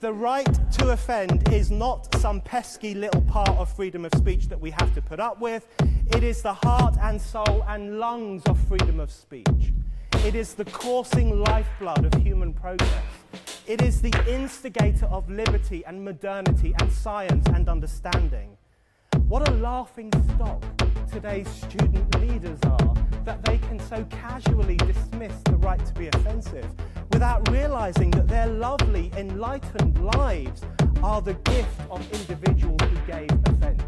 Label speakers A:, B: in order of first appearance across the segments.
A: The right to offend is not some pesky little part of freedom of speech that we have to put up with. It is the heart and soul and lungs of freedom of speech. It is the coursing lifeblood of human progress. It is the instigator of liberty and modernity and science and understanding. What a laughing stock today's student leaders are, that they can so casually dismiss the right to be offensive without realizing that their lovely, enlightened lives are the gift of individuals who gave offense.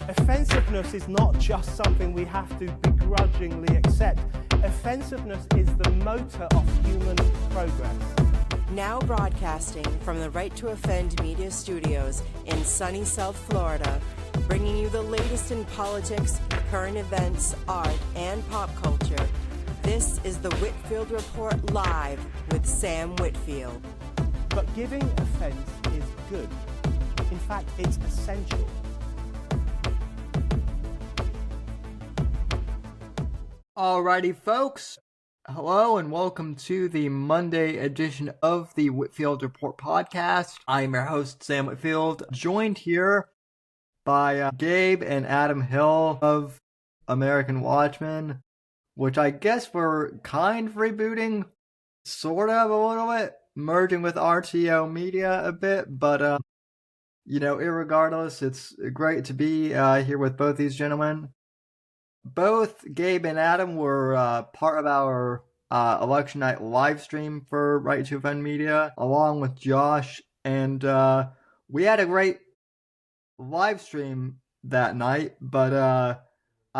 A: Offensiveness is not just something we have to begrudgingly accept. Offensiveness is the motor of human progress.
B: Now broadcasting from the Right to Offend Media Studios in sunny South Florida, bringing you the latest in politics, current events, art, and pop culture. This is the Whitfield Report Live with Sam Whitfield.
A: But giving offense is good. In fact, it's essential.
C: Alrighty, folks. Hello and welcome to the Monday edition of the Whitfield Report podcast. I am your host, Sam Whitfield, joined here by Gabe and Adam Hill of American Watchmen, which I guess we're kind of rebooting, sort of a little bit, merging with RTO Media a bit, but, irregardless, it's great to be here with both these gentlemen. Both Gabe and Adam were part of our election night live stream for Right to Offend Media, along with Josh, and we had a great live stream that night, but I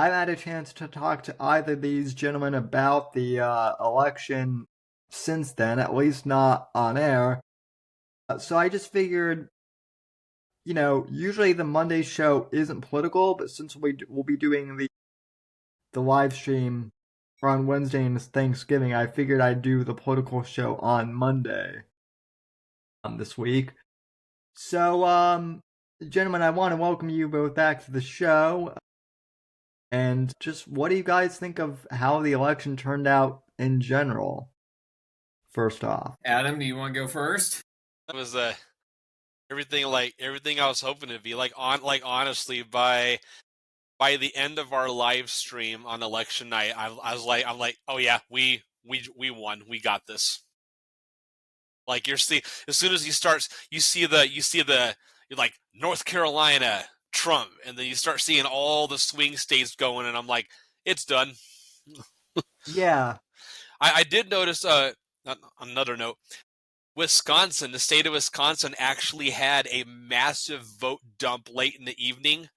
C: haven't had a chance to talk to either of these gentlemen about the election since then, at least not on air. So I just figured, usually the Monday show isn't political, but since we'll be doing the live stream on Wednesday and it's Thanksgiving, I figured I'd do the political show on Monday this week. So, gentlemen, I want to welcome you both back to the show. And just what do you guys think of how the election turned out in general? First off,
D: Adam, do you want to go first?
E: That was everything I was hoping to be. Honestly, by the end of our live stream on election night, I'm like, oh yeah, we won, we got this. Like as soon as you see the like North Carolina, Trump, and then you start seeing all the swing states going, and I'm like, it's done.
C: Yeah.
E: I did notice another note. Wisconsin, the state of Wisconsin actually had a massive vote dump late in the evening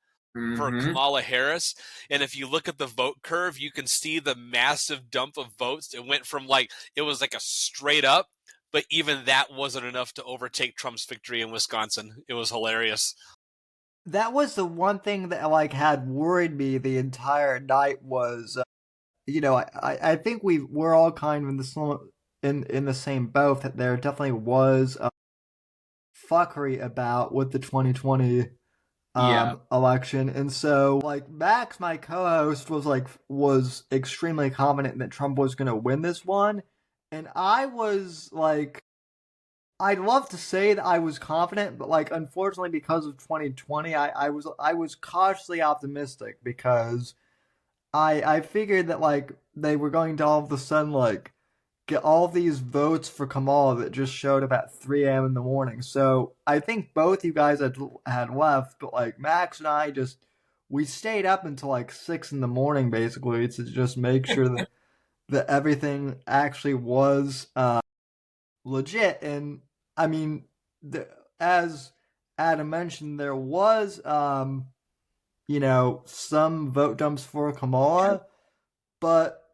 E: for Kamala Harris. And if you look at the vote curve, you can see the massive dump of votes. It went from it was like a straight up, but even that wasn't enough to overtake Trump's victory in Wisconsin. It was hilarious.
C: That was the one thing that had worried me the entire night was, I think we're all kind of in the same boat, that there definitely was a fuckery about with the 2020 election. And so Max, my co-host, was extremely confident that Trump was going to win this one. And I was I'd love to say that I was confident, but unfortunately because of 2020, I was cautiously optimistic, because I figured that they were going to all of a sudden get all these votes for Kamala that just showed up at 3 a.m. in the morning. So I think both you guys had left, but Max and I we stayed up until 6 in the morning basically to just make sure that that everything actually was legit. And I mean, as Adam mentioned, there was some vote dumps for Kamala, but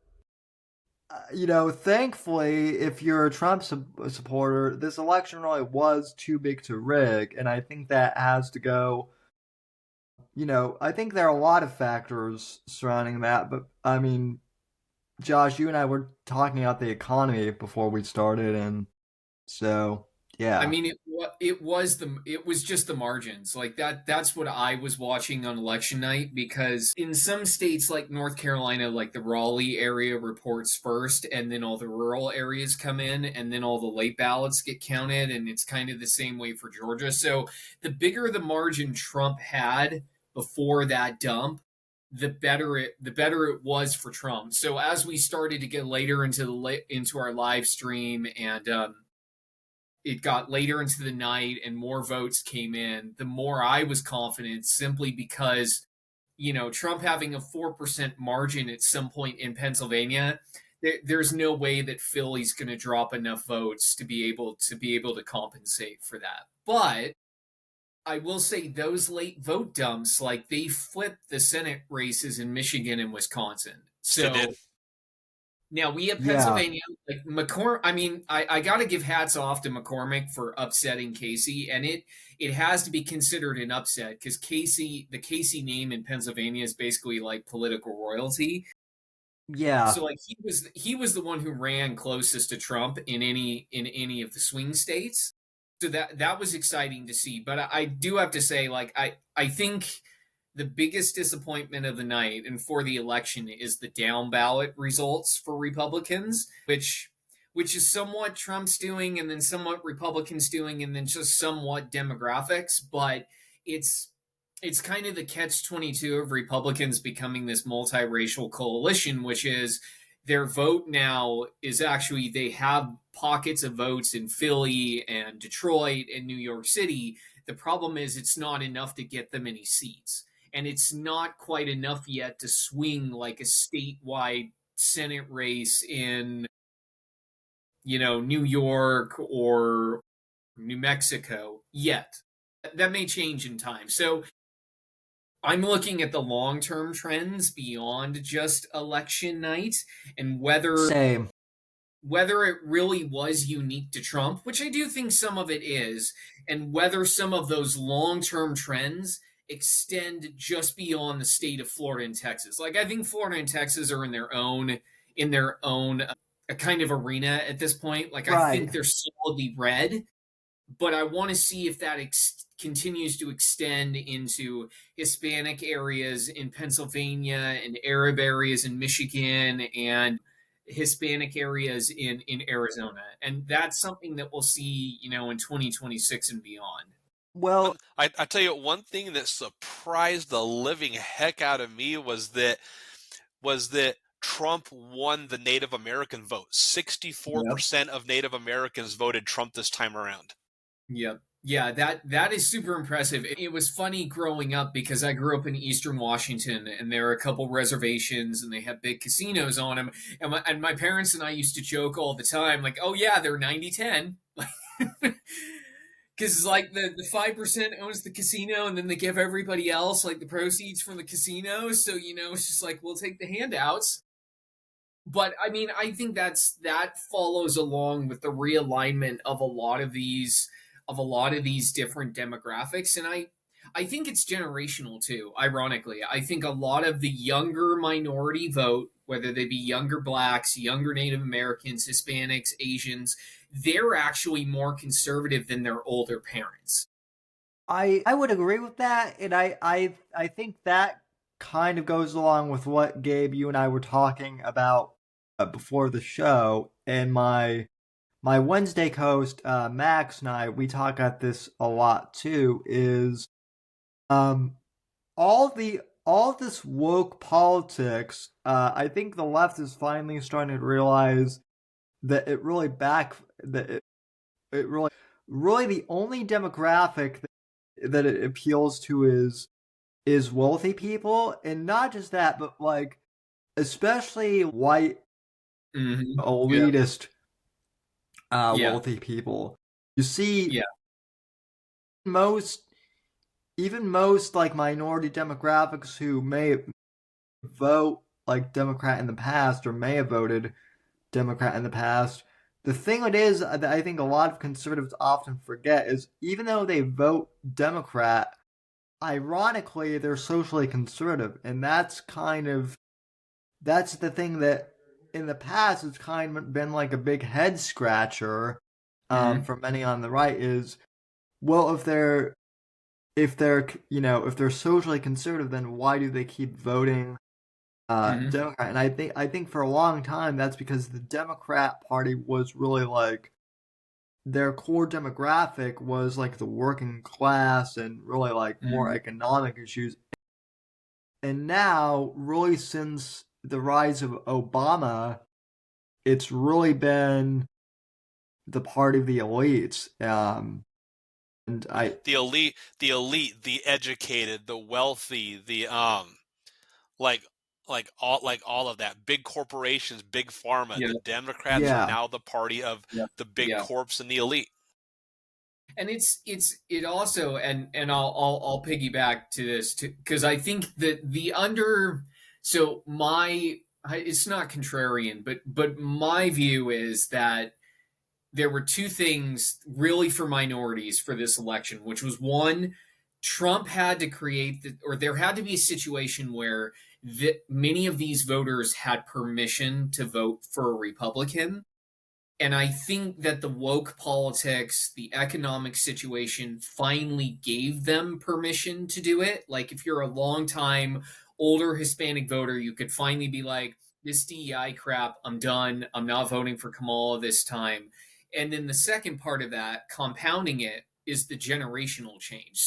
C: thankfully, if you're a Trump supporter, this election really was too big to rig, and I think that has to go. I think there are a lot of factors surrounding that, but I mean, Josh, you and I were talking about the economy before we started, and so Yeah.
D: I mean, it was just the margins like that. That's what I was watching on election night, because in some states like North Carolina, like the Raleigh area reports first, and then all the rural areas come in, and then all the late ballots get counted, and it's kind of the same way for Georgia. So the bigger the margin Trump had before that dump, the better it was for Trump. So as we started to get later into our live stream, and it got later into the night and more votes came in, the more I was confident, simply because, Trump having a 4% margin at some point in Pennsylvania, there's no way that Philly's going to drop enough votes to be able to compensate for that. But I will say those late vote dumps, like, they flipped the Senate races in Michigan and Wisconsin.
E: Yes, they did.
D: So now we have
C: Yeah.
D: Pennsylvania, like McCormick. I mean, I got to give hats off to McCormick for upsetting Casey, and it has to be considered an upset, because the Casey name in Pennsylvania is basically like political royalty.
C: Yeah.
D: So like he was the one who ran closest to Trump in any of the swing states. So that was exciting to see. But I do have to say, like, I think the biggest disappointment of the night and for the election is the down ballot results for Republicans, which is somewhat Trump's doing, and then somewhat Republicans doing, and then just somewhat demographics. But it's it's kind of the catch 22 of Republicans becoming this multiracial coalition, which is their vote now is actually, they have pockets of votes in Philly and Detroit and New York City. The problem is it's not enough to get them any seats. And it's not quite enough yet to swing like a statewide Senate race in, New York or New Mexico yet. That may change in time. So I'm looking at the long-term trends beyond just election night, and
C: Same.
D: whether it really was unique to Trump, which I do think some of it is, and whether some of those long-term trends extend just beyond the state of Florida and Texas. Like, I think Florida and Texas are in their own a kind of arena at this point. Like, I think
C: Right.
D: they're solidly red, but I want to see if that continues to extend into Hispanic areas in Pennsylvania and Arab areas in Michigan and Hispanic areas in Arizona. And that's something that we'll see, in 2026 and beyond.
C: Well,
E: I tell you, one thing that surprised the living heck out of me was that Trump won the Native American vote. 64% of Native Americans voted Trump this time around.
D: Yep. Yeah, that is super impressive. It was funny growing up, because I grew up in Eastern Washington, and there are a couple reservations, and they have big casinos on them. And my parents and I used to joke all the time, like, "Oh yeah, they're 90-10." Because like the 5% owns the casino, and then they give everybody else like the proceeds from the casino. So it's just like, we'll take the handouts. But I mean, I think that follows along with the realignment of a lot of these different demographics. And I think it's generational too. Ironically, I think a lot of the younger minority vote, whether they be younger blacks, younger Native Americans, Hispanics, Asians, they're actually more conservative than their older parents.
C: I would agree with that, and I think that kind of goes along with what Gabe, you and I were talking about before the show, and my Wednesday host Max and I, we talk about this a lot too. Is all this woke politics? I think the left is finally starting to realize that it really really the only demographic that it appeals to is wealthy people, and not just that, but like especially white
D: Mm-hmm.
C: elitist
D: Yeah.
C: wealthy people. You see,
D: Yeah.
C: even most like minority demographics who may vote like Democrat in the past or may have voted Democrat in the past. The thing it is that I think a lot of conservatives often forget is, even though they vote Democrat, ironically they're socially conservative, and that's the thing that in the past it's kind of been like a big head scratcher from many on the right is, well, if they're socially conservative, then why do they keep voting Democrat? And I think for a long time that's because the Democrat Party was really like, their core demographic was like the working class and really like more economic issues. And now, really, since the rise of Obama, it's really been the party of the elites. And
E: the elite, the educated, the wealthy, the like all of that, big corporations, big pharma.
D: Yeah.
E: The Democrats are now the party of the big corps and the elite.
D: And it also, and I'll piggyback to this because I think that it's not contrarian, but my view is that there were two things really for minorities for this election, which was one, Trump had to there had to be a situation where many of these voters had permission to vote for a Republican. And I think that the woke politics, the economic situation finally gave them permission to do it. Like if you're a longtime older Hispanic voter, you could finally be like, this DEI crap, I'm done. I'm not voting for Kamala this time. And then the second part of that, compounding it, is the generational change.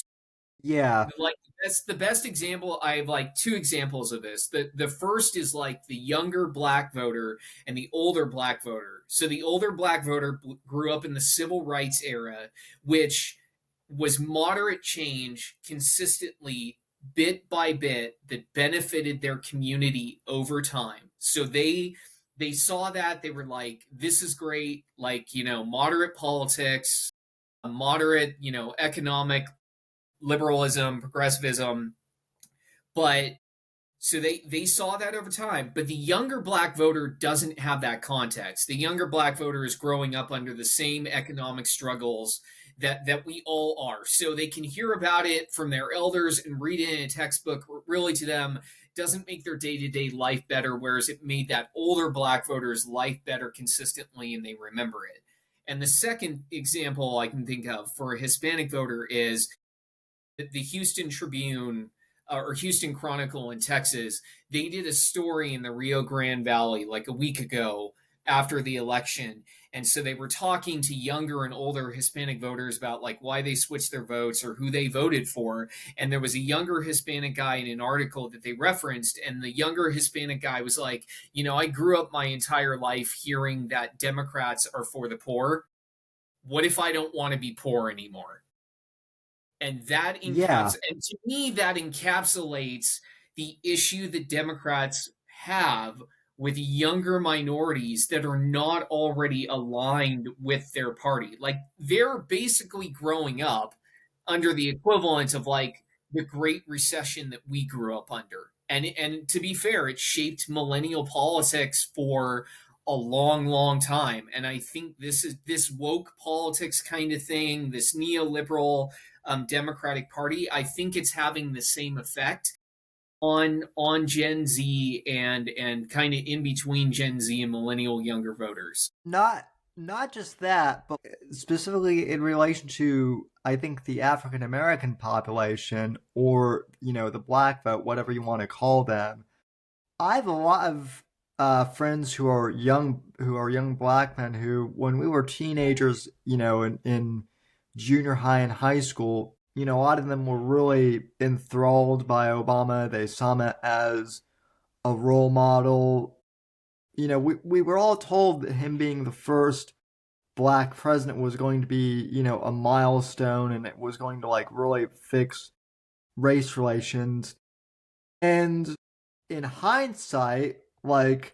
C: yeah,
D: Like that's the best example. I have like two examples of this. The first is like the younger black voter and the older black voter. So the older black voter grew up in the civil rights era, which was moderate change consistently, bit by bit, that benefited their community over time. So they saw that, they were like, this is great, like, moderate politics, moderate, economic liberalism, progressivism. But so they saw that over time. But the younger black voter doesn't have that context. The younger black voter is growing up under the same economic struggles that we all are. So they can hear about it from their elders and read it in a textbook. Really, to them, doesn't make their day-to-day life better, whereas it made that older black voter's life better consistently, and they remember it. And the second example I can think of for a Hispanic voter is the Houston Tribune or Houston Chronicle in Texas. They did a story in the Rio Grande Valley like a week ago after the election. And so they were talking to younger and older Hispanic voters about like why they switched their votes or who they voted for. And there was a younger Hispanic guy in an article that they referenced. And the younger Hispanic guy was like, I grew up my entire life hearing that Democrats are for the poor. What if I don't want to be poor anymore? And and to me, that encapsulates the issue that Democrats have with younger minorities that are not already aligned with their party. Like they're basically growing up under the equivalent of like the Great Recession that we grew up under. And to be fair, it shaped millennial politics for a long, long time. And I think this woke politics kind of thing, this neoliberal Democratic Party, I think it's having the same effect on Gen Z and kind of in between Gen Z and millennial younger voters.
C: Not just that, but specifically in relation to, I think, the African American population, or the black vote, whatever you want to call them. I have a lot of friends who are young black men who, when we were teenagers, in junior high and high school, a lot of them were really enthralled by Obama. They saw him as a role model. We were all told that him being the first black president was going to be, a milestone, and it was going to like really fix race relations. And in hindsight, like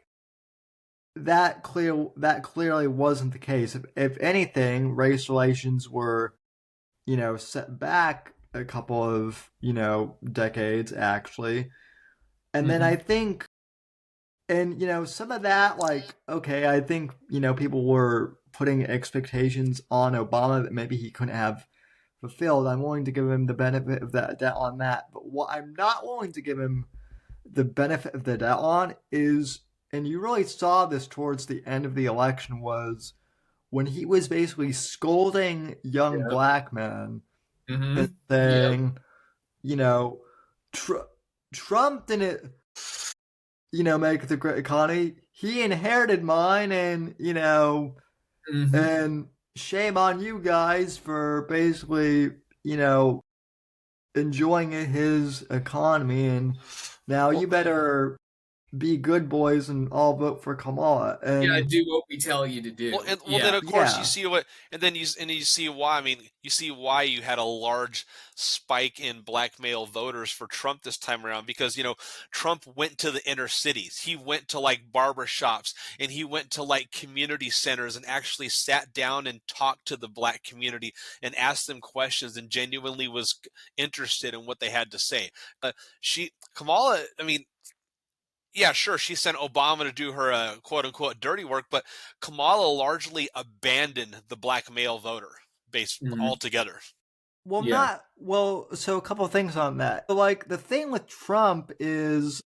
C: that clearly wasn't the case. If anything, race relations were, set back a couple of, decades actually. And then I think, and some of that, like, okay, I think, people were putting expectations on Obama that maybe he couldn't have fulfilled. I'm willing to give him the benefit of that doubt on that. But what I'm not willing to give him the benefit of the doubt on is, and you really saw this towards the end of the election, was when he was basically scolding young black men and saying, you know, Trump didn't, you know, make the great economy. He inherited mine, and, you know, and shame on you guys for basically, you know, enjoying his economy, and now you better be good boys and all vote for Kamala. And
D: do what we tell you to do.
E: Well, then of course
C: Yeah.
E: you see what, and then you see why. I mean, you see why you had a large spike in black male voters for Trump this time around, because, you know, Trump went to the inner cities. He went to like barber shops, and he went to like community centers and actually sat down and talked to the black community and asked them questions and genuinely was interested in what they had to say. Kamala, I mean, yeah, sure, she sent Obama to do her quote unquote dirty work, but Kamala largely abandoned the black male voter base altogether.
C: Well, so a couple of things on that. Like, the thing with Trump is,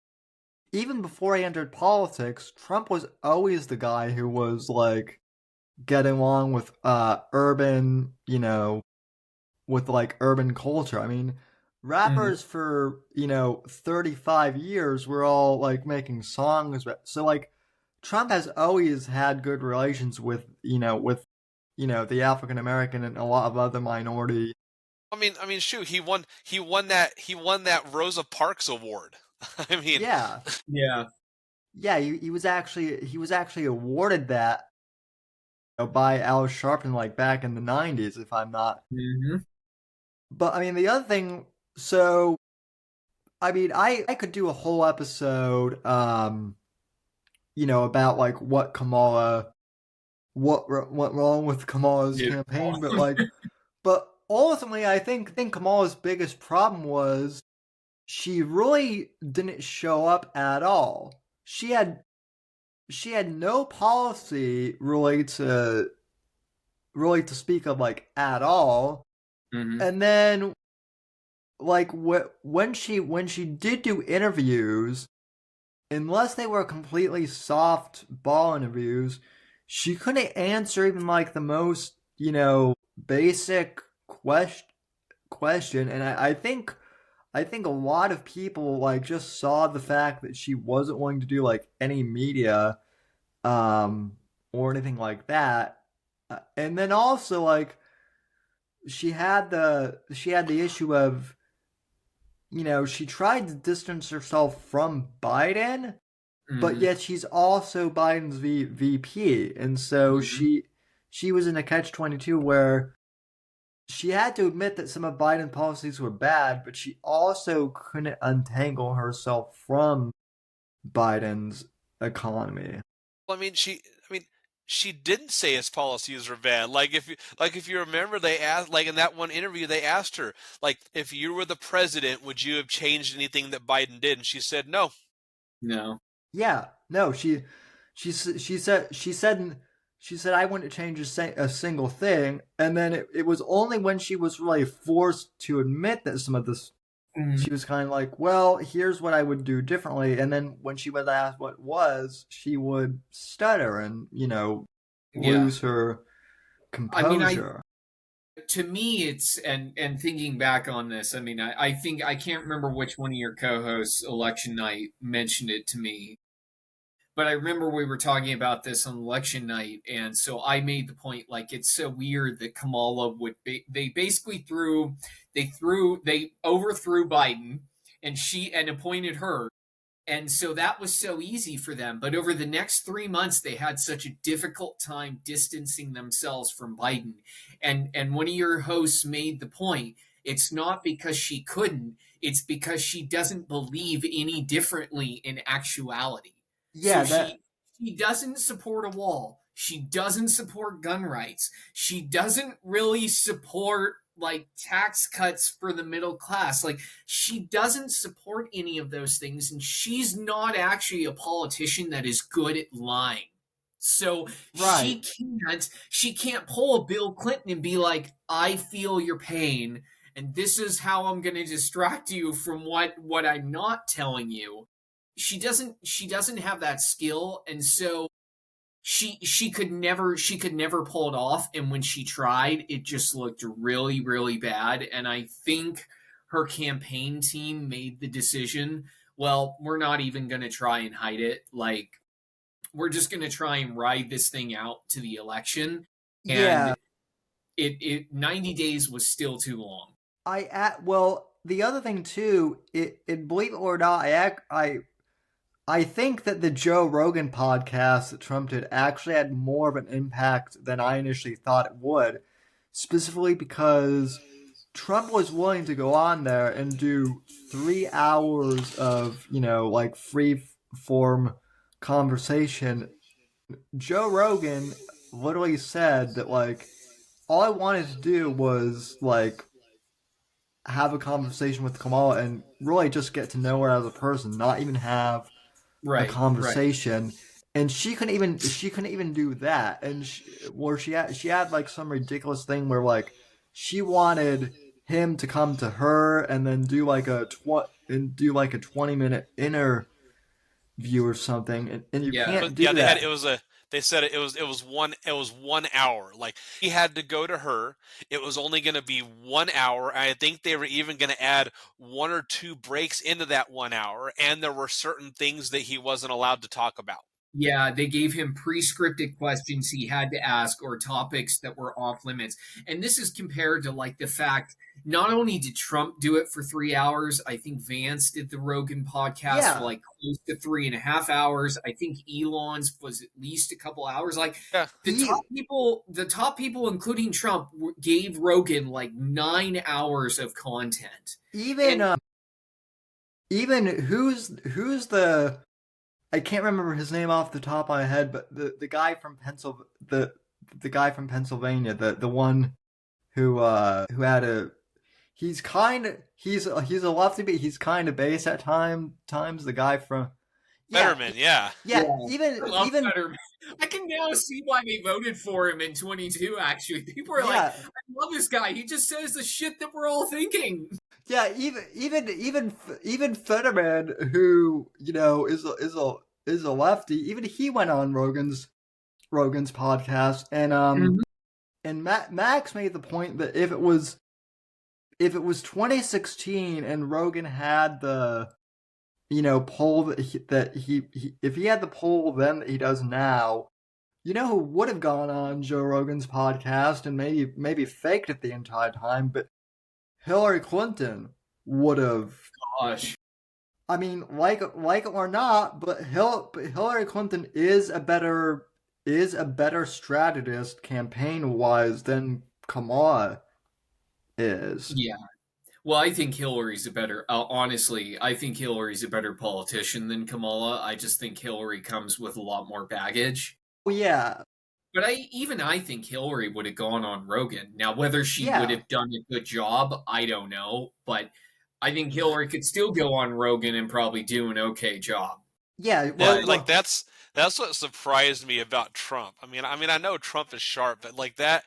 C: even before he entered politics, Trump was always the guy who was like getting along with urban, you know, with like urban culture. I mean, rappers for, you know, 35 years were all like making songs. So like, Trump has always had good relations with the African American and a lot of other minority.
E: I mean, shoot, he won that Rosa Parks Award. I mean,
C: Yeah, he was actually awarded that, you know, by Al Sharpton, like back in the 90s, if I'm not. But I mean, the other thing, so I mean, I could do a whole episode, you know, about like what went wrong with Kamala's campaign, but like, but ultimately, I think Kamala's biggest problem was she really didn't show up at all. She had no policy really to speak of, like, at all. And then, like, when she did do interviews, unless they were completely softball interviews, she couldn't answer even like the most, you know, basic question. And I think a lot of people like just saw the fact that she wasn't willing to do like any media or anything like that. And then also, like, she had the issue of, you know, she tried to distance herself from Biden, but yet she's also Biden's VP. And so she was in a catch-22 where she had to admit that some of Biden's policies were bad, but she also couldn't untangle herself from Biden's economy.
E: Well, I mean, she didn't say his policies were bad. Like if you remember, they asked, like, in that one interview, they asked her, like, if you were the president, would you have changed anything that Biden did? And she said no.
D: No.
C: Yeah, no. She said I wouldn't change a single thing. And then it was only when she was really forced to admit that some of this, she was kind of like, well, here's what I would do differently. And then when she was asked what it was, she would stutter and, you know, lose her composure.
D: To me, it's, and thinking back on this, I mean, I think, I can't remember which one of your co-hosts election night mentioned it to me, but I remember we were talking about this on election night, and so I made the point, like, it's so weird that Kamala they basically they overthrew Biden, and appointed her. And so that was so easy for them. But over the next 3 months, they had such a difficult time distancing themselves from Biden. And one of your hosts made the point, it's not because she couldn't, it's because she doesn't believe any differently in actuality.
C: Yeah,
D: so she doesn't support a wall. She doesn't support gun rights. She doesn't really support like tax cuts for the middle class. Like, she doesn't support any of those things, and she's not actually a politician that is good at lying. So
C: Right.
D: she can't pull a Bill Clinton and be like, I feel your pain, and this is how I'm going to distract you from what I'm not telling you. She doesn't have that skill, and so she could never pull it off, and when she tried, it just looked really, really bad. And I think her campaign team made the decision, well, we're not even going to try and hide it. Like, we're just going to try and ride this thing out to the election.
C: Yeah.
D: And it 90 days was still too long.
C: Well, the other thing too, believe it or not, I think that the Joe Rogan podcast that Trump did actually had more of an impact than I initially thought it would, specifically because Trump was willing to go on there and do 3 hours of, like free form conversation. Joe Rogan literally said that, like, all I wanted to do was, like, have a conversation with Kamala and really just get to know her as a person, not even have a conversation. Right. And she couldn't even do that. And she had like some ridiculous thing where, like, she wanted him to come to her and then do like a 20-minute interview or something, and you can't do that.
E: They said it was 1 hour. Like, he had to go to her. It was only going to be 1 hour. I think they were even going to add 1 or 2 breaks into that 1 hour, and there were certain things that he wasn't allowed to talk about.
D: Yeah, they gave him pre-scripted questions he had to ask, or topics that were off limits. And this is compared to, like, the fact, not only did Trump do it for 3 hours, I think Vance did the Rogan podcast for like close to 3.5 hours. I think Elon's was at least a couple hours. Like, the top people, including Trump, gave Rogan like 9 hours of content.
C: Even who's the, I can't remember his name off the top of my head, but the guy from the guy from Pennsylvania, the one who had he's a lefty, but he's kind of base at times. The guy from
E: Fetterman, yeah.
C: Even
D: Fetterman. I can now see why they voted for him in 22. Actually, people are like, "I love this guy. He just says the shit that we're all thinking."
C: Yeah, even Fetterman, who is a lefty, even he went on Rogan's podcast, and and Max made the point that if it was 2016 and Rogan had the poll that he if he had the poll then that he does now, who would have gone on Joe Rogan's podcast and maybe faked it the entire time, but Hillary Clinton would have.
D: Gosh.
C: I mean, like it or not, but Hillary Clinton is a better strategist campaign-wise than Kamala is.
D: Yeah. Well, I think Hillary's honestly, I think Hillary's a better politician than Kamala. I just think Hillary comes with a lot more baggage.
C: Well, yeah.
D: But I think Hillary would have gone on Rogan. Now, whether she would have done a good job, I don't know. But I think Hillary could still go on Rogan and probably do an okay job.
C: Yeah,
E: that's what surprised me about Trump. I mean, I know Trump is sharp, but like that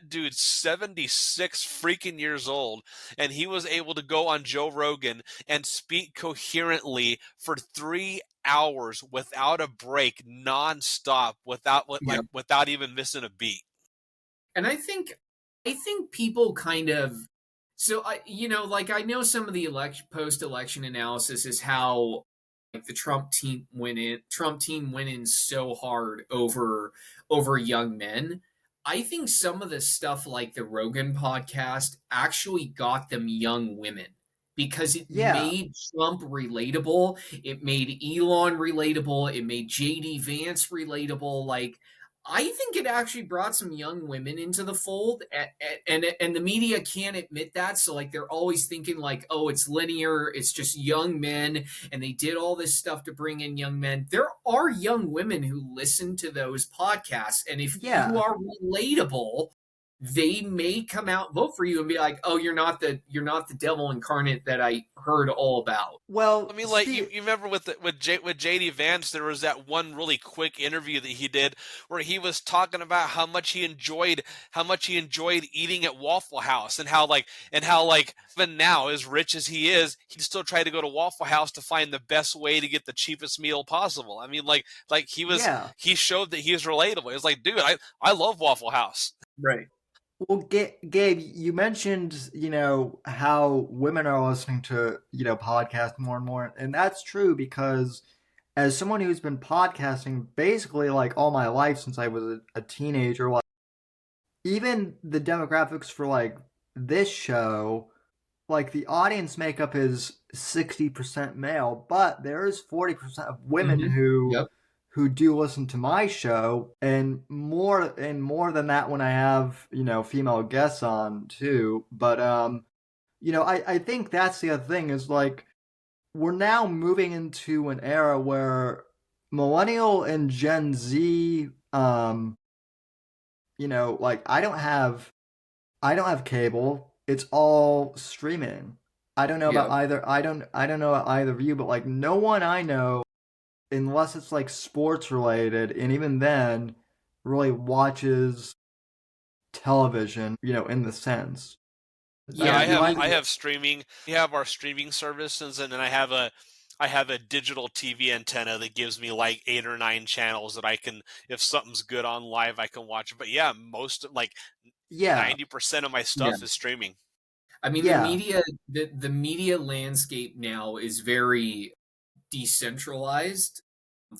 E: dude's 76 freaking years old, and he was able to go on Joe Rogan and speak coherently for 3 hours without a break, nonstop, without even missing a beat.
D: And I think people kind of. So I know some of the post-election analysis is how, like, the Trump team went in so hard over young men. I think some of the stuff like the Rogan podcast actually got them young women, because it made Trump relatable. It made Elon relatable. It made JD Vance relatable. Like, I think it actually brought some young women into the fold, and the media can't admit that. So, like, they're always thinking like, oh, it's linear, it's just young men, and they did all this stuff to bring in young men. There are young women who listen to those podcasts, and if you are relatable, they may come out, vote for you, and be like, "Oh, you're not the devil incarnate that I heard all about."
C: Well,
E: I mean, like you remember with JD Vance, there was that one really quick interview that he did where he was talking about how much he enjoyed eating at Waffle House, and how even now, as rich as he is, he still tried to go to Waffle House to find the best way to get the cheapest meal possible. I mean, like
C: yeah.
E: he showed that he was relatable. It's like, dude, I love Waffle House.
D: Right.
C: Well, Gabe, you mentioned, how women are listening to, podcasts more and more. And that's true because as someone who's been podcasting basically like all my life since I was a teenager, like even the demographics for like this show, like the audience makeup is 60% male, but there is 40% of women
D: Yep.
C: who do listen to my show, and more than that when I have, female guests on too. But I think that's the other thing is like we're now moving into an era where millennial and Gen Z, like I don't have cable. It's all streaming. I don't know about either. I don't know about either of you, but like no one I know, unless it's like sports related, and even then, really watches television, in the sense.
E: Yeah,
C: I
E: I have streaming. We have our streaming services, and then I have a digital TV antenna that gives me like 8 or 9 channels that I can, if something's good on live, I can watch it. But yeah, most like
C: yeah,
E: 90% of my stuff is streaming.
D: I mean,
C: yeah,
D: the media landscape now is very decentralized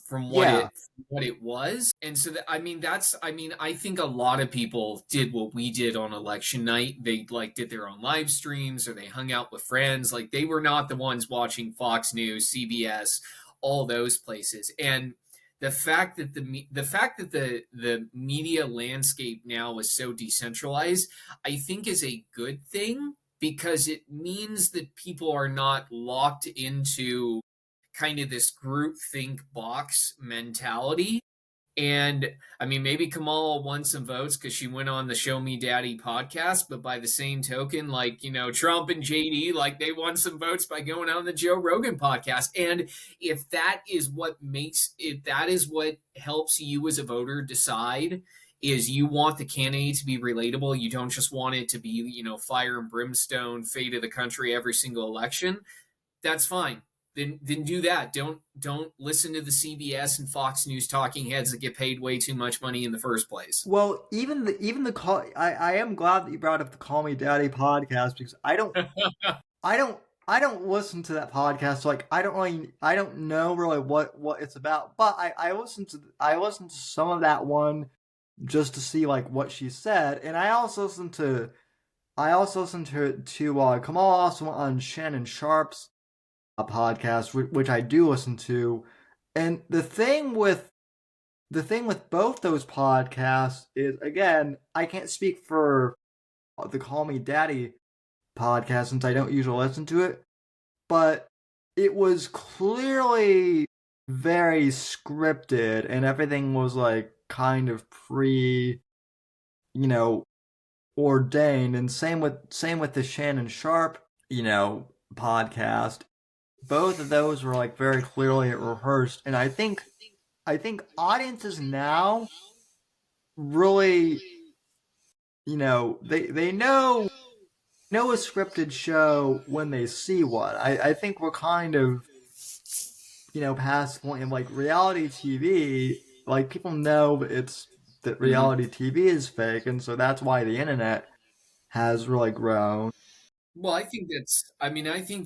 D: from
C: yeah,
D: what it was. And so I think a lot of people did what we did on election night. They like did their own live streams, or they hung out with friends. Like they were not the ones watching Fox News, CBS, all those places. And the fact that the media landscape now is so decentralized, I think is a good thing, because it means that people are not locked into kind of this group think box mentality. And I mean, maybe Kamala won some votes because she went on the Show Me Daddy podcast, but by the same token, like, Trump and JD, like they won some votes by going on the Joe Rogan podcast. And if that is what helps you as a voter decide, is you want the candidate to be relatable, you don't just want it to be, fire and brimstone, fate of the country every single election, that's fine. Then do that. Don't listen to the CBS and Fox News talking heads that get paid way too much money in the first place.
C: Well, even the call. I am glad that you brought up the Call Me Daddy podcast, because I don't listen to that podcast. So like I don't know really what it's about. But I listened to some of that one just to see like what she said, and I also listened to Kamala also on Shannon Sharp's a podcast, which I do listen to. And the thing with both those podcasts is, again, I can't speak for the Call Me Daddy podcast since I don't usually listen to it, but it was clearly very scripted, and everything was like kind of ordained. And same with the Shannon Sharp, podcast. Both of those were like very clearly rehearsed, and I think audiences now really, they know a scripted show when they see one. I think we're kind of, past the point of like reality TV. Like people know that reality TV is fake, and so that's why the internet has really grown.
D: Well, I think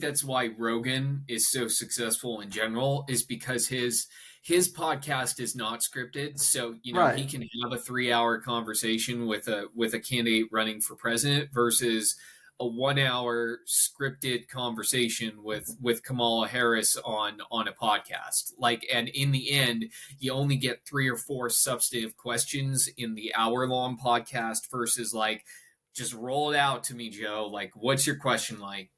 D: that's why Rogan is so successful in general, is because his podcast is not scripted. So,
C: Right.
D: he can have a 3-hour conversation with a candidate running for president versus a 1-hour scripted conversation with Kamala Harris on a podcast. Like, and in the end, you only get 3 or 4 substantive questions in the hour-long podcast versus like, just roll it out to me, Joe. Like, what's your question like?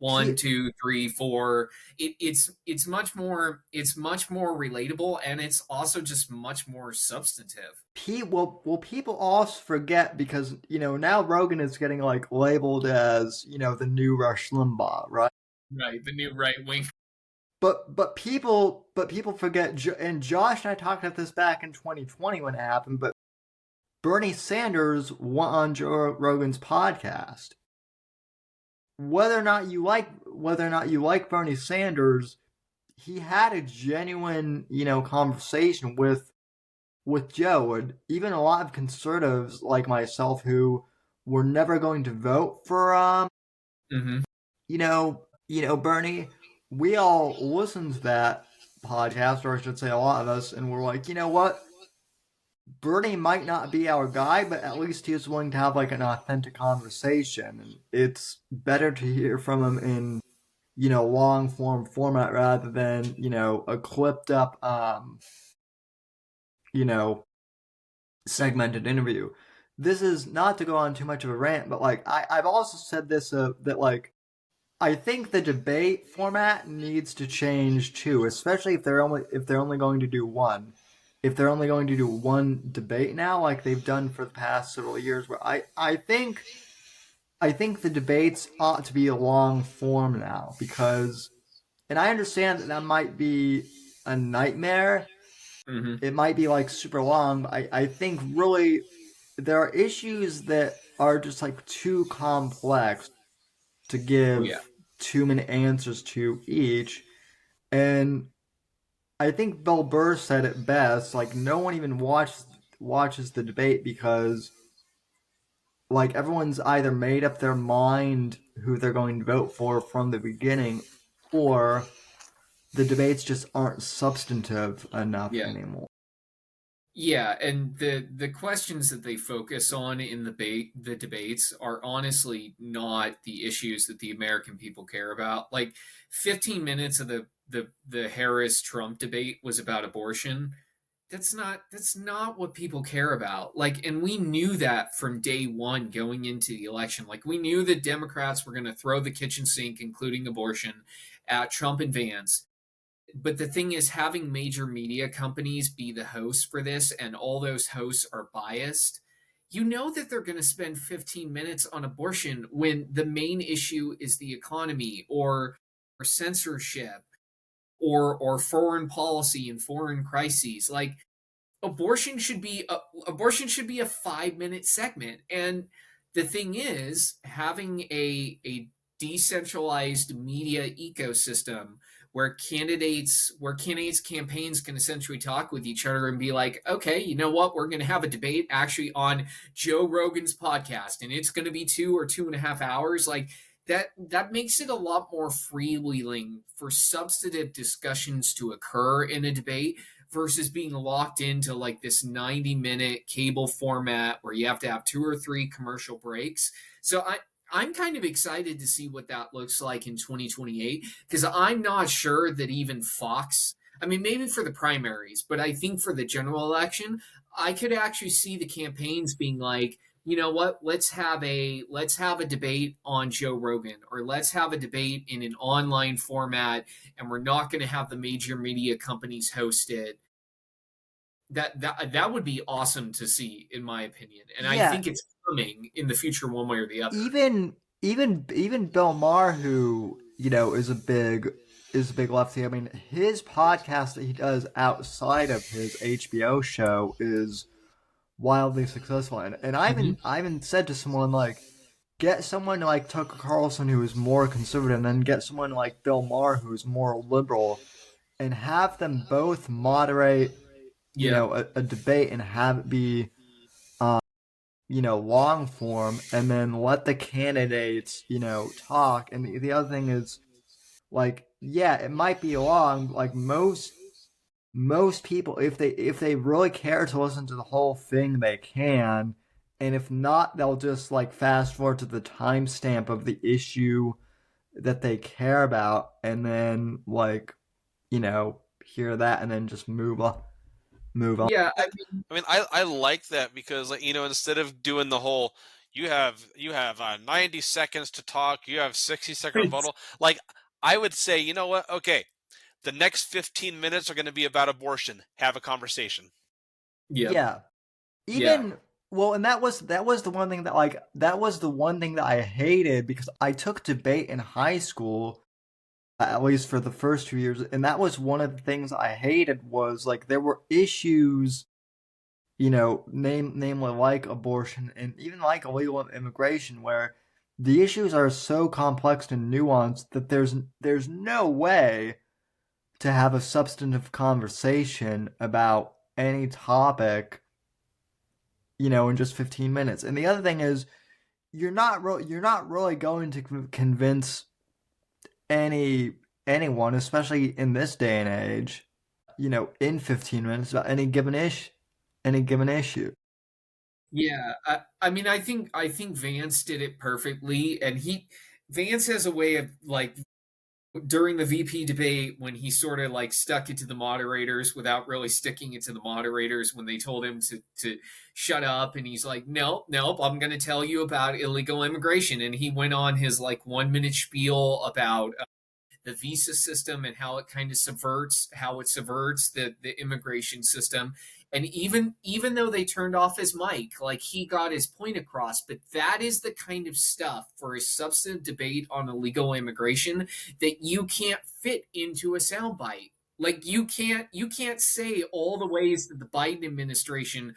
D: One, two, three, four. It's much more relatable, and it's also just much more substantive.
C: People also forget because now Rogan is getting like labeled as the new Rush Limbaugh, right?
D: Right, the new right wing.
C: But people forget, and Josh and I talked about this back in 2020 when it happened. But Bernie Sanders went on Joe Rogan's podcast. Whether or not you like Bernie Sanders, he had a genuine conversation with Joe, and even a lot of conservatives like myself who were never going to vote for
D: Mm-hmm.
C: Bernie. We all listened to that podcast, or I should say a lot of us, and we're like, you know what? Bernie might not be our guy, but at least he is willing to have like an authentic conversation. And it's better to hear from him in, long form format rather than, a clipped up, segmented interview. This is not to go on too much of a rant, but like I've also said this that like I think the debate format needs to change too, especially if they're only going to do one. If they're only going to do one debate now, like they've done for the past several years, where I think the debates ought to be a long form now because, and I understand that might be a nightmare.
D: Mm-hmm.
C: It might be like super long, but I think really there are issues that are just like too complex to give too many answers to each. And I think Bill Burr said it best, like no one even watches the debate because like everyone's either made up their mind who they're going to vote for from the beginning, or the debates just aren't substantive enough anymore.
D: Yeah, and the questions that they focus on in the debates are honestly not the issues that the American people care about. Like 15 minutes of the Harris Trump debate was about abortion. That's not what people care about. Like, and we knew that from day one going into the election. Like, we knew the Democrats were going to throw the kitchen sink, including abortion, at Trump and Vance. But the thing is, having major media companies be the hosts for this, and all those hosts are biased, you know that they're going to spend 15 minutes on abortion when the main issue is the economy or censorship or foreign policy and foreign crises. Like, abortion should be a 5-minute segment. And the thing is, having a decentralized media ecosystem where candidates campaigns can essentially talk with each other and be like, okay, you know what, we're going to have a debate actually on Joe Rogan's podcast, and it's going to be 2 or 2.5 hours. Like, that makes it a lot more freewheeling for substantive discussions to occur in a debate versus being locked into like this 90-minute cable format where you have to have 2 or 3 commercial breaks. So I'm kind of excited to see what that looks like in 2028 because I'm not sure that even Fox, I mean, maybe for the primaries, but I think for the general election, I could actually see the campaigns being like, you know what, let's have a debate on Joe Rogan, or let's have a debate in an online format, and we're not going to have the major media companies host it. That would be awesome to see, in my opinion, and I think it's coming in the future one way or the other.
C: Even Bill Maher, who is a big lefty. I mean, his podcast that he does outside of his HBO show is wildly successful, and I even said to someone like, get someone like Tucker Carlson who is more conservative, and then get someone like Bill Maher who is more liberal, and have them both moderate, a debate, and have it be, long form, and then let the candidates, talk. And the other thing is, like, yeah, it might be long. Like most people, if they really care to listen to the whole thing, they can. And if not, they'll just like fast forward to the timestamp of the issue that they care about, and then like, hear that, and then just move on.
D: Yeah,
E: I mean, I like that because, like, instead of doing the whole, you have 90 seconds to talk. You have 60-second rebuttal. Like, I would say, you know what? Okay, the next 15 minutes are going to be about abortion. Have a conversation.
D: Yep.
C: Yeah.
D: Yeah.
C: Even well, and that was the one thing that I hated, because I took debate in high school, at least for the first 2 years, and that was one of the things I hated. Was like there were issues, namely like abortion and even like illegal immigration, where the issues are so complex and nuanced that there's no way to have a substantive conversation about any topic, in just 15 minutes. And the other thing is, you're not really going to convince anyone, especially in this day and age, in 15 minutes about any given issue.
D: Yeah, I mean, I think Vance did it perfectly, and Vance has a way of like during the VP debate when he sort of like stuck it to the moderators without really sticking it to the moderators when they told him to shut up, and he's like, nope, I'm going to tell you about illegal immigration, and he went on his like 1 minute spiel about the visa system and how it kind of subverts the immigration system. And even though they turned off his mic, like he got his point across. But that is the kind of stuff for a substantive debate on illegal immigration that you can't fit into a soundbite. Like you can't say all the ways that the Biden administration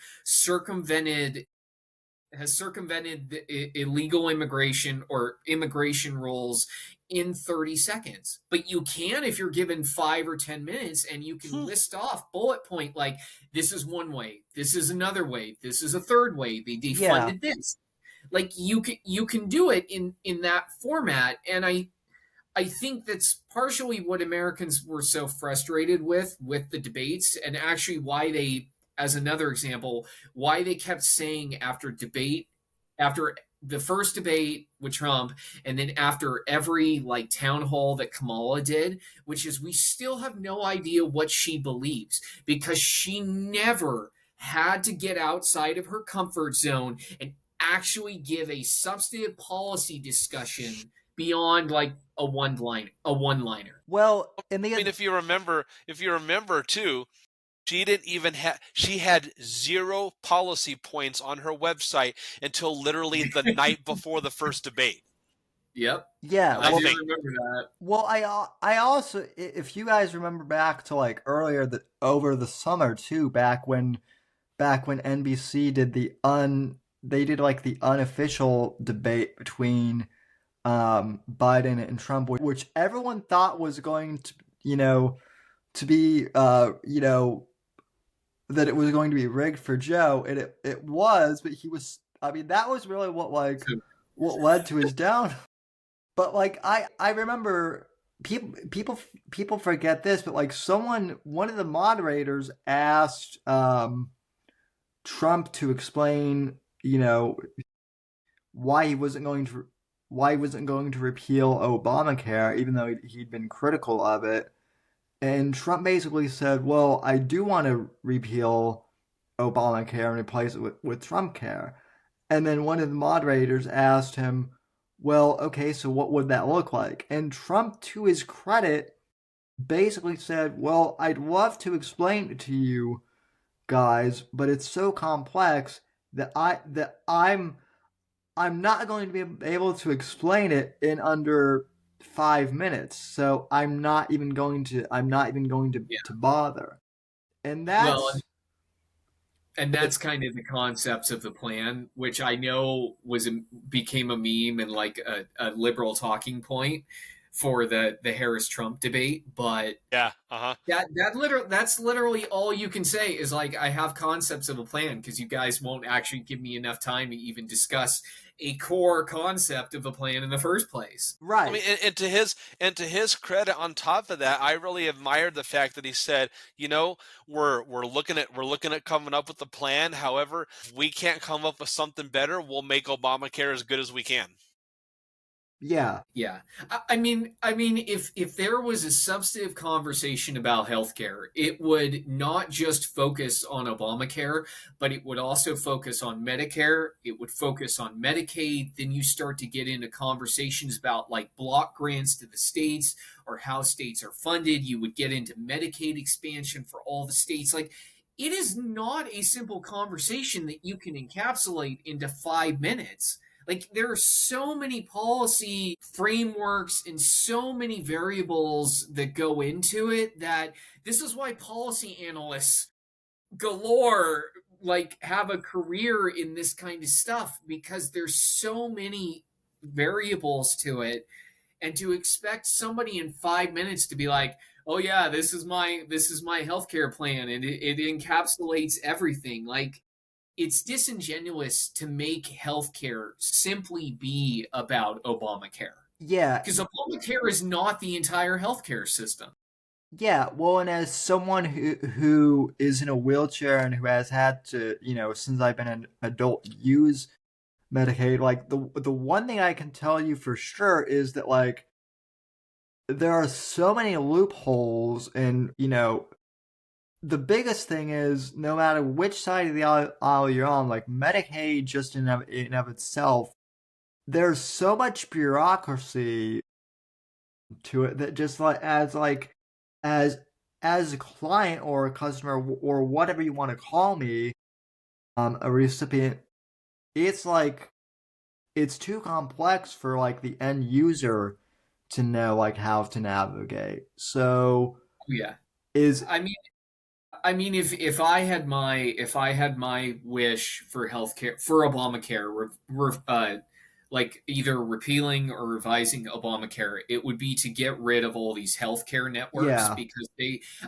D: has circumvented the illegal immigration or immigration rules in 30 seconds. But you can if you're given 5 or 10 minutes, and you can list off bullet point like, this is one way, this is another way, this is a third way, they defunded this. Like you can do it in that format. And I think that's partially what Americans were so frustrated with the debates, and actually why they, as another example, why they kept saying after the first debate with Trump, and then after every like town hall that Kamala did, which is, we still have no idea what she believes, because she never had to get outside of her comfort zone and actually give a substantive policy discussion beyond like a one liner.
C: Well, in the
E: I mean, if you remember too, she didn't even she had 0 policy points on her website until literally the night before the first debate.
D: Yep.
C: Yeah,
D: I
C: well,
D: do remember that.
C: Well, I also, if you guys remember back to like earlier over the summer too, back when NBC did they did like the unofficial debate between Biden and Trump, which everyone thought was going to, to be that it was going to be rigged for Joe, and it was, but he was, I mean, that was really what led to his down. But like I remember people forget this, but like one of the moderators asked Trump to explain, why he wasn't going to repeal Obamacare, even though he'd been critical of it. And Trump basically said, well, I do want to repeal Obamacare and replace it with Trumpcare. And then one of the moderators asked him, well, okay, so what would that look like? And Trump, to his credit, basically said, well, I'd love to explain it to you guys, but it's so complex that I'm not going to be able to explain it in under 5 minutes. So I'm not even going to to bother. And
D: that's kind of the concepts of the plan, which I know became a meme and like a liberal talking point for the Harris Trump debate. But
E: yeah,
D: that's literally all you can say is like, I have concepts of a plan, because you guys won't actually give me enough time to even discuss a core concept of a plan in the first place.
C: Right.
E: I mean, and to his credit, on top of that, I really admired the fact that he said, we're looking at coming up with a plan. However, if we can't come up with something better, we'll make Obamacare as good as we can.
C: Yeah.
D: Yeah. I mean, if there was a substantive conversation about healthcare, it would not just focus on Obamacare, but it would also focus on Medicare. It would focus on Medicaid. Then you start to get into conversations about like block grants to the states or how states are funded. You would get into Medicaid expansion for all the states. Like, it is not a simple conversation that you can encapsulate into 5 minutes. Like, there are so many policy frameworks and so many variables that go into it that this is why policy analysts galore like have a career in this kind of stuff, because there's so many variables to it. And to expect somebody in 5 minutes to be like, oh yeah, this is my healthcare plan and it encapsulates everything. Like, it's disingenuous to make healthcare simply be about Obamacare,
C: Yeah.
D: because Obamacare is not the entire healthcare system.
C: Yeah, well, and as someone who is in a wheelchair and who has had to, since I've been an adult, use Medicaid, like the one thing I can tell you for sure is that like there are so many loopholes, and the biggest thing is no matter which side of the aisle you're on, like Medicaid just in of itself, there's so much bureaucracy to it that just as as a client or a customer or whatever you want to call me, a recipient, it's like it's too complex for like the end user to know like how to navigate. So
D: Yeah.
C: is
D: I mean, if I had my wish for healthcare for Obamacare, like either repealing or revising Obamacare, it would be to get rid of all these healthcare networks,
C: yeah,
D: because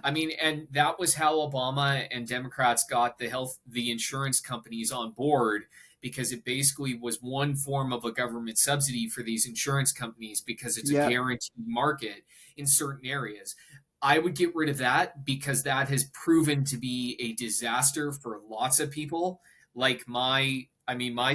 D: I mean, and that was how Obama and Democrats got the insurance companies on board, because it basically was one form of a government subsidy for these insurance companies because it's a
C: yeah,
D: guaranteed market in certain areas. I would get rid of that because that has proven to be a disaster for lots of people. Like my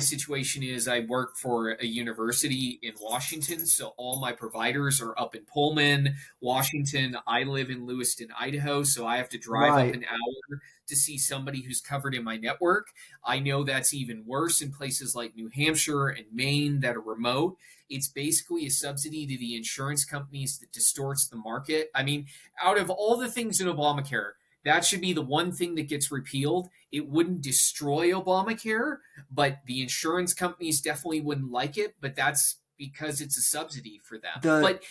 D: situation is I work for a university in Washington, so all my providers are up in Pullman, Washington. I live in Lewiston, Idaho, so I have to drive up
C: right.
D: an hour to see somebody who's covered in my network. I know that's even worse in places like New Hampshire and Maine that are remote. It's basically a subsidy to the insurance companies that distorts the market. I mean, out of all the things in Obamacare, that should be the one thing that gets repealed. It wouldn't destroy Obamacare, but the insurance companies definitely wouldn't like it. But that's because it's a subsidy for them.
C: The
D: But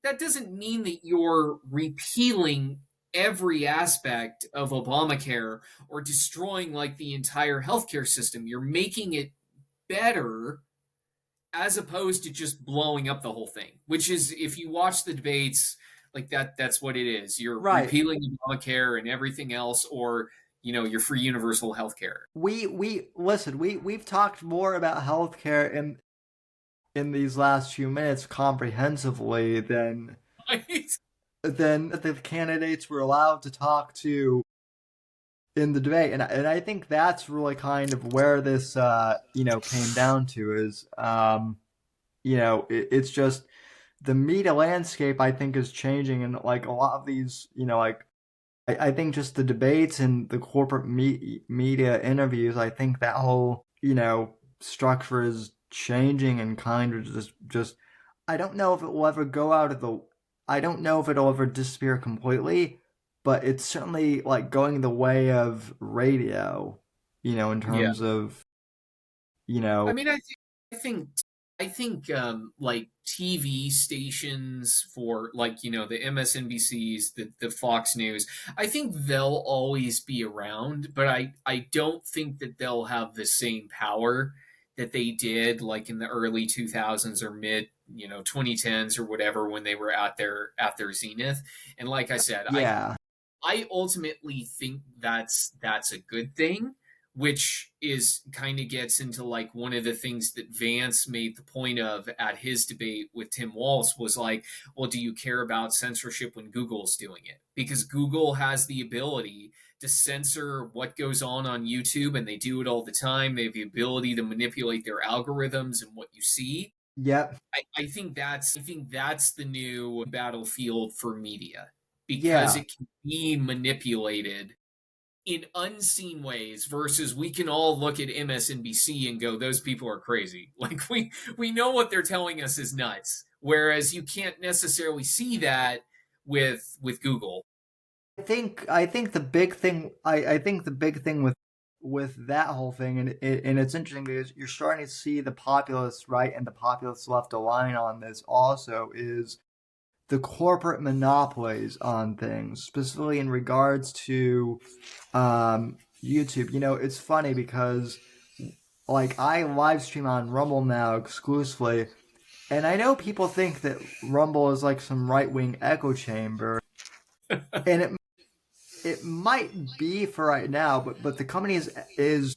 D: that doesn't mean that you're repealing every aspect of Obamacare or destroying like the entire healthcare system. You're making it better as opposed to just blowing up the whole thing, which is, if you watch the debates, like that's what it is. You're
C: right.
D: repealing Obamacare and everything else, or you're for universal health care.
C: We listen. We've talked more about healthcare in these last few minutes comprehensively
D: Right?
C: than the candidates were allowed to talk to in the debate, and I think that's really kind of where this came down to is it's just the media landscape I think is changing, and like a lot of these like I think just the debates and the corporate media interviews, I think that whole structure is changing and kind of just I don't know if it will ever go out of the I don't know if it'll ever disappear completely, but it's certainly like going the way of radio, in
D: Yeah.
C: terms of,
D: I mean, I think like TV stations for like the MSNBCs, the Fox News. I think they'll always be around, but I don't think that they'll have the same power that they did like in the early 2000s or mid 2010s or whatever, when they were at their zenith. And like I said,
C: yeah,
D: I ultimately think that's a good thing, which is kind of gets into like one of the things that Vance made the point of at his debate with Tim Walz was like, well, do you care about censorship when Google's doing it? Because Google has the ability to censor what goes on YouTube, and they do it all the time. They have the ability to manipulate their algorithms and what you see.
C: yep,
D: I think that's the new battlefield for media, because
C: Yeah.
D: it can be manipulated in unseen ways, versus we can all look at MSNBC and go, those people are crazy. Like we know what they're telling us is nuts. Whereas you can't necessarily see that with Google.
C: I think the big thing I think the big thing with that whole thing, and it's interesting because you're starting to see the populist right and the populist left align on this also, is the corporate monopolies on things, specifically in regards to YouTube. It's funny because like I live stream on Rumble now exclusively, and I know people think that Rumble is like some right wing echo chamber, and it might be for right now, but the company is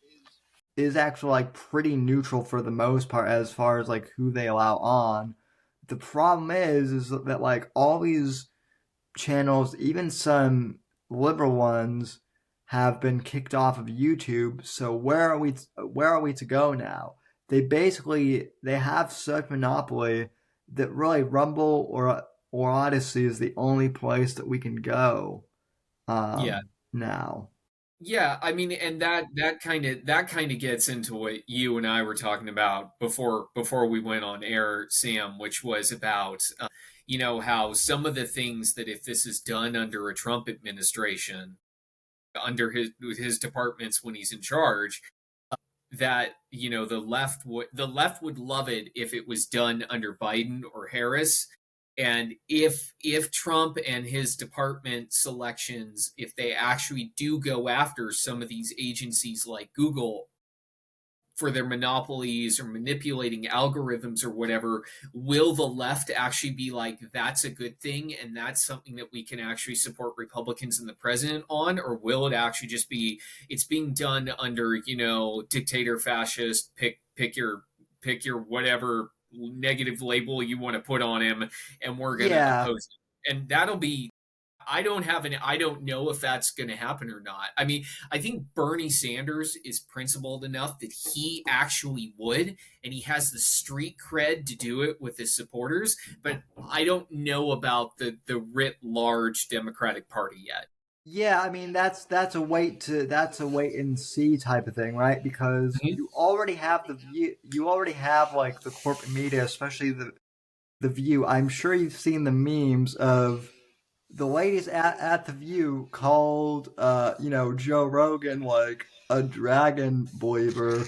C: actually like pretty neutral for the most part as far as like who they allow on. The problem is that like all these channels, even some liberal ones, have been kicked off of YouTube. So where are we to go now? They have such monopoly that really Rumble or Odyssey is the only place that we can go
D: Yeah.
C: now.
D: Yeah, I mean, and that kind of gets into what you and I were talking about before we went on air, Sam, which was about how some of the things that, if this is done under a Trump administration, under his departments when he's in charge, that the left would love it if it was done under Biden or Harris. And if Trump and his department selections, if they actually do go after some of these agencies like Google for their monopolies or manipulating algorithms or whatever, will the left actually be like, that's a good thing and that's something that we can actually support Republicans and the president on? Or will it actually just be, it's being done under, dictator, fascist, pick your whatever negative label you want to put on him, and we're going to
C: Yeah,
D: oppose it. And that'll be, I don't know if that's going to happen or not. I mean, I think Bernie Sanders is principled enough that he actually would, and he has the street cred to do it with his supporters. But I don't know about the writ large Democratic Party yet.
C: yeah. I mean, that's a wait and see type of thing, right? Because
D: Mhm.
C: you already have like the corporate media, especially the View. I'm sure you've seen the memes of the ladies at the View called Joe Rogan like a dragon believer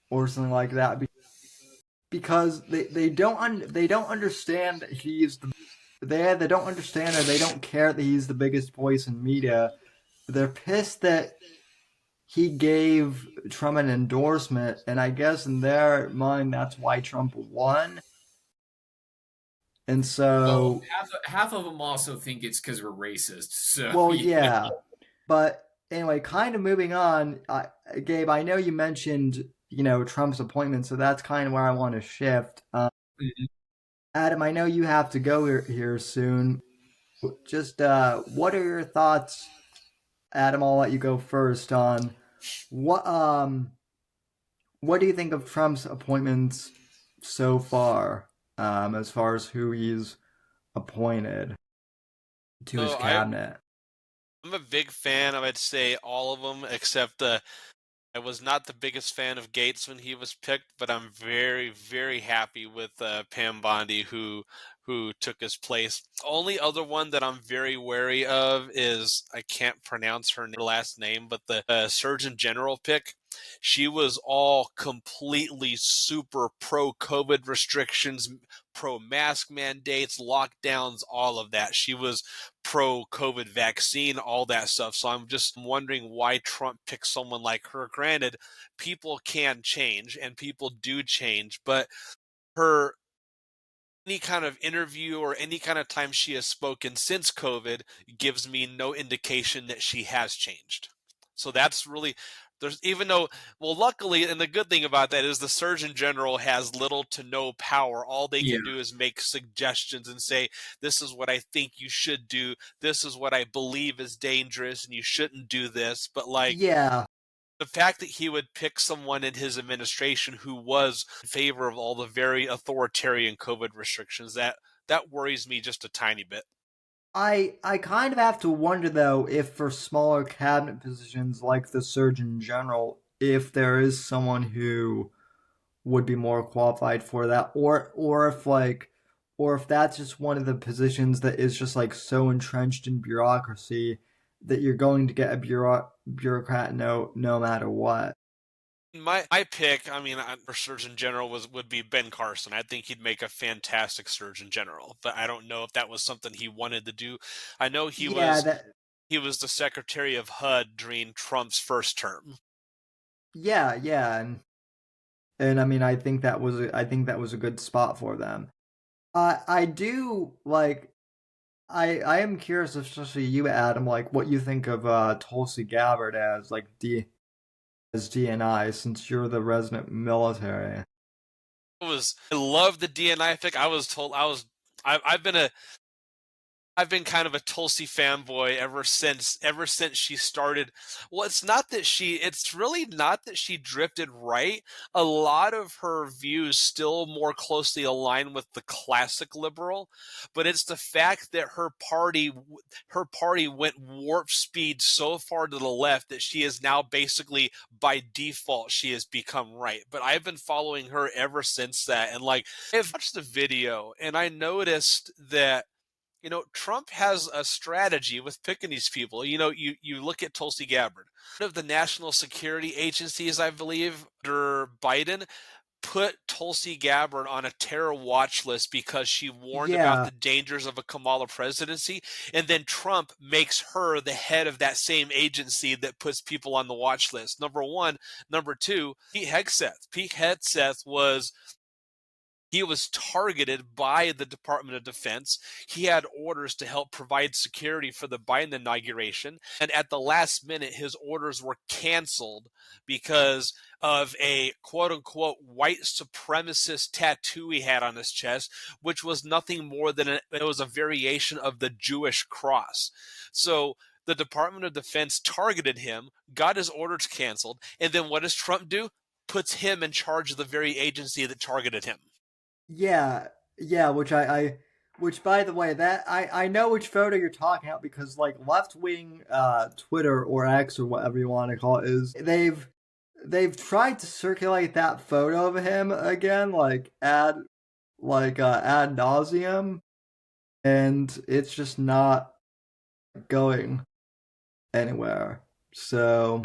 C: or something like that, because they don't understand that they don't understand, or they don't care that he's the biggest voice in media. They're pissed that he gave Trump an endorsement, and I guess in their mind that's why Trump won. And
D: Well,
C: so,
D: half of them also think it's because we're racist. So
C: well, yeah. But anyway, kind of moving on, Gabe, I know you mentioned Trump's appointment, so that's kind of where I want to shift. Adam, I know you have to go here soon. Just what are your thoughts, Adam? I'll let you go first on what what do you think of Trump's appointments so as far as who he's appointed to his
E: So
C: cabinet?
E: I'm a big fan of, I'd say, all of them except I was not the biggest fan of Gates when he was picked, but I'm very, very happy with Pam Bondi, who took his place. Only other one that I'm very wary of is, I can't pronounce her last name, but the Surgeon General pick. She was all completely super pro COVID restrictions, pro mask mandates, lockdowns, all of that. She was pro COVID vaccine, all that stuff. So I'm just wondering why Trump picked someone like her. Granted, people can change and people do change, but her any kind of interview or any kind of time she has spoken since COVID gives me no indication that she has changed. So that's really, there's, even though, well, luckily, and the good thing about that is the Surgeon General has little to no power. All they
D: yeah,
E: can do is make suggestions and say, this is what I think you should do. This is what I believe is dangerous and you shouldn't do this. But like,
C: Yeah,
E: the fact that he would pick someone in his administration who was in favor of all the very authoritarian COVID restrictions, that worries me just a tiny bit.
C: I kind of have to wonder though if for smaller cabinet positions like the Surgeon General, if there is someone who would be more qualified for that, or if that's just one of the positions that is just like so entrenched in bureaucracy that you're going to get a bureaucrat no matter what.
E: My pick, I mean, for Surgeon General would be Ben Carson. I think he'd make a fantastic Surgeon General, but I don't know if that was something he wanted to do. I know he was the Secretary of HUD during Trump's first term.
C: Yeah, and I mean, I think that was a good spot for them. I do like. I am curious, especially you, Adam, like what you think of Tulsi Gabbard as like as DNI, since you're the resident military.
E: I love the DNI pick. I've been kind of a Tulsi fanboy ever since she started. Well, it's really not that she drifted right. A lot of her views still more closely align with the classic liberal, but it's the fact that her party went warp speed so far to the left that she is now basically by default she has become right. But I've been following her ever since that, and like I've watched the video and I noticed that Trump has a strategy with picking these people. You look at Tulsi Gabbard. One of the national security agencies, I believe, under Biden, put Tulsi Gabbard on a terror watch list because she warned about the dangers of a Kamala presidency. And then Trump makes her the head of that same agency that puts people on the watch list. Number one. Number two, Pete Hegseth was targeted by the Department of Defense. He had orders to help provide security for the Biden inauguration. And at the last minute, his orders were canceled because of a quote unquote white supremacist tattoo he had on his chest, which was nothing more than it was a variation of the Jewish cross. So the Department of Defense targeted him, got his orders canceled. And then what does Trump do? Puts him in charge of the very agency that targeted him.
C: Yeah, which by the way, that I know which photo you're talking about because like left wing Twitter or X or whatever you want to call it is they've tried to circulate that photo of him again ad nauseum, and it's just not going anywhere. So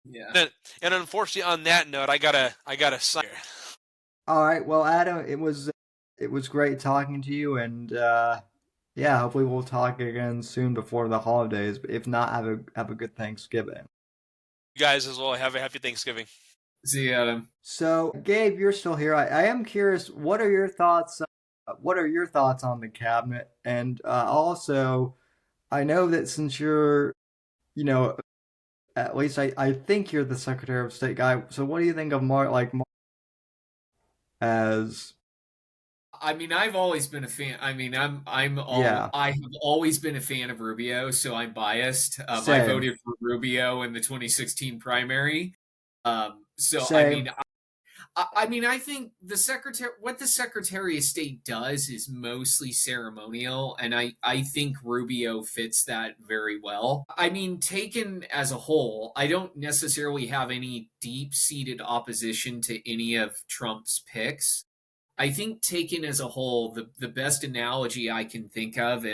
E: yeah, and unfortunately, on that note, I gotta sign.
C: All right, well, Adam, it was great talking to you, and hopefully we'll talk again soon before the holidays. But if not, have a good Thanksgiving.
E: You guys as well. Have a happy Thanksgiving.
D: See you, Adam.
C: So, Gabe, you're still here. I am curious. What are your thoughts? What are your thoughts on the cabinet? And also, I know that since you're, at least I think you're the Secretary of State guy. So, what do you think of Mark as?
D: I mean, I've always been a fan. I mean, I have always been a fan of Rubio, so I'm biased. I voted for Rubio in the 2016 primary.
C: Same.
D: I mean, I think what the Secretary of State does is mostly ceremonial, and I think Rubio fits that very well. I mean, taken as a whole, I don't necessarily have any deep-seated opposition to any of Trump's picks. I think taken as a whole, the best analogy I can think of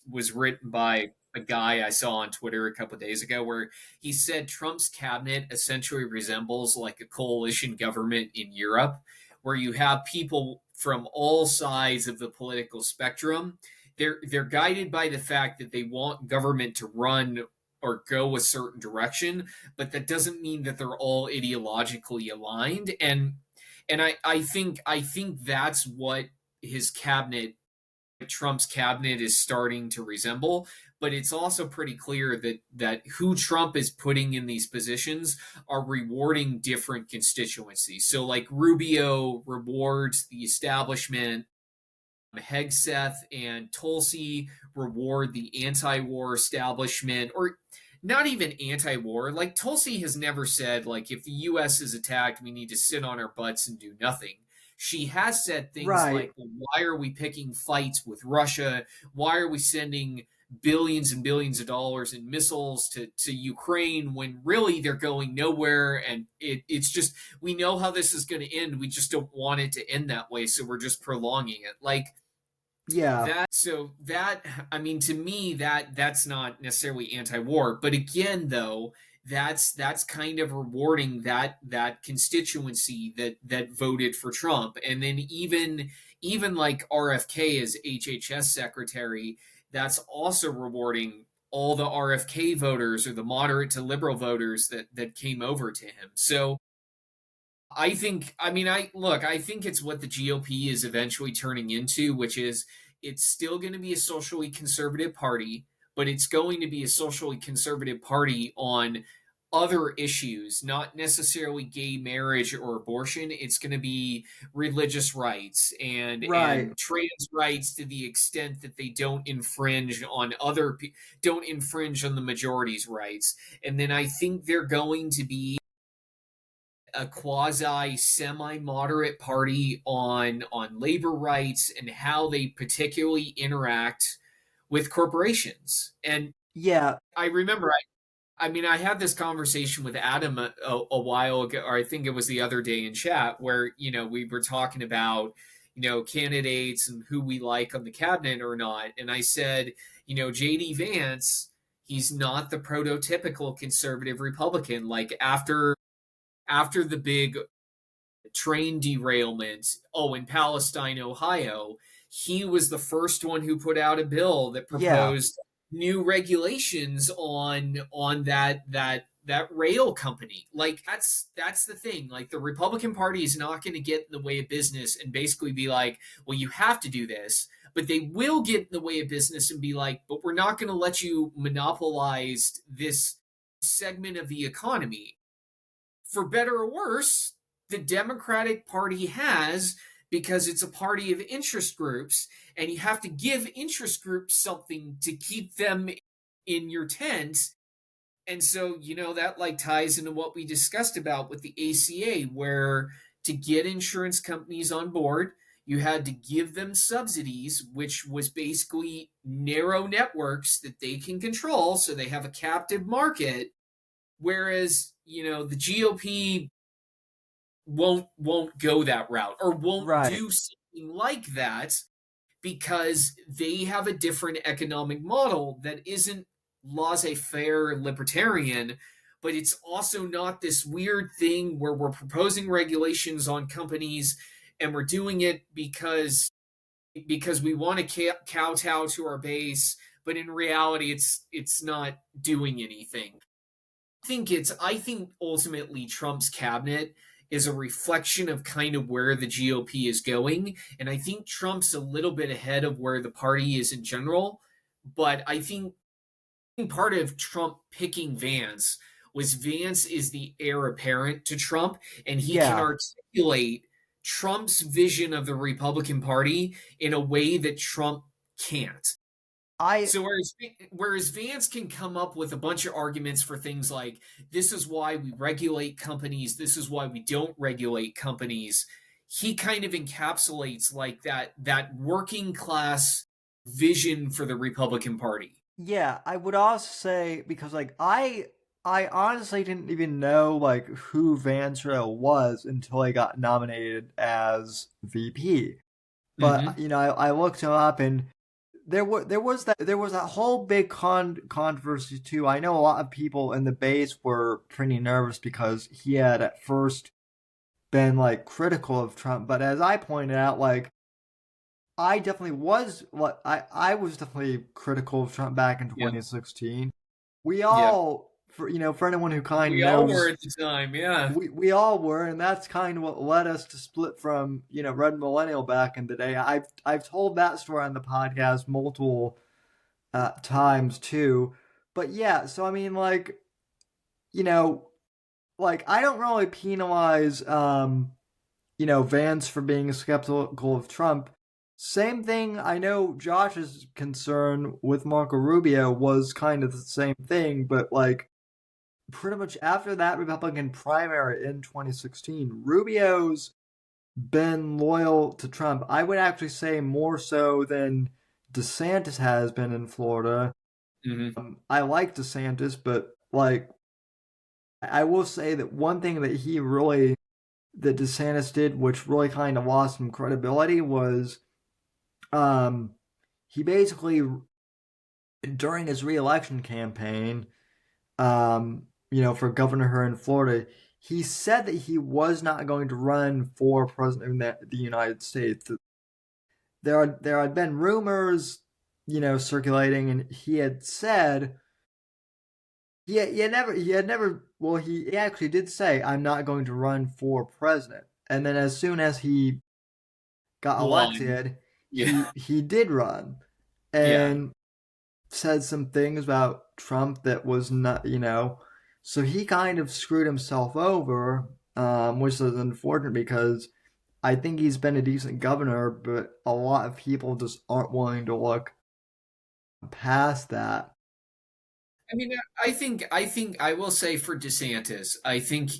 D: was written by a guy I saw on Twitter a couple of days ago, where he said Trump's cabinet essentially resembles like a coalition government in Europe, where you have people from all sides of the political spectrum. They're guided by the fact that they want government to run or go a certain direction, but that doesn't mean that they're all ideologically aligned. And I think that's what his cabinet, Trump's cabinet, is starting to resemble. But it's also pretty clear that who Trump is putting in these positions are rewarding different constituencies. So like Rubio rewards the establishment, Hegseth and Tulsi reward the anti-war establishment, or not even anti-war. Like Tulsi has never said like if the US is attacked, we need to sit on our butts and do nothing. She has said things
C: Right.
D: like, well, why are we picking fights with Russia? Why are we sending billions and billions of dollars in missiles to Ukraine when really they're going nowhere? And it's just, we know how this is going to end. We just don't want it to end that way. So we're just prolonging it. Like,
C: Yeah.
D: that I mean, to me, that's not necessarily anti-war, but again though, that's kind of rewarding that constituency that voted for Trump. And then even like RFK as HHS secretary, that's also rewarding all the RFK voters or the moderate to liberal voters that came over to him. So I think, I mean, I think it's what the GOP is eventually turning into, which is it's still going to be a socially conservative party, but it's going to be a socially conservative party on other issues, not necessarily gay marriage or abortion. It's going to be religious rights
C: Right.
D: and trans rights to the extent that they don't infringe on don't infringe on the majority's rights. And then I think they're going to be a quasi semi moderate party on labor rights and how they particularly interact with corporations. And
C: Yeah.
D: I remember I mean, I had this conversation with Adam a while ago, or I think it was the other day in chat, where we were talking about candidates and who we like on the cabinet or not, and I said, JD Vance, he's not the prototypical conservative Republican. Like after the big train derailment, in Palestine, Ohio, he was the first one who put out a bill that
C: Yeah.
D: proposed new regulations on that rail company. Like that's the thing. Like the Republican Party is not going to get in the way of business and basically be like, well, you have to do this. But they will get in the way of business and be like, but we're not going to let you monopolize this segment of the economy. For better or worse, the Democratic Party has, because it's a party of interest groups, and you have to give interest groups something to keep them in your tent. And so, that like ties into what we discussed about with the ACA, where to get insurance companies on board, you had to give them subsidies, which was basically narrow networks that they can control. So they have a captive market. Whereas, the GOP won't go that route or won't
C: Right.
D: do something like that because they have a different economic model that isn't laissez-faire libertarian, but it's also not this weird thing where we're proposing regulations on companies and we're doing it because we want to kowtow to our base, but in reality it's not doing anything. I think ultimately Trump's cabinet is a reflection of kind of where the GOP is going. And I think Trump's a little bit ahead of where the party is in general. But I think part of Trump picking Vance was Vance is the heir apparent to Trump, and he can
C: Yeah.
D: articulate Trump's vision of the Republican Party in a way that Trump can't.
C: I
D: So whereas Vance can come up with a bunch of arguments for things like this is why we regulate companies, this is why we don't regulate companies, he kind of encapsulates like that working class vision for the Republican Party.
C: Yeah, I would also say because like I honestly didn't even know like who Vance Rowe was until I got nominated as VP. But
D: Mm-hmm.
C: I looked him up and there was that whole big controversy too. I know a lot of people in the base were pretty nervous because he had at first been like critical of Trump, but as I pointed out, like I definitely was I was definitely critical of Trump back in
D: Yeah.
C: 2016. We
D: Yeah.
C: all for anyone who kind of
D: We all
C: knows,
D: were at the time, yeah.
C: we all were, and that's kind of what led us to split from Red Millennial back in the day. I've told that story on the podcast multiple times too, but yeah. So I mean, like like I don't really penalize Vance for being skeptical of Trump Same thing. I know Josh's concern with Marco Rubio was kind of the same thing, but like pretty much after that Republican primary in 2016, Rubio's been loyal to Trump. I would actually say more so than DeSantis has been in Florida. I like DeSantis, but like I will say that one thing that DeSantis did, which really kind of lost some credibility, was he basically during his reelection campaign, for governor in Florida, he said that he was not going to run for president of the United States. There had been rumors, circulating, and he had said he actually did say, "I'm not going to run for president." And then as soon as he got elected, he did run and said some things about Trump that was not, so he kind of screwed himself over, which is unfortunate because I think he's been a decent governor, but a lot of people just aren't willing to look past that.
D: I mean, I think I will say for DeSantis, I think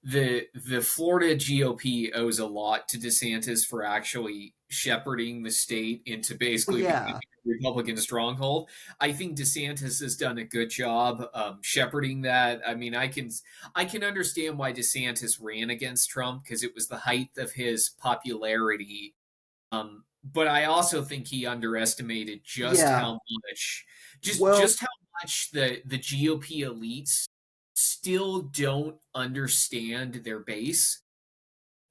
D: the Florida GOP owes a lot to DeSantis for actually shepherding the state into basically becoming a Republican stronghold. I think DeSantis has done a good job shepherding that. I mean, I can understand why DeSantis ran against Trump because it was the height of his popularity. But I also think he underestimated just how much, just how much the GOP elites still don't understand their base.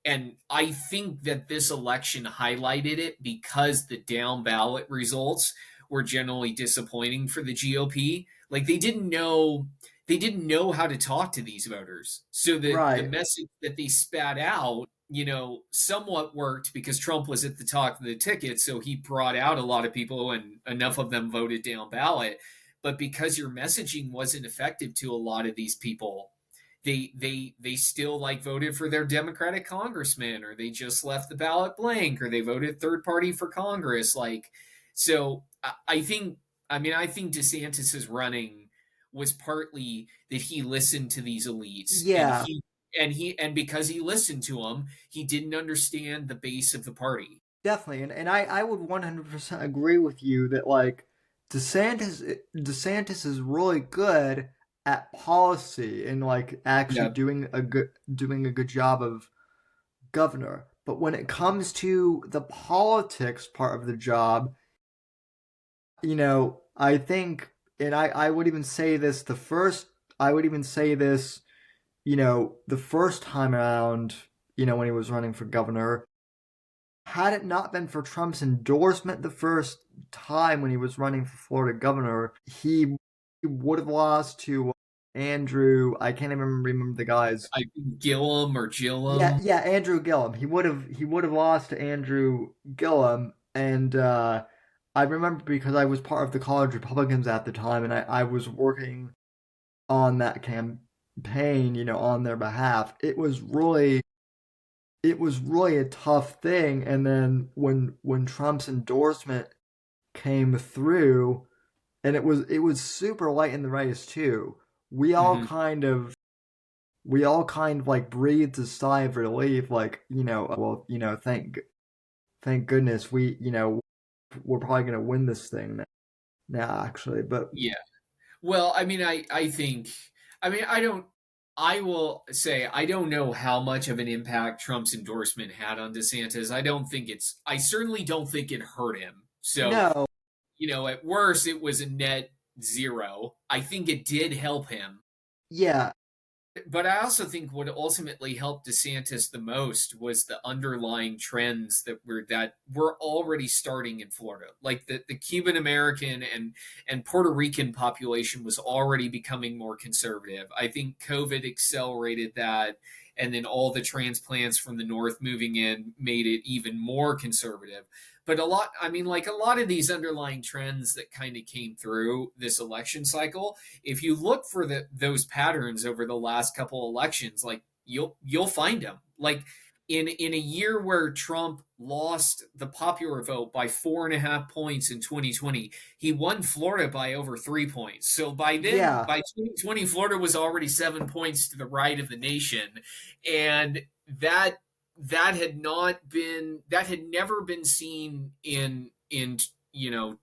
D: And I think that this election highlighted it because the down ballot results were generally disappointing for the GOP. Like they didn't know how to talk to these voters. So the message that they spat out, somewhat worked because Trump was at the top of the ticket. So he brought out a lot of people and enough of them voted down ballot. But because your messaging wasn't effective to a lot of these people, they still like voted for their Democratic congressman, or they just left the ballot blank, or they voted third party for Congress. Like, so I think DeSantis's running was partly that he listened to these elites.
C: Yeah.
D: And because he listened to them, he didn't understand the base of the party.
C: Definitely. And I would 100% agree with you that like DeSantis is really good at policy and like actually doing a good job of governor. But when it comes to the politics part of the job, I think, and I would even say this the first time around, when he was running for governor, had it not been for Trump's endorsement the first time when he was running for Florida governor, he would have lost to Andrew. I can't even remember the guys.
D: I think Gillum or Gillum.
C: Yeah, Andrew Gillum. He would have lost to Andrew Gillum, and I remember because I was part of the college Republicans at the time, and I was working on that campaign, on their behalf. It was really a tough thing. And then when Trump's endorsement came through, and it was super light in the race too, we all kind of like breathed a sigh of relief, like, thank goodness we're probably going to win this thing now actually. But
D: yeah, well, I mean, I will say I don't know how much of an impact Trump's endorsement had on DeSantis. I certainly don't think it hurt him. So,
C: no.
D: At worst, it was a net zero. I think it did help him.
C: Yeah.
D: But I also think what ultimately helped DeSantis the most was the underlying trends that were already starting in Florida. Like the Cuban American and Puerto Rican population was already becoming more conservative. I think COVID accelerated that, and then all the transplants from the north moving in made it even more conservative. But a lot of these underlying trends that kind of came through this election cycle, if you look for those patterns over the last couple elections, like you'll find them. Like in a year where Trump lost the popular vote by 4.5 points in 2020, he won Florida by over 3 points. So by then,
C: Yeah.
D: by 2020, Florida was already 7 points to the right of the nation, and that had never been seen in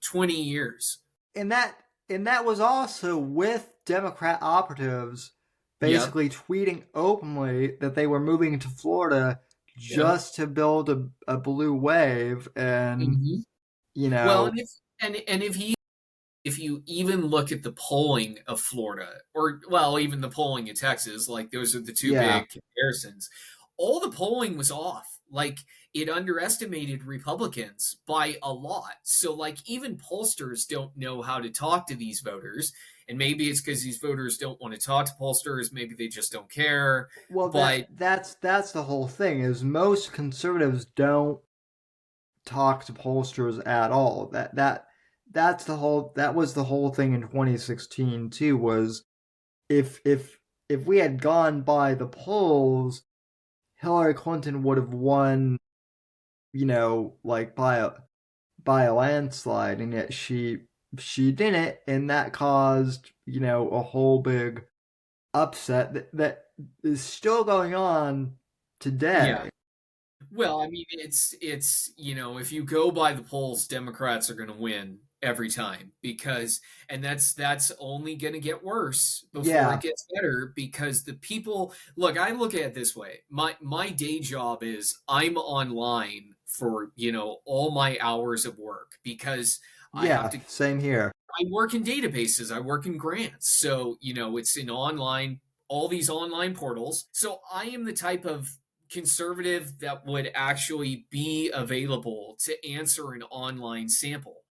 D: 20 years.
C: And that was also with Democrat operatives
D: Yep.
C: basically tweeting openly that they were moving to Florida
D: Yep.
C: just to build a blue wave. And
D: Mhm.
C: you
D: Well,
C: know,
D: if you even look at the polling of Florida, or well, even the polling in Texas, like those are the two
C: yeah,
D: big comparisons, all the polling was off. Like it underestimated Republicans by a lot. So like even pollsters don't know how to talk to these voters. And maybe it's because these voters don't want to talk to pollsters, maybe they just don't care.
C: well,
D: But
C: that's the whole thing, is most conservatives don't talk to pollsters at all. That was the whole thing in 2016 too, was if we had gone by the polls, Hillary Clinton would have won, like by a landslide, and yet she didn't, and that caused, a whole big upset that is still going on
D: yeah.
C: today.
D: Well, I mean, it's if you go by the polls, Democrats are going to win every time because, and that's only going to get worse before it
C: Yeah,
D: gets better because the people look. I look at it this way: my day job is I'm online for all my hours of work because I have
C: yeah,
D: to.
C: same here.
D: I work in databases. I work in grants, so it's in online all these online portals. So I am the type of conservative that would actually be available to answer an online sample.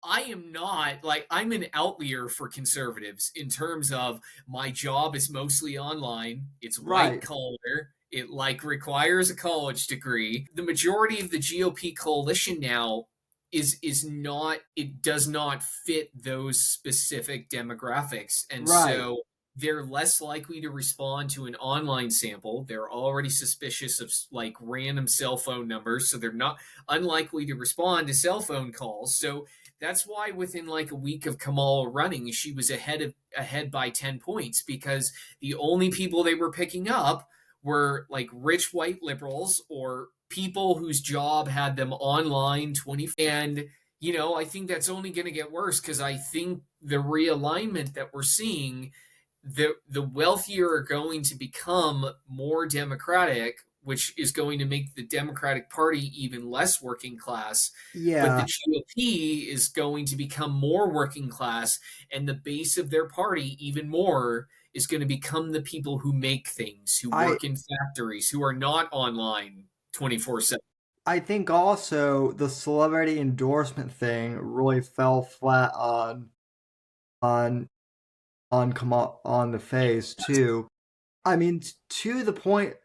D: I am not like I'm an outlier for conservatives in terms of my job is mostly online. It's white
C: Right.
D: collar. It like requires a college degree. The majority of the GOP coalition now is not it does not fit those specific demographics. And
C: Right.
D: so they're less likely to respond to an online sample. They're already suspicious of like random cell phone numbers, so they're not unlikely to respond to cell phone calls. So that's why within like a week of Kamala running, she was ahead by 10 points because the only people they were picking up were like rich white liberals or people whose job had them online 20, and I think that's only going to get worse because I think the realignment that we're seeing, the wealthier are going to become more democratic, which is going to make the Democratic Party even less working class. But the
C: Yeah.
D: GOP is going to become more working class, and the base of their party, even more, is going to become the people who make things, who
C: I
D: work in factories, who are not online 24/7.
C: I think also the celebrity endorsement thing really fell flat on on the face too. I mean, to the point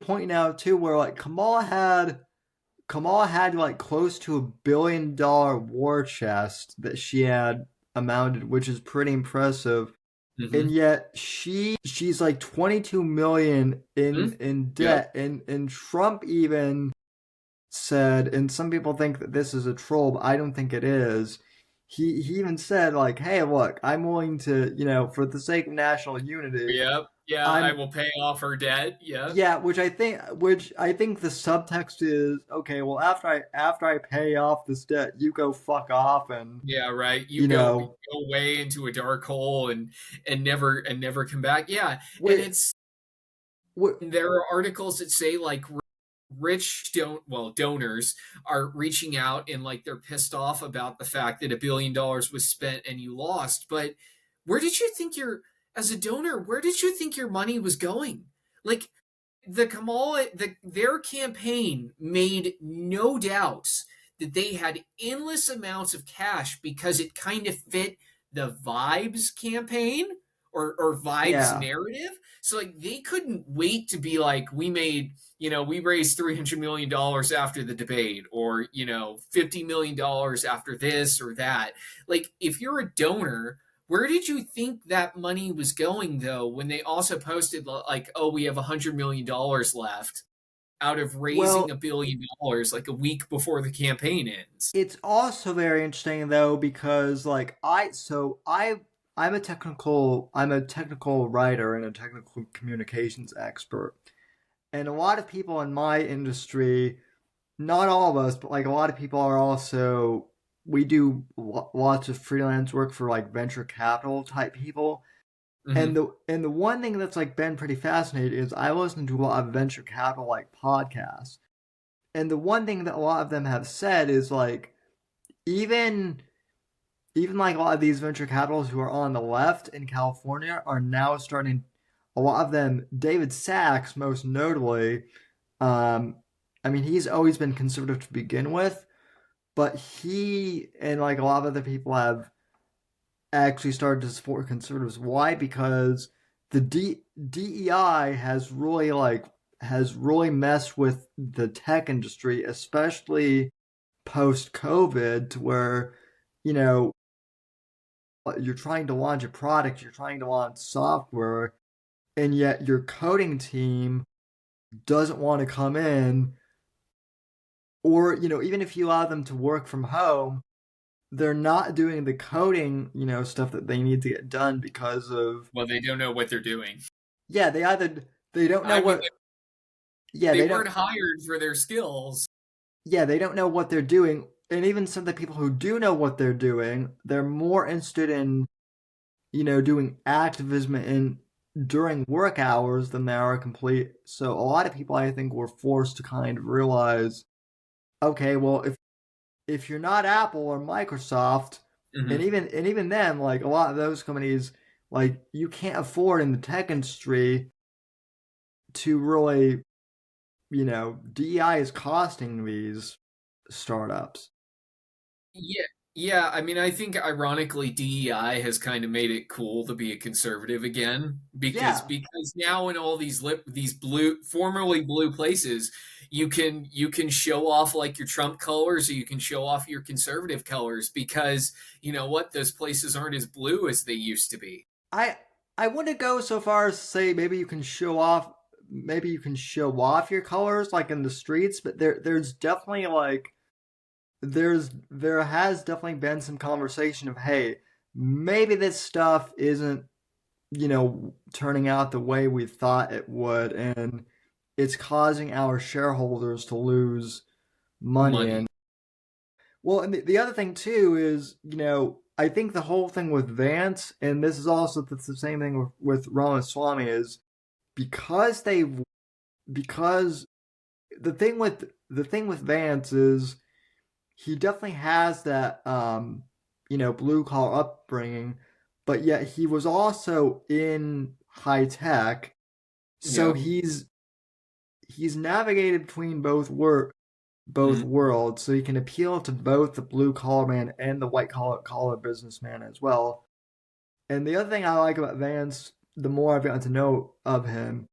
C: now too, where like Kamala had like close to $1 billion war chest that she had amounted, which is pretty impressive. And
D: Mm-hmm.
C: yet she's like 22 million
D: Mm-hmm.
C: in
D: Yep.
C: debt, and Trump even said, and some people think that this is a troll, but I don't think it is. He even said like, "Hey, look, I'm willing to, for the sake of national unity,
D: Yep. Yeah, I
C: I'm."
D: will pay off her debt. Yep.
C: Yeah, which I think the subtext is, okay, well, after I pay off this debt, you go fuck off, and
D: Yeah, right. You
C: you know,
D: go way into a dark hole and never come back. Yeah, and
C: wait, wait,
D: there are articles that say like rich donors are reaching out and like they're pissed off about the fact that $1 billion was spent and you lost. But where did you think as a donor, where did you think your money was going? Like their campaign made no doubts that they had endless amounts of cash because it kind of fit the Vibes campaign or Vibes
C: yeah,
D: narrative. So like they couldn't wait to be like, we raised $300 million after the debate, or $50 million after this or that. Like if you're a donor, where did you think that money was going though? When they also posted like, oh, we have $100 million left. out of raising $1 billion like a week before the campaign ends.
C: It's also very interesting though, because like I'm a technical writer and a technical communications expert. And a lot of people in my industry, not all of us, but like a lot of people are also, we do lots of freelance work for like venture capital type people.
D: Mm-hmm.
C: And the one thing that's like been pretty fascinating is I listen to a lot of venture capital like podcasts. And the one thing that a lot of them have said is like even like a lot of these venture capitalists who are on the left in California are now starting, a lot of them, David Sachs most notably, I mean, he's always been conservative to begin with, but he and like a lot of other people have actually started to support conservatives. Why? Because the DEI has really messed with the tech industry, especially post COVID, to where, you know, you're trying to launch a product, you're trying to launch software, and yet your coding team doesn't want to come in, or, you know, even if you allow them to work from home, they're not doing the coding, you know, stuff that they need to get done because of,
D: well, they don't know what they're doing.
C: Yeah, they don't know what. Yeah,
D: they weren't hired for their skills.
C: Yeah, they don't know what they're doing, and even some of the people who do know what they're doing, they're more interested in, you know, doing activism during work hours than they are complete. So a lot of people, I think, were forced to kind of realize, okay, well, if you're not Apple or Microsoft,
D: mm-hmm.
C: and even then, like a lot of those companies, like you can't afford in the tech industry to really, you know, DEI is costing these startups.
D: Yeah. I mean, I think ironically, DEI has kind of made it cool to be a conservative again because now in all these formerly blue places, you can show off like your Trump colors, or you can show off your conservative colors, because you know what, those places aren't as blue as they used to be.
C: I wouldn't go so far as to say maybe you can show off your colors like in the streets, but there's definitely like there has definitely been some conversation of, hey, maybe this stuff isn't, you know, turning out the way we thought it would, and it's causing our shareholders to lose money. And well, and the other thing too is, you know, I think the whole thing with Vance, and this is also the same thing with Ramaswamy, is because the thing with Vance is he definitely has that you know, blue collar upbringing, but yet he was also in high tech, so he's navigated between both worlds, so he can appeal to both the blue collar man and the white collar businessman as well. And the other thing I like about Vance, the more I've gotten to know of him,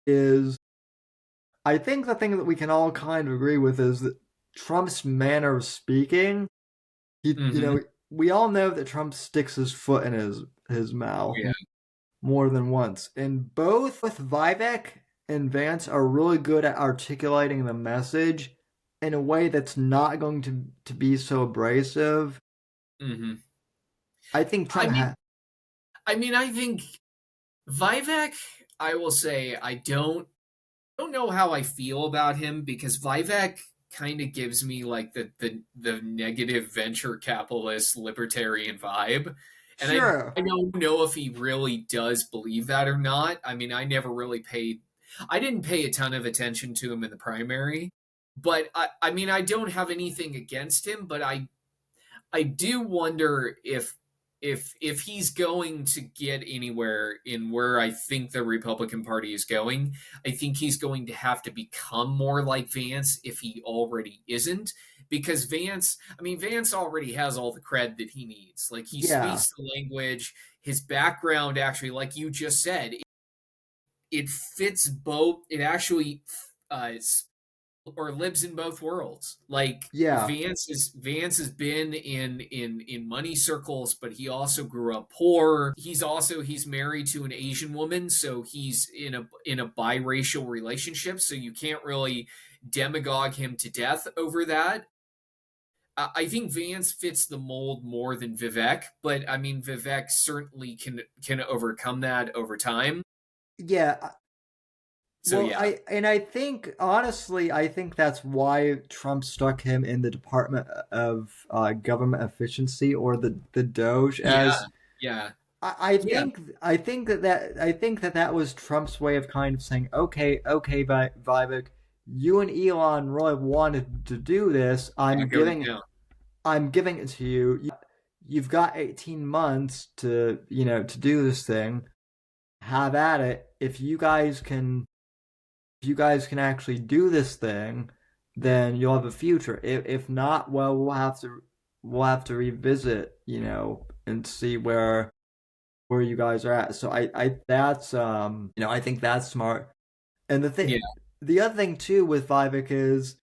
C: is I think the thing that we can all kind of agree with is that Trump's manner of speaking, you know, we all know that Trump sticks his foot in his mouth more than once. And both with Vivek and Vance are really good at articulating the message in a way that's not going to be so abrasive.
D: Mm-hmm.
C: I think Trump
D: I think Vivek, I will say, I don't know how I feel about him, because Vivek kind of gives me like the negative venture capitalist libertarian vibe. And
C: sure.
D: I don't know if he really does believe that or not. I mean, I didn't pay a ton of attention to him in the primary, but I mean, I don't have anything against him, but I do wonder if he's going to get anywhere in where I think the Republican Party is going. I think he's going to have to become more like Vance if he already isn't, because Vance already has all the cred that he needs. Like, he speaks the language, his background, actually, like you just said, it fits both. It actually or lives in both worlds. Like
C: Yeah.
D: Vance has been in money circles, but he also grew up poor. He's married to an Asian woman, so he's in a biracial relationship. So you can't really demagogue him to death over that. I think Vance fits the mold more than Vivek, but I mean Vivek certainly can overcome that over time.
C: Yeah.
D: So
C: Well,
D: yeah,
C: I think honestly, I think that's why Trump stuck him in the Department of Government Efficiency, or the Doge,
D: yeah,
C: as
D: yeah, yeah.
C: I think that that was Trump's way of kind of saying, okay, Vivek, you and Elon really wanted to do this.
D: Yeah, going down.
C: I'm giving it to you. You've got 18 months to to do this thing. Have at it. If you guys can actually do this thing, then you'll have a future. If not, well, we'll have to revisit, and see where you guys are at. So I that's I think that's smart. And
D: Yeah.
C: the other thing too with Vivek is,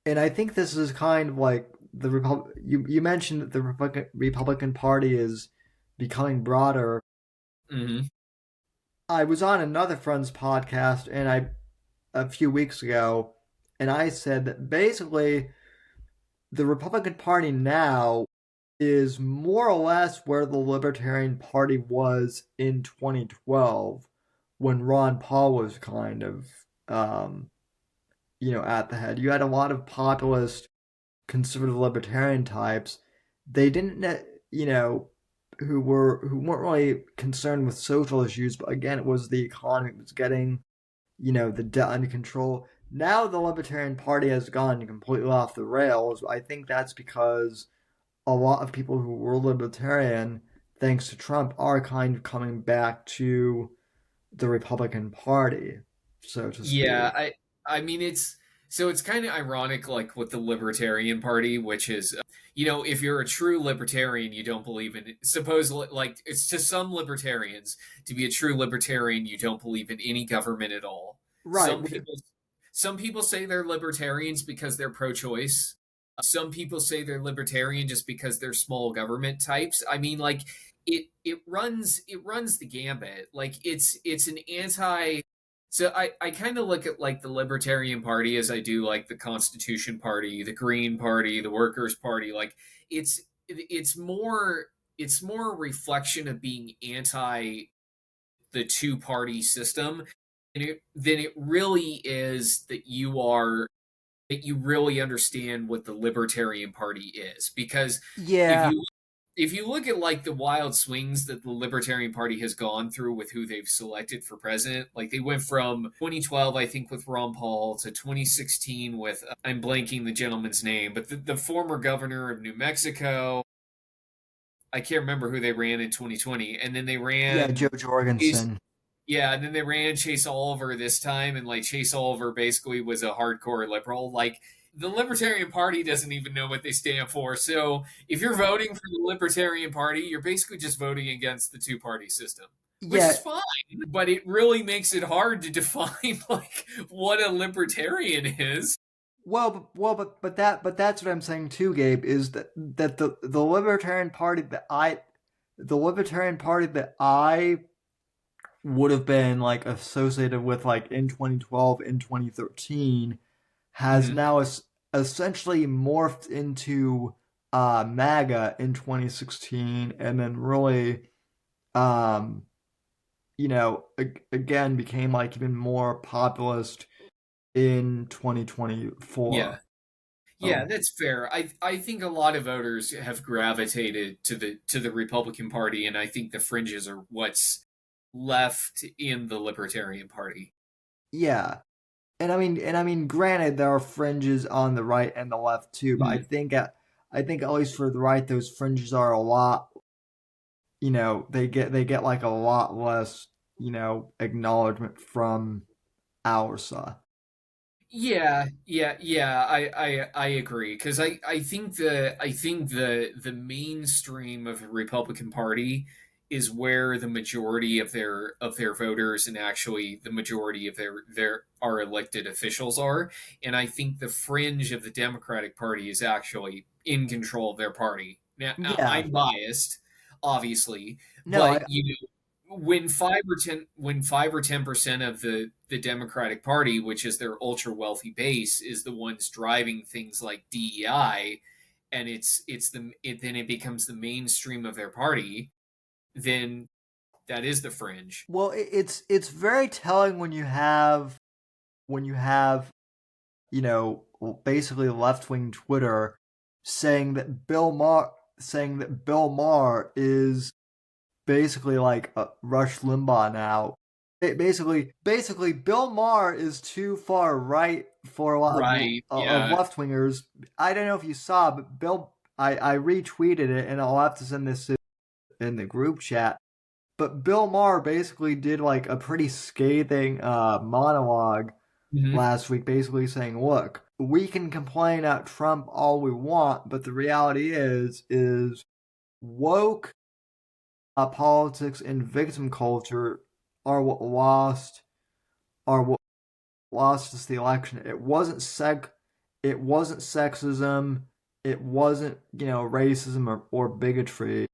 C: and I think this is kind of like the you mentioned that the Republican Party is becoming broader.
D: Hmm.
C: I was on another friend's podcast a few weeks ago, and I said that basically the Republican Party now is more or less where the Libertarian Party was in 2012, when Ron Paul was kind of, at the head. You had a lot of populist conservative libertarian types. They didn't, who weren't really concerned with social issues, but again, it was the economy was getting, the debt under control. Now the Libertarian Party has gone completely off the rails. I think that's because a lot of people who were libertarian, thanks to Trump, are kind of coming back to the Republican Party, so to
D: Yeah,
C: speak.
D: I mean it's kind of ironic like with the Libertarian Party, which is if you're a true libertarian, you don't believe in suppose like it's to some libertarians to be a true libertarian, you don't believe in any government at all.
C: Right.
D: Some people say they're libertarians because they're pro-choice. Some people say they're libertarian just because they're small government types. I mean, like it runs the gambit. Like it's an anti. So I kind of look at like the Libertarian Party as I do like the Constitution Party, the Green Party, the Workers Party. Like it's more a reflection of being anti the two party system, than it really is that you really understand what the Libertarian Party is. Because if
C: Yeah.
D: you look at like the wild swings that the Libertarian Party has gone through with who they've selected for president, like they went from 2012, I think, with Ron Paul to 2016 with I'm blanking the gentleman's name, but the former governor of New Mexico. I can't remember who they ran in 2020, and then they
C: Yeah,
D: ran
C: Joe Jorgensen.
D: yeah, and then they ran Chase Oliver this time, and like Chase Oliver basically was a hardcore liberal. Like the Libertarian Party doesn't even know what they stand for. So if you're voting for the Libertarian Party, you're basically just voting against the two party system, which is
C: Yeah.
D: fine. But it really makes it hard to define like what a libertarian is.
C: But that's what I'm saying too, Gabe. Is that the Libertarian Party that I would have been like associated with like in 2012, in 2013, has
D: Mhm.
C: now essentially morphed into MAGA in 2016, and then really um again became like even more populist in
D: Yeah.
C: 2024.
D: Yeah, that's fair. I think a lot of voters have gravitated to the Republican Party, and I think the fringes are what's left in the Libertarian Party.
C: Yeah. And I mean, granted, there are fringes on the right and the left too, but
D: Mm.
C: I think at least for the right, those fringes are a lot. They get like a lot less, acknowledgement from our side.
D: Yeah. I agree because I think the mainstream of the Republican Party is where the majority of their voters and actually the majority of their our elected officials are. And I think the fringe of the Democratic Party is actually in control of their party. Now,
C: Yeah.
D: I'm biased, obviously,
C: No,
D: but when 5 or 10% of the Democratic Party, which is their ultra wealthy base, is the ones driving things like DEI, and then it becomes the mainstream of their party, then that is the fringe.
C: well, it's very telling when you have basically left wing Twitter saying that Bill Maher is basically like Rush Limbaugh now. Basically, Bill Maher is too far right for a lot
D: Right.
C: of
D: Yeah.
C: left wingers. I don't know if you saw, but I retweeted it, and I'll have to send this in the group chat. But Bill Maher basically did like a pretty scathing monologue
D: Mhm.
C: last week, basically saying, "Look, we can complain about Trump all we want, but the reality is woke politics and victim culture are what lost us the election. It wasn't sexism, it wasn't racism or bigotry.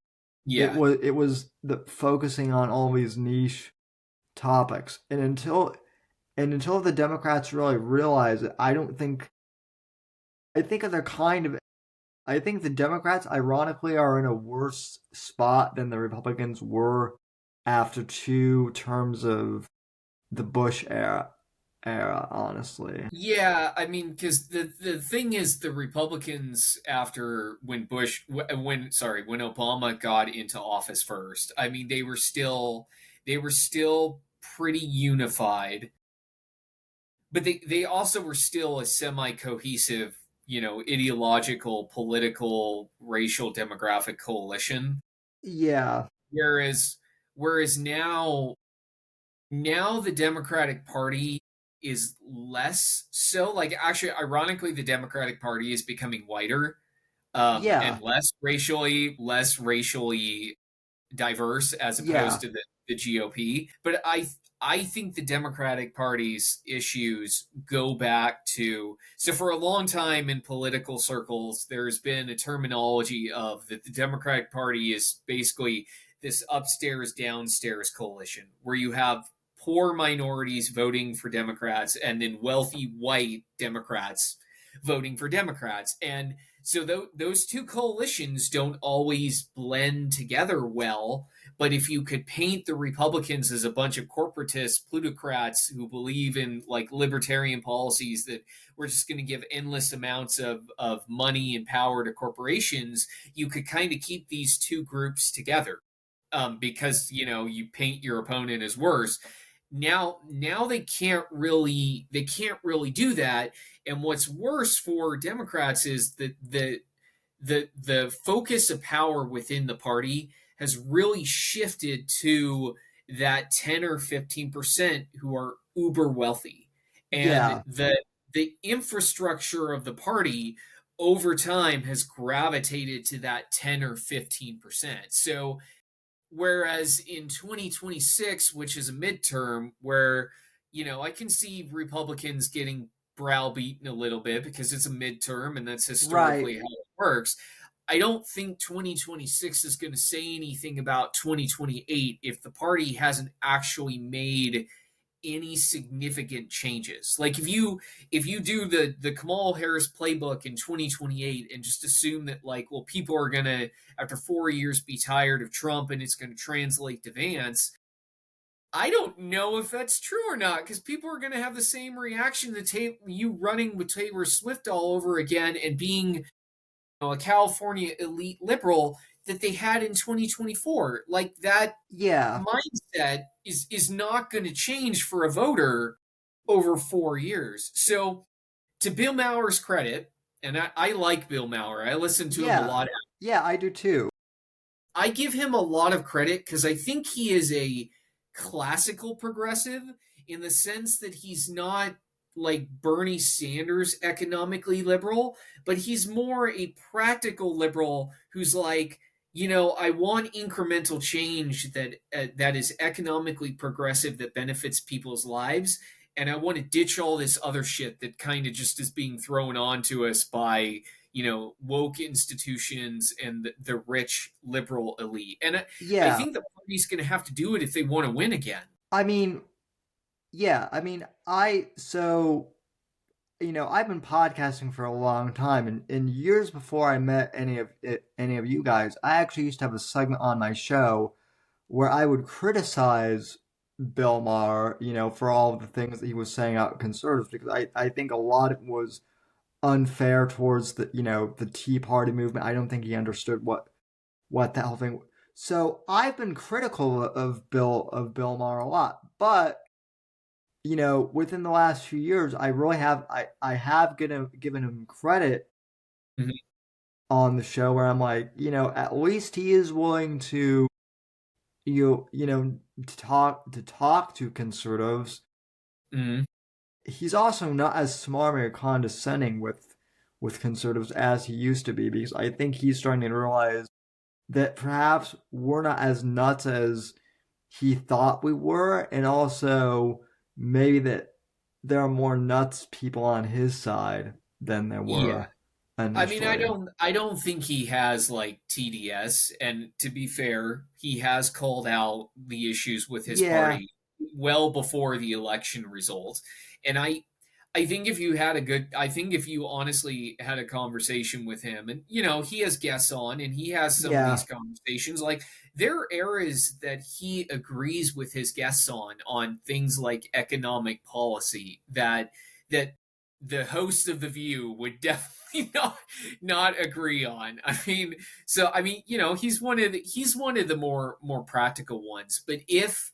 D: Yeah.
C: It was the focusing on all these niche topics. And until the Democrats really realize it, I think the Democrats ironically are in a worse spot than the Republicans were after 2 terms of the Bush era, honestly.
D: Yeah, I mean, because the thing is, the Republicans after when when Obama got into office first, I mean, they were still pretty unified, but they also were still a semi cohesive, ideological, political, racial, demographic coalition.
C: Yeah.
D: Whereas now the Democratic Party is less so. Like, actually, ironically, the Democratic Party is becoming whiter,
C: Yeah.
D: and less racially diverse as opposed
C: Yeah.
D: to the GOP. But I think the Democratic Party's issues go back to, so for a long time in political circles, there's been a terminology of that the Democratic Party is basically this upstairs downstairs coalition where you have poor minorities voting for Democrats and then wealthy white Democrats voting for Democrats. And so those two coalitions don't always blend together well. But if you could paint the Republicans as a bunch of corporatists, plutocrats who believe in like libertarian policies that we're just going to give endless amounts of money and power to corporations, you could kind of keep these two groups together, because you paint your opponent as worse. Now they can't really do that. And what's worse for Democrats is that the focus of power within the party has really shifted to that 10 or 15% who are uber wealthy. And
C: Yeah.
D: the infrastructure of the party over time has gravitated to that 10 or 15%. So whereas in 2026, which is a midterm, where, I can see Republicans getting browbeaten a little bit because it's a midterm and that's
C: Right.
D: historically how it works. I don't think 2026 is going to say anything about 2028 if the party hasn't actually made any significant changes. Like if you do the Kamala Harris playbook in 2028 and just assume that like, well, people are gonna after 4 years be tired of Trump and it's gonna translate to Vance. I don't know if that's true or not because people are gonna have the same reaction to you running with Taylor Swift all over again and being a California elite liberal that they had in 2024. Like that
C: Yeah.
D: mindset is not going to change for a voter over 4 years. So, to Bill Maher's credit, and I like Bill Maher, I listen to him a
C: Yeah.
D: lot.
C: Yeah, I do too.
D: I give him a lot of credit because I think he is a classical progressive in the sense that he's not like Bernie Sanders economically liberal, but he's more a practical liberal who's like, I want incremental change that is economically progressive, that benefits people's lives, and I want to ditch all this other shit that kind of just is being thrown onto us by woke institutions and the rich liberal elite. And I
C: Yeah,
D: think the party's going to have to do it if they want to win again.
C: I mean, yeah, I mean, I've been podcasting for a long time, and years before I met any of you guys, I actually used to have a segment on my show where I would criticize Bill Maher, for all of the things that he was saying out conservatives, because I think a lot of it was unfair towards the Tea Party movement. I don't think he understood what the hell thing. So I've been critical of Bill Maher a lot, but within the last few years, I really have given him credit
D: Mhm.
C: on the show where I'm like, at least he is willing to to talk to conservatives.
D: Mhm.
C: He's also not as smarmy or condescending with conservatives as he used to be, because I think he's starting to realize that perhaps we're not as nuts as he thought we were, and also maybe that there are more nuts people on his side than there
D: Yeah.
C: were
D: I mean, I
C: initially.
D: don't I don't think he has like TDS, and to be fair, he has called out the issues with his
C: Yeah,
D: party well before the election result. And I think if you honestly had a conversation with him, and he has guests on and he has some of
C: yeah,
D: these conversations, like there are areas that he agrees with his guests on things like economic policy that the host of The View would definitely not agree on. He's one of the more practical ones. But if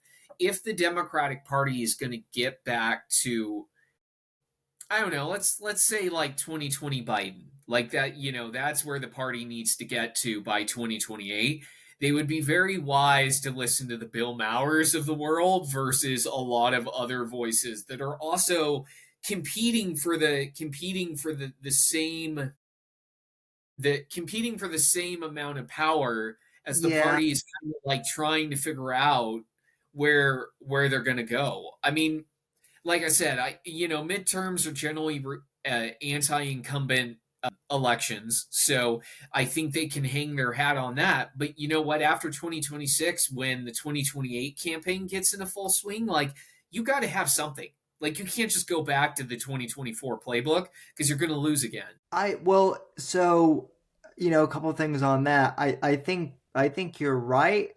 D: the Democratic Party is going to get back to, I don't know, let's say like 2020 Biden, like that, that's where the party needs to get to by 2028. They would be very wise to listen to the Bill Mauers of the world versus a lot of other voices that are also competing for the same amount of power, as the
C: yeah,
D: party is kind of like trying to figure out where they're going to go. I mean, like I said, midterms are generally anti-incumbent elections, so I think they can hang their hat on that. But you know what? After 2026, when the 2028 campaign gets into full swing, like you got to have something. Like you can't just go back to the 2024 playbook because you're going to lose again.
C: so a couple of things on that. I think you're right.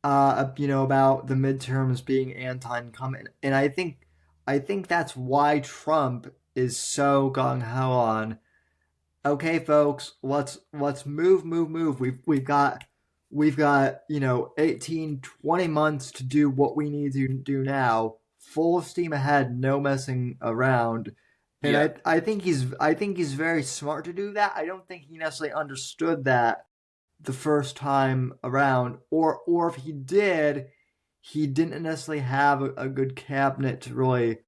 C: About the midterms being anti-incumbent, and I think that's why Trump is so gung ho on. Okay, folks, let's move. We've got 18, 20 months to do what we need to do now. Full steam ahead, no messing around. And
D: Yeah.
C: I think he's very smart to do that. I don't think he necessarily understood that the first time around, or if he did, he didn't necessarily have a good cabinet to really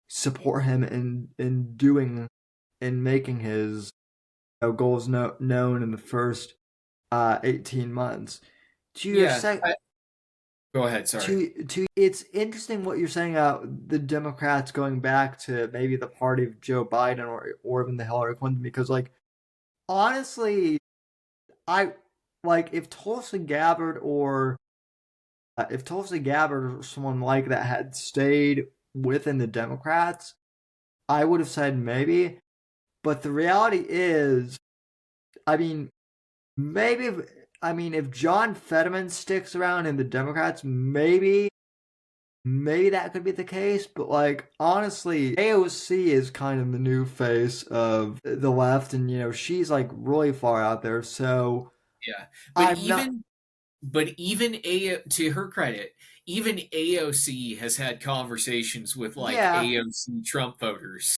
C: support him in making his goals known in the first 18 months. To your
D: Yeah.
C: sec
D: Go ahead. Sorry.
C: to It's interesting what you're saying about the Democrats going back to maybe the party of Joe Biden or even the Hillary Clinton, because honestly, I if Tulsi Gabbard or someone like that had stayed within the Democrats, I would have said maybe. But the reality is, I mean, maybe if John Fetterman sticks around in the Democrats, maybe that could be the case. But honestly, AOC is kind of the new face of the left, and she's really far out there. So
D: Yeah. But
C: I'm not.
D: to her credit, even AOC has had conversations with like
C: Yeah.
D: AOC Trump voters.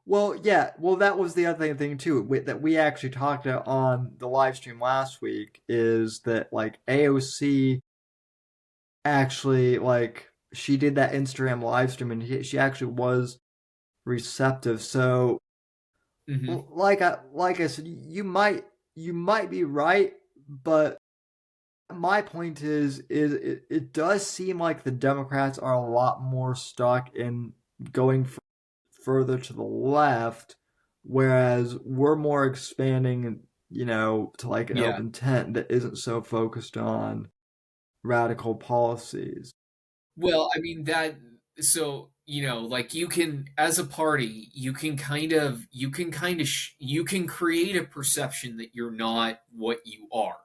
C: Well, yeah. Well, that was the other thing too that we actually talked about on the live stream last week, is that AOC actually she did that Instagram live stream, and she actually was receptive. So
D: Hmm.
C: like I said, you might be right, but My point is it does seem like the Democrats are a lot more stuck in going further to the left, whereas we're more expanding, to like an
D: Yeah.
C: open tent that isn't so focused on radical policies.
D: Well, I mean that so, like you can as a party, you can create a perception that you're not what you are.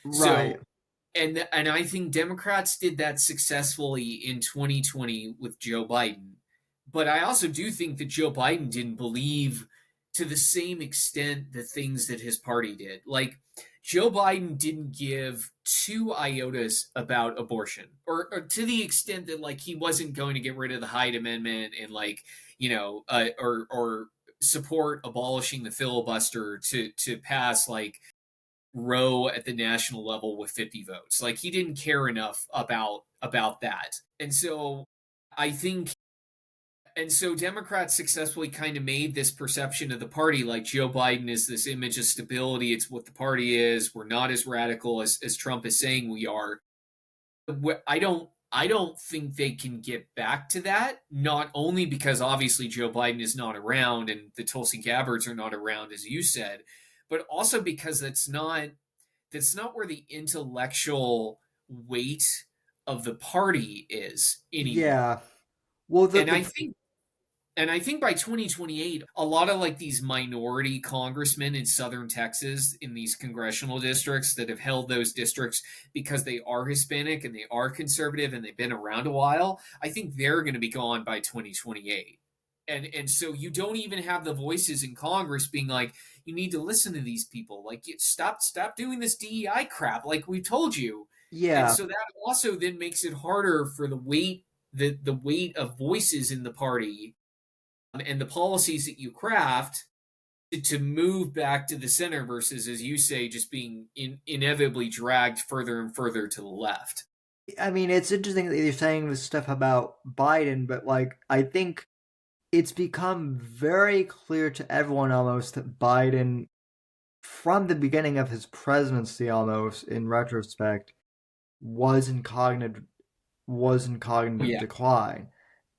C: Right.
D: So, and I think Democrats did that successfully in 2020 with Joe Biden. But I also do think that Joe Biden didn't believe to the same extent the things that his party did. Like Joe Biden didn't give two iotas about abortion, or to the extent that like he wasn't going to get rid of the Hyde Amendment and like or support abolishing the filibuster to pass like Roe at the national level with 50 votes. Like he didn't care enough about that. I think and so Democrats successfully kind of made this perception of the party like Joe Biden is this image of stability. It's what the party is. We're not as radical as Trump is saying we are. I don't think they can get back to that. Not only because obviously Joe Biden is not around and the Tulsi Gabbards are not around, as you said, but also because that's not where the intellectual weight of the party is anymore.
C: Yeah. Well,
D: And I think by 2028, a lot of like these minority congressmen in southern Texas in these congressional districts that have held those districts because they are Hispanic and they are conservative and they've been around a while, I think they're going to be gone by 2028. And so you don't even have the voices in Congress being like, you need to listen to these people. Like, stop doing this DEI crap, like we told you. And
C: yeah.
D: so that also then makes it harder for the weight of voices in the party and the policies that you craft to move back to the center versus, as you say, just being inevitably dragged further and further to the left.
C: I mean, it's interesting that you're saying this stuff about Biden, but like, I think it's become very clear to everyone almost that Biden, from the beginning of his presidency, almost in retrospect, was in cognitive
D: Yeah,
C: decline.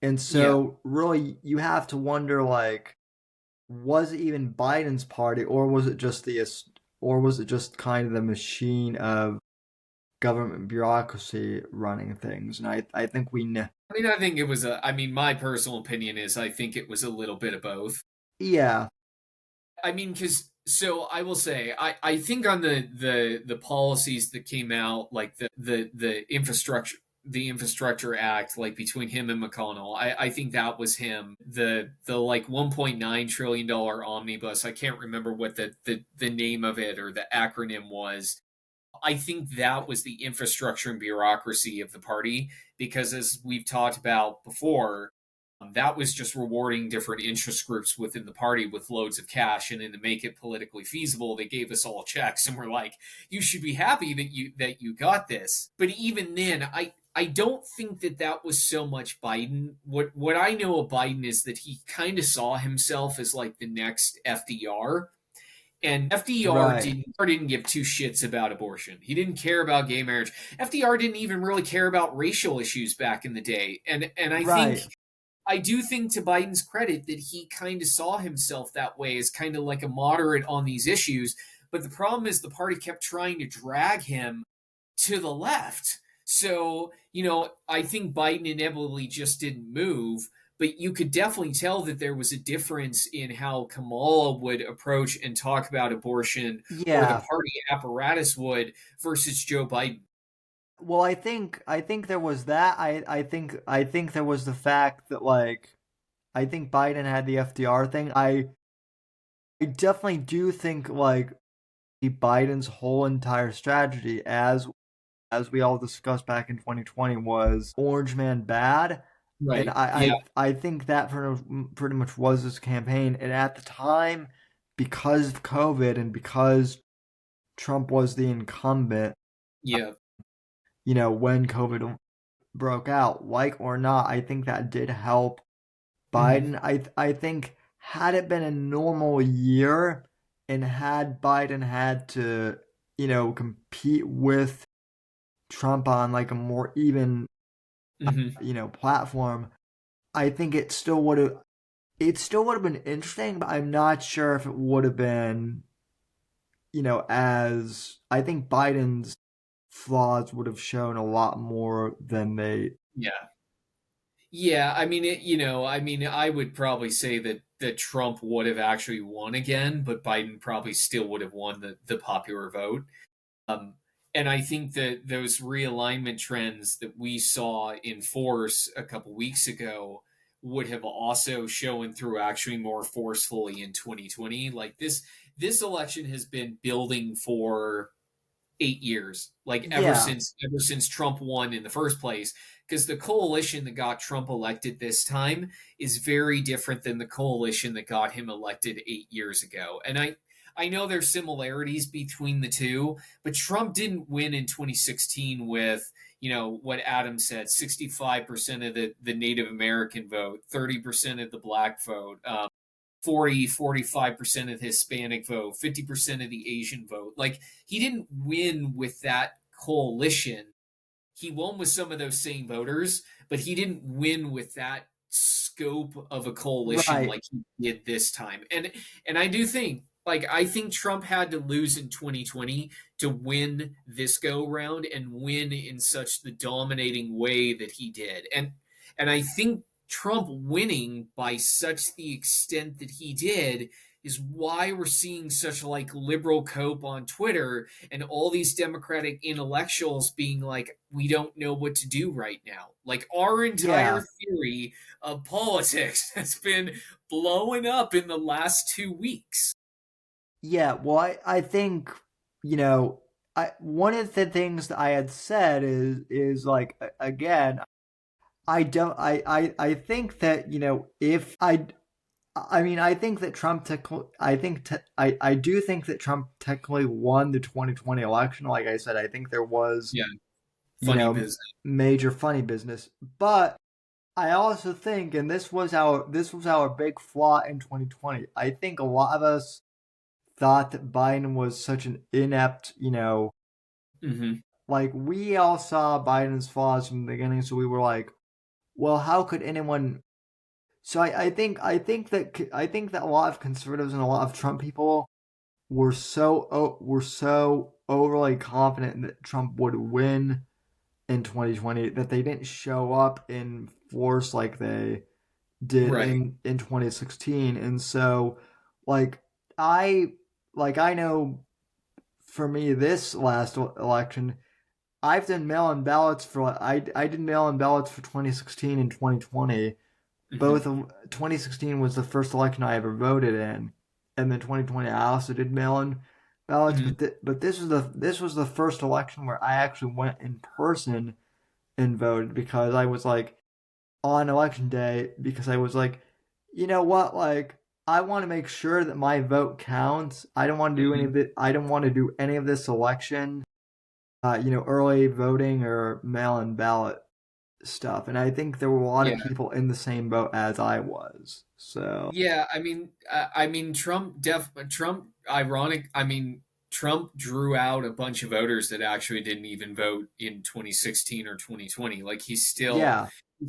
C: And
D: yeah,
C: so really you have to wonder, like, was it even Biden's party, or was it just kind of the machine of government bureaucracy running things? And I think we know.
D: I mean, I think it was I mean, my personal opinion is I think it was a little bit of both.
C: Yeah.
D: I mean, because so I will say, I think on the policies that came out, like the infrastructure act, like between him and McConnell, I think that was him. The like $1.9 trillion omnibus, I can't remember what the name of it or the acronym was. I think that was the infrastructure and bureaucracy of the party because, as we've talked about before, that was just rewarding different interest groups within the party with loads of cash. And then to make it politically feasible, they gave us all checks and were like, "You should be happy that you got this." But even then, I don't think that was so much Biden. What I know of Biden is that he kind of saw himself as like the next FDR, and FDR
C: Right.
D: didn't give two shits about abortion. He didn't care about gay marriage. FDR didn't even really care about racial issues back in the day. And
C: Right.
D: I do think to Biden's credit that he kind of saw himself that way as kind of like a moderate on these issues. But the problem is the party kept trying to drag him to the left. So, I think Biden inevitably just didn't move, but you could definitely tell that there was a difference in how Kamala would approach and talk about abortion or the
C: Yeah.
D: party apparatus would versus Joe Biden.
C: Well, I think there was that. I think there was the fact that, like, I think Biden had the FDR thing. I definitely do think, like, Biden's whole entire strategy, as we all discussed back in 2020, was Orange Man bad. And
D: Right.
C: I
D: Yeah.
C: I, I think that pretty much was his campaign. And at the time, because of COVID and because Trump was the incumbent,
D: Yeah.
C: when COVID broke out, like or not, I think that did help
D: Mhm.
C: Biden. I think had it been a normal year and had Biden had to, compete with Trump on like a more even, platform, I think it still would have been interesting, but I'm not sure if it would have been, as I think Biden's flaws would have shown a lot more than they.
D: Yeah. Yeah, I mean, I would probably say that Trump would have actually won again, but Biden probably still would have won the popular vote. Um, and I think that those realignment trends that we saw in force a couple weeks ago would have also shown through actually more forcefully in 2020. Like this election has been building for 8 years, like
C: Yeah,
D: ever since Trump won in the first place. Because the coalition that got Trump elected this time is very different than the coalition that got him elected 8 years ago. And I know there's similarities between the two, but Trump didn't win in 2016 with, what Adam said, 65% of the Native American vote, 30% of the black vote, 45% of the Hispanic vote, 50% of the Asian vote. Like, he didn't win with that coalition. He won with some of those same voters, but he didn't win with that scope of a coalition
C: right.
D: like he did this time. And I do think, like, I think Trump had to lose in 2020 to win this go round and win in such the dominating way that he did. And I think Trump winning by such the extent that he did is why we're seeing such like liberal cope on Twitter and all these Democratic intellectuals being like, we don't know what to do right now. Like, our entire
C: Yeah,
D: theory of politics has been blowing up in the last 2 weeks.
C: yeah. Well, I think you know, one of the things that I had said is like again, I don't. I think that if I mean, I think that Trump. I do think that Trump technically won the 2020 election. Like I said, I think there was
D: Yeah,
C: you
D: funny
C: know
D: business.
C: major funny business, but I also think, and this was our big flaw in 2020. I think a lot of us thought that Biden was such an inept,
D: Mm-hmm.
C: like we all saw Biden's flaws from the beginning, so we were like, well, how could anyone? So I think that a lot of conservatives and a lot of Trump people were so overly confident that Trump would win in 2020 that they didn't show up in force like they did
D: Right.
C: in 2016. And so like I I know for me this last election I've done mail-in ballots for I did mail-in ballots for 2016 and 2020.
D: Mm-hmm.
C: Both of 2016 was the first election I ever voted in, and then 2020 I also did mail-in ballots.
D: Mm-hmm.
C: But this was the first election where I actually went in person and voted because I was like on election day because I was like, you know what, like I want to make sure that my vote counts. I don't want to do any
D: Mm-hmm.
C: of it. I don't want to do any of this election, early voting or mail-in ballot stuff. And I think there were a lot
D: Yeah.
C: of people in the same boat as I was. So
D: Yeah, I mean, Trump drew out a bunch of voters that actually didn't even vote in 2016 or 2020. Like,
C: yeah,
D: he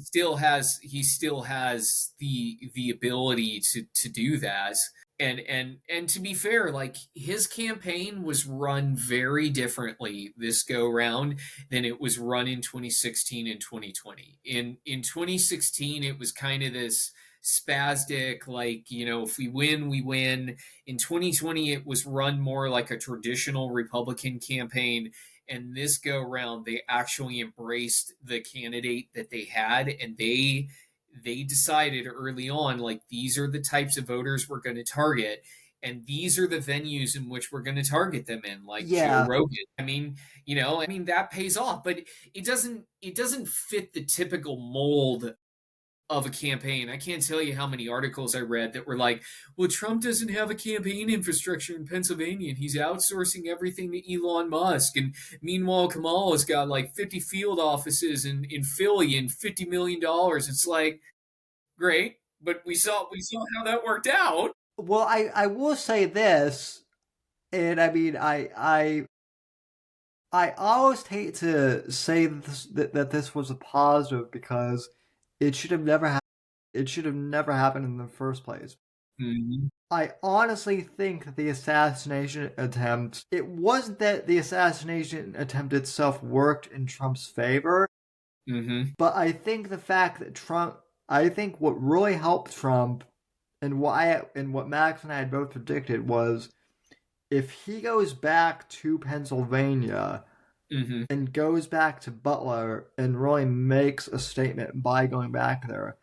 D: still has the ability to do that. And to be fair, like, his campaign was run very differently this go round than it was run in 2016 and 2020. In 2016, it was kind of this spastic, like, if we win, we win. In 2020, it was run more like a traditional Republican campaign. And this go round, they actually embraced the candidate that they had, and they decided early on, like, these are the types of voters we're going to target, and these are the venues in which we're going to target them in, like Joe
C: yeah,
D: Rogan. I mean that pays off, but it doesn't fit the typical mold of a campaign. I can't tell you how many articles I read that were like, well, Trump doesn't have a campaign infrastructure in Pennsylvania and he's outsourcing everything to Elon Musk. And meanwhile, Kamala's got like 50 field offices in Philly and $50 million. It's like, great, but we saw how that worked out.
C: well, I will say this, and I mean, I almost hate to say that this was a positive because it should have never it should have never happened in the first place.
D: Mm-hmm.
C: I honestly think that the assassination attempt, it wasn't that the assassination attempt itself worked in Trump's favor,
D: Mm-hmm.
C: but I think the fact that I think what really helped Trump and what Max and I had both predicted was if he goes back to Pennsylvania
D: Mm-hmm.
C: and goes back to Butler and really makes a statement by going back there,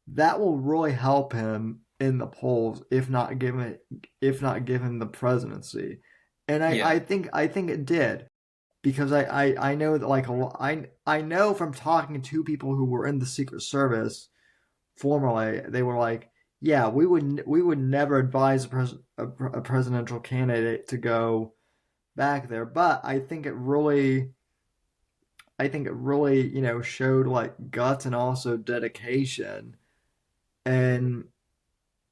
C: that will really help him in the polls, if not give him the presidency. And I think it did. Because I know that like I know from talking to people who were in the Secret Service formerly, they were like, yeah, we would never advise a presidential candidate to go back there, but I think it really showed like guts and also dedication, and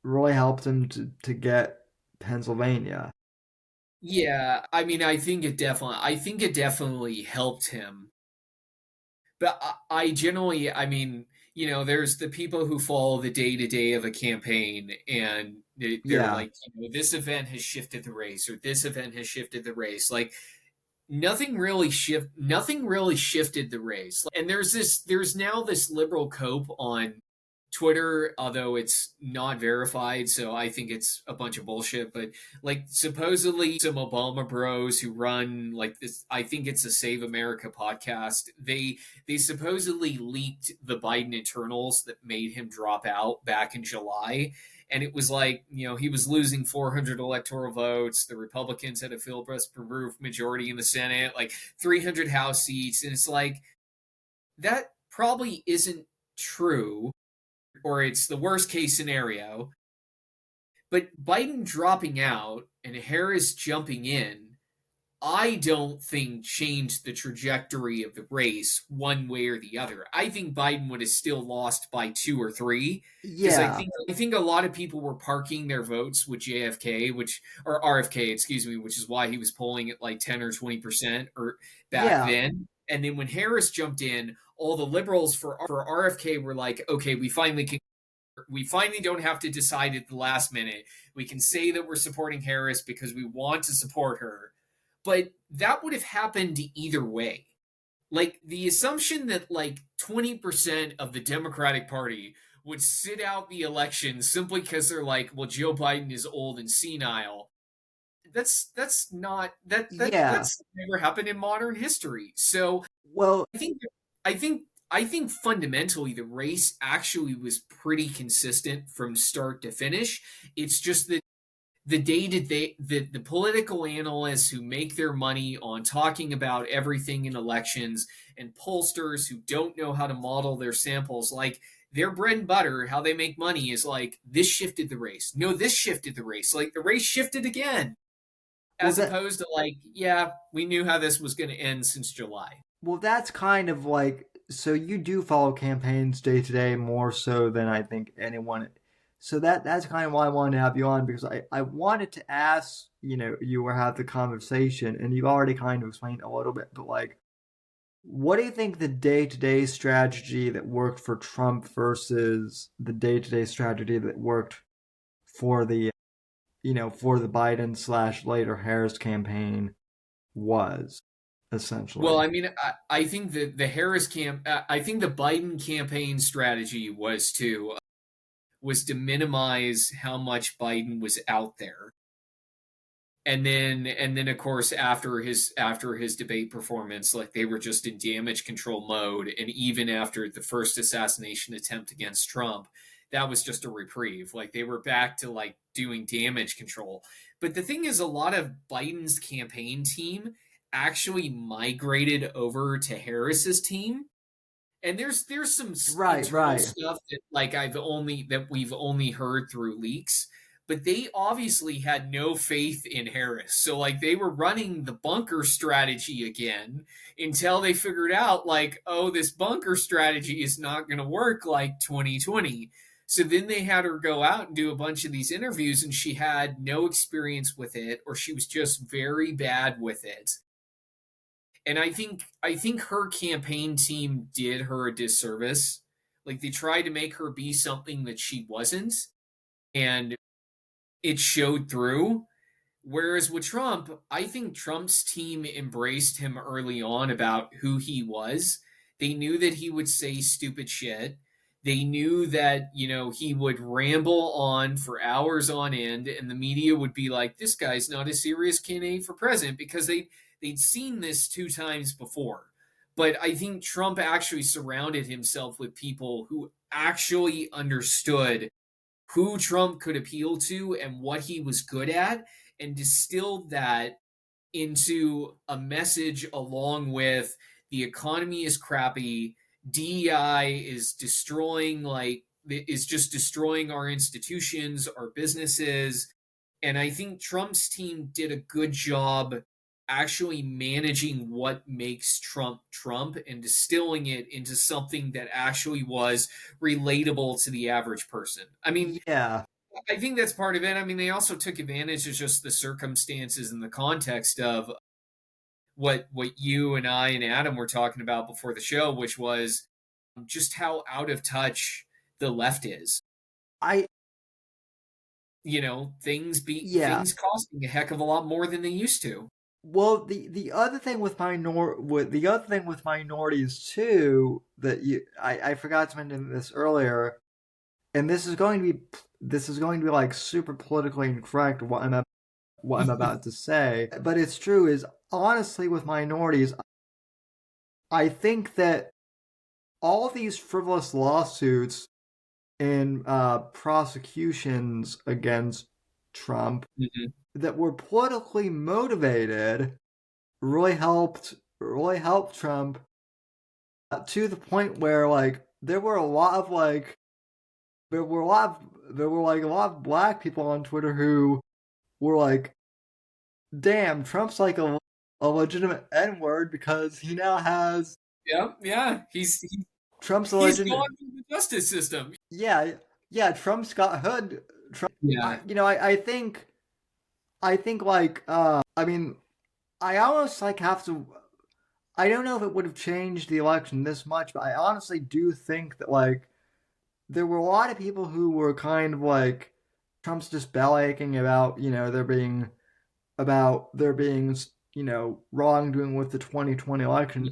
C: really helped him to get Pennsylvania.
D: Yeah, I mean, I think it definitely helped him. But I generally, I mean, there's the people who follow the day to day of a campaign, and they're
C: Yeah,
D: like, this event has shifted the race, or this event has shifted the race. Like nothing really shifted the race. And there's now this liberal cope on Twitter, although it's not verified, so I think it's a bunch of bullshit. But like supposedly some Obama bros who run like this, I think it's a Save America podcast. They supposedly leaked the Biden internals that made him drop out back in July. And it was like, he was losing 400 electoral votes. The Republicans had a filibuster-proof majority in the Senate, like 300 House seats. And it's like, that probably isn't true, or it's the worst case scenario. But Biden dropping out and Harris jumping in, I don't think changed the trajectory of the race one way or the other. I think Biden would have still lost by 2 or 3, because
C: yeah,
D: I think a lot of people were parking their votes with JFK, or RFK, excuse me, which is why he was polling at like 10 or 20% or back
C: yeah.
D: then. And then when Harris jumped in, all the liberals for RFK were like, okay, we finally don't have to decide at the last minute. We can say that we're supporting Harris because we want to support her. But that would have happened either way. Like the assumption that like 20% of the Democratic Party would sit out the election simply because they're like, well, Joe Biden is old and senile. That's not
C: Yeah.
D: that's never happened in modern history. So
C: Well,
D: I think I think I think fundamentally the race actually was pretty consistent from start to finish. It's just that the political analysts who make their money on talking about everything in elections, and pollsters who don't know how to model their samples, like their bread and butter, how they make money is like, this shifted the race. No, this shifted the race. Like the race shifted again.
C: well
D: As
C: that
D: opposed to like, yeah, we knew how this was going to end since July.
C: well that's kind of like, so you do follow campaigns day to day more so than I think anyone. So that's kind of why I wanted to have you on, because I wanted to ask, you were have the conversation, and you've already kind of explained a little bit, but like, what do you think the day-to-day strategy that worked for Trump versus the day-to-day strategy that worked for the for the Biden slash later Harris campaign was,
D: Well,
C: essentially?
D: I mean, I think that I think the Biden campaign strategy was to minimize how much Biden was out there. And then of course after his debate performance, like they were just in damage control mode. And even after the first assassination attempt against Trump, that was just a reprieve. Like they were back to like doing damage control. But the thing is, a lot of Biden's campaign team actually migrated over to Harris's team. And there's some
C: Right,
D: internal
C: right.
D: stuff that we've only heard through leaks, but they obviously had no faith in Harris. So like they were running the bunker strategy again until they figured out like, oh, this bunker strategy is not going to work like 2020. So then they had her go out and do a bunch of these interviews, and she had no experience with it, or she was just very bad with it. And I think her campaign team did her a disservice. Like they tried to make her be something that she wasn't, and it showed through. Whereas with Trump, I think Trump's team embraced him early on about who he was. They knew that he would say stupid shit. They knew that, he would ramble on for hours on end, and the media would be like, this guy's not a serious candidate for president because they'd seen this 2 times before. But I think Trump actually surrounded himself with people who actually understood who Trump could appeal to and what he was good at, and distilled that into a message along with the economy is crappy, DEI is just destroying our institutions, our businesses. And I think Trump's team did a good job actually managing what makes Trump Trump and distilling it into something that actually was relatable to the average person. I mean,
C: Yeah.
D: I think that's part of it. I mean, they also took advantage of just the circumstances and the context of what you and I and Adam were talking about before the show, which was just how out of touch the left is.
C: I Yeah.
D: Things costing a heck of a lot more than they used to.
C: Well, the other thing with minorities too that I forgot to mention this earlier, and this is going to be like super politically incorrect what I'm about to say, but it's true, is honestly with minorities, I think that all these frivolous lawsuits and prosecutions against Trump that were politically motivated really helped Trump to the point where like there were a lot of black people on Twitter who were like, damn, Trump's like a legitimate N-word because he now has
D: He's
C: Trump's a
D: gone
C: legitimate
D: through the justice system.
C: yeah Trump's got hood.
D: Yeah.
C: I think like I mean I almost like have to. I don't know if it would have changed the election this much, but I honestly do think that like there were a lot of people who were kind of like Trump's just bellyaking about there being wrongdoing with the 2020 election.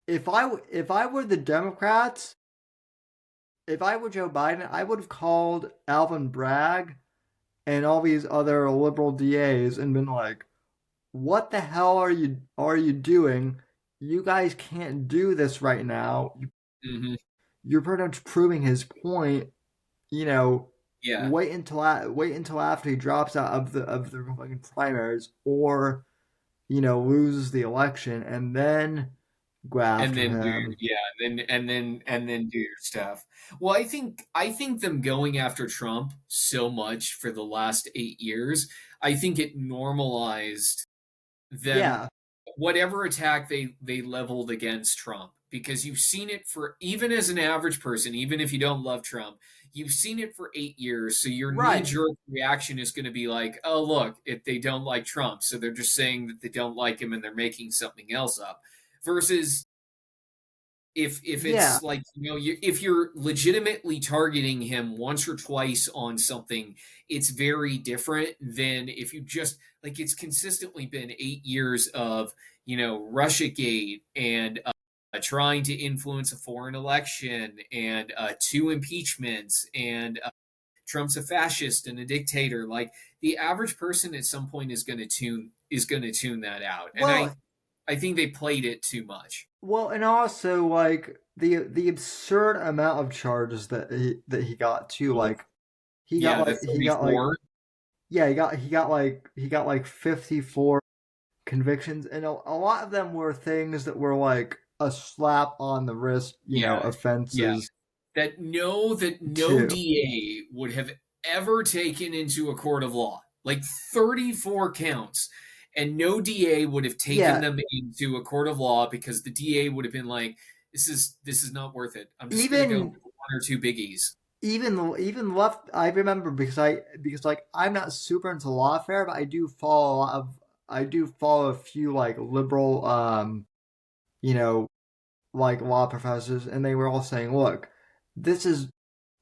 C: If I were the Democrats, if I were Joe Biden, I would have called Alvin Bragg and all these other liberal DAs and been like, what the hell are you doing? You guys can't do this right now. You're pretty much proving his point. Wait until after he drops out of the Republican primaries or loses the election, and then go after him.
D: And then do your stuff. Well, I think them going after Trump so much for the last 8 years, I think it normalized them.
C: Yeah.
D: Whatever attack they leveled against Trump, because you've seen it for, even as an average person, even if you don't love Trump, you've seen it for 8 years. So your knee-jerk reaction is going to be like, oh, look, if they don't like Trump, so they're just saying that they don't like him and they're making something else up. Versus if it's like, if you're legitimately targeting him once or twice on something, it's very different than if you just, like, it's consistently been 8 years of, Russiagate and trying to influence a foreign election and 2 impeachments and Trump's a fascist and a dictator. Like, the average person at some point is going to tune that out. And I think they played it too much.
C: Well, and also like the absurd amount of charges that he got too. Like he got like 54 convictions, and a lot of them were things that were like a slap on the wrist, offenses.
D: That no DA would have ever taken into a court of law. Like 34 counts. And no DA would have taken them into a court of law because the DA would have been like, this is not worth it. I'm just going to go with 1 or 2 biggies.
C: Even left, I remember because I'm not super into lawfare, but I do follow a few like liberal like law professors, and they were all saying, look, this is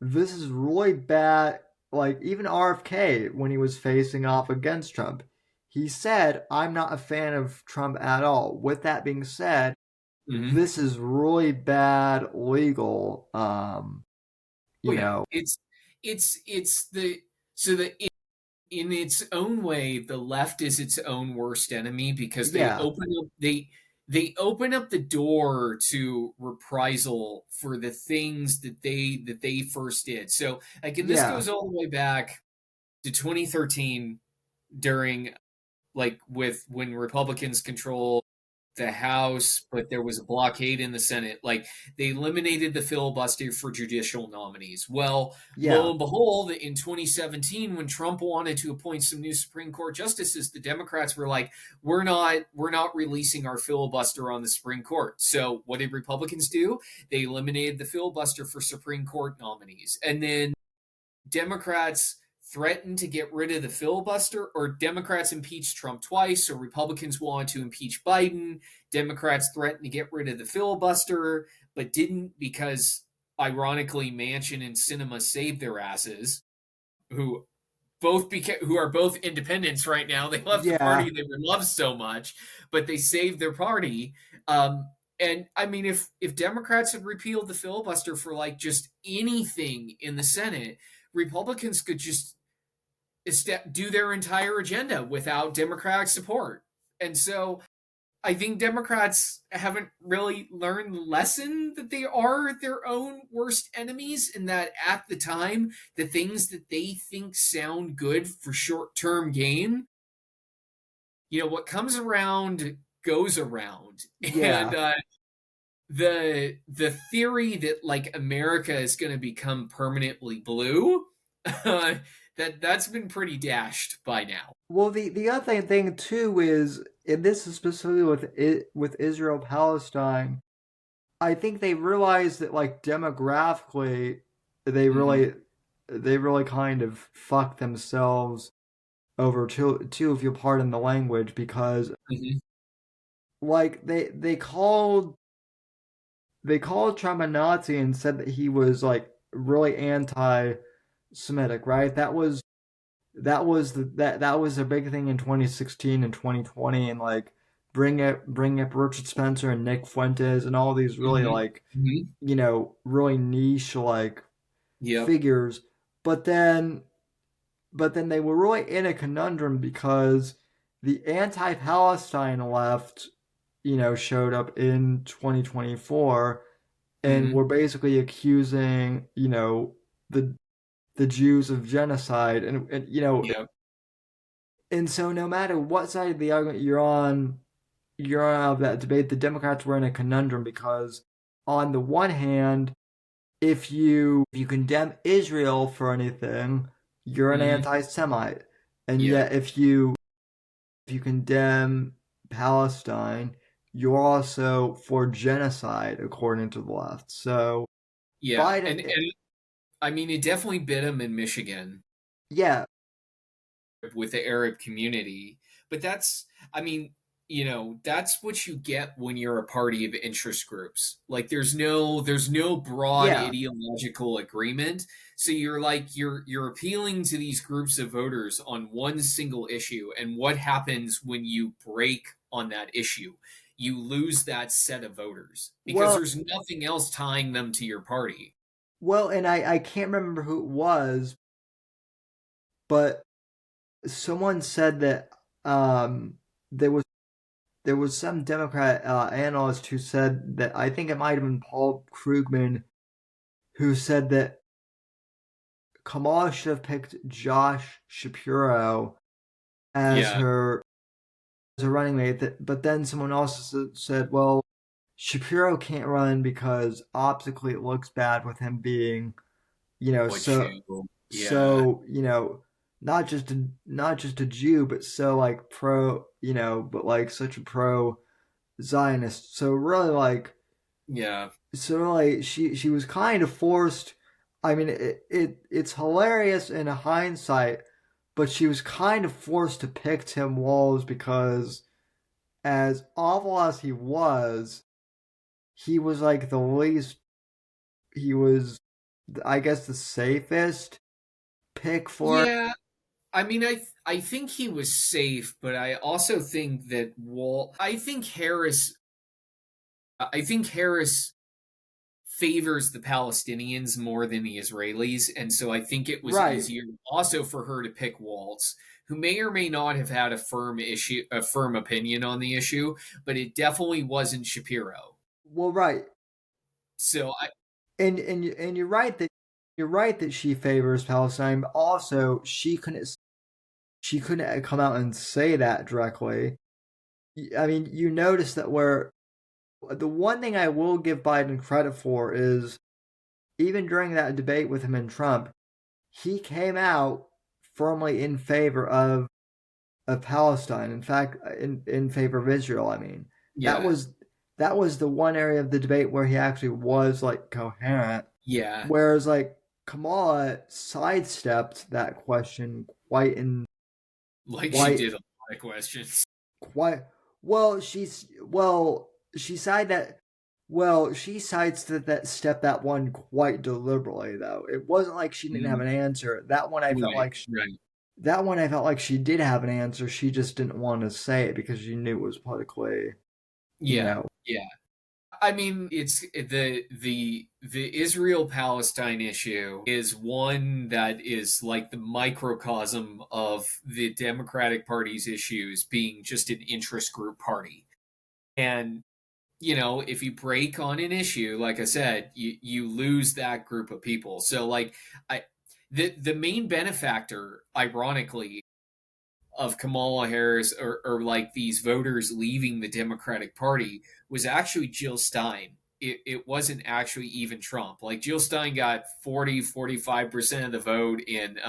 C: really bad. Like even RFK, when he was facing off against Trump, he said, I'm not a fan of Trump at all. With that being said, this is really bad legal. You know,
D: it's the so the in its own way, the left is its own worst enemy because
C: yeah,
D: they open up the door to reprisal for the things that they first did. So like, and this
C: yeah,
D: goes all the way back to 2013 during like with when Republicans controlled the House, but there was a blockade in the Senate. Like they eliminated the filibuster for judicial nominees. Well, lo
C: yeah,
D: and behold, in 2017, when Trump wanted to appoint some new Supreme Court justices, the Democrats were like, we're not releasing our filibuster on the Supreme Court. So what did Republicans do? They eliminated the filibuster for Supreme Court nominees. And then Democrats threatened to get rid of the filibuster, or Democrats impeached Trump twice, or Republicans wanted to impeach Biden. Democrats threatened to get rid of the filibuster, but didn't because, ironically, Manchin and Sinema saved their asses, who who are both independents right now. They left the
C: yeah.
D: party they were loved so much, but they saved their party. And I mean, if Democrats had repealed the filibuster for like just anything in the Senate, Republicans could just do their entire agenda without Democratic support. And so I think Democrats haven't really learned the lesson that they are their own worst enemies, and that at the time, the things that they think sound good for short term gain, what comes around goes around. And
C: Yeah.
D: the theory that like America is going to become permanently blue, that's been pretty dashed by now.
C: Well, the other thing too is, and this is specifically with Israel Palestine. I think they realize that like demographically, they
D: Mm-hmm.
C: really they really kind of fuck themselves over too, if you'll pardon the language, because
D: Mm-hmm.
C: like they called Trump a Nazi and said that he was like really anti-Semitic, right? That was a big thing in 2016 and 2020, and like bring up Richard Spencer and Nick Fuentes and all these really
D: Mm-hmm.
C: like
D: Mm-hmm.
C: really niche like
D: Yep.
C: figures. But then but then they were really in a conundrum because the anti-Palestine left showed up in 2024 and
D: Mm-hmm.
C: were basically accusing the the Jews of genocide, and
D: Yep.
C: and so no matter what side of the argument you're on of that debate, the Democrats were in a conundrum because on the one hand, if you condemn Israel for anything, you're an
D: Mm-hmm.
C: anti-Semite, and
D: Yep.
C: yet if you condemn Palestine, you're also for genocide according to the left. So
D: Yeah.
C: Biden,
D: And I mean, it definitely bit him in Michigan
C: yeah,
D: with the Arab community. But that's, I mean, that's what you get when you're a party of interest groups. Like there's no broad
C: yeah.
D: ideological agreement. So you're appealing to these groups of voters on one single issue. And what happens when you break on that issue? You lose that set of voters because
C: Well,
D: there's nothing else tying them to your party.
C: and I can't remember who it was, but someone said that there was some Democrat analyst who said that, I think it might have been Paul Krugman, who said that Kamala should have picked Josh Shapiro as
D: Yeah.
C: her running mate. But then someone else said, well, Shapiro can't run because optically it looks bad with him being,
D: What
C: so
D: you? Yeah.
C: so not just a Jew, but so like but like such a pro Zionist. So really like
D: Yeah.
C: she was kind of forced. I mean, it's hilarious in hindsight, but she was kind of forced to pick Tim Walz because, as awful as he was, he was like the least. He was, I guess, the safest pick for.
D: Yeah, I mean, I think he was safe, but I also think that Walt. I think Harris favors the Palestinians more than the Israelis, and so I think it was
C: Right.
D: easier also for her to pick Waltz, who may or may not have had a firm opinion on the issue, but it definitely wasn't Shapiro.
C: Well, right.
D: So
C: And you're right that she favors Palestine, but also she couldn't come out and say that directly. I mean, you notice that where the one thing I will give Biden credit for is even during that debate with him and Trump, he came out firmly in favor of Palestine. In fact, in favor of Israel. I mean, that
D: yeah,
C: was that was the one area of the debate where he actually was like coherent.
D: yeah,
C: Whereas like Kamala sidestepped that question
D: like she
C: quite
D: did a lot of questions.
C: quite she side that she sidestepped that step that one quite deliberately though. It wasn't like she didn't have
D: Mhm.
C: an answer. That one I felt
D: Right,
C: like
D: right.
C: she did have an answer. She just didn't want to say it because she knew it was politically, you
D: Yeah,
C: know.
D: yeah. I mean, it's the Israel Palestine issue is one that is like the microcosm of the Democratic Party's issues being just an interest group party. And if you break on an issue, like I said, you lose that group of people. So like I the main benefactor, ironically, of Kamala Harris or like these voters leaving the Democratic Party was actually Jill Stein. It wasn't actually even Trump. Like Jill Stein got 45% of the vote in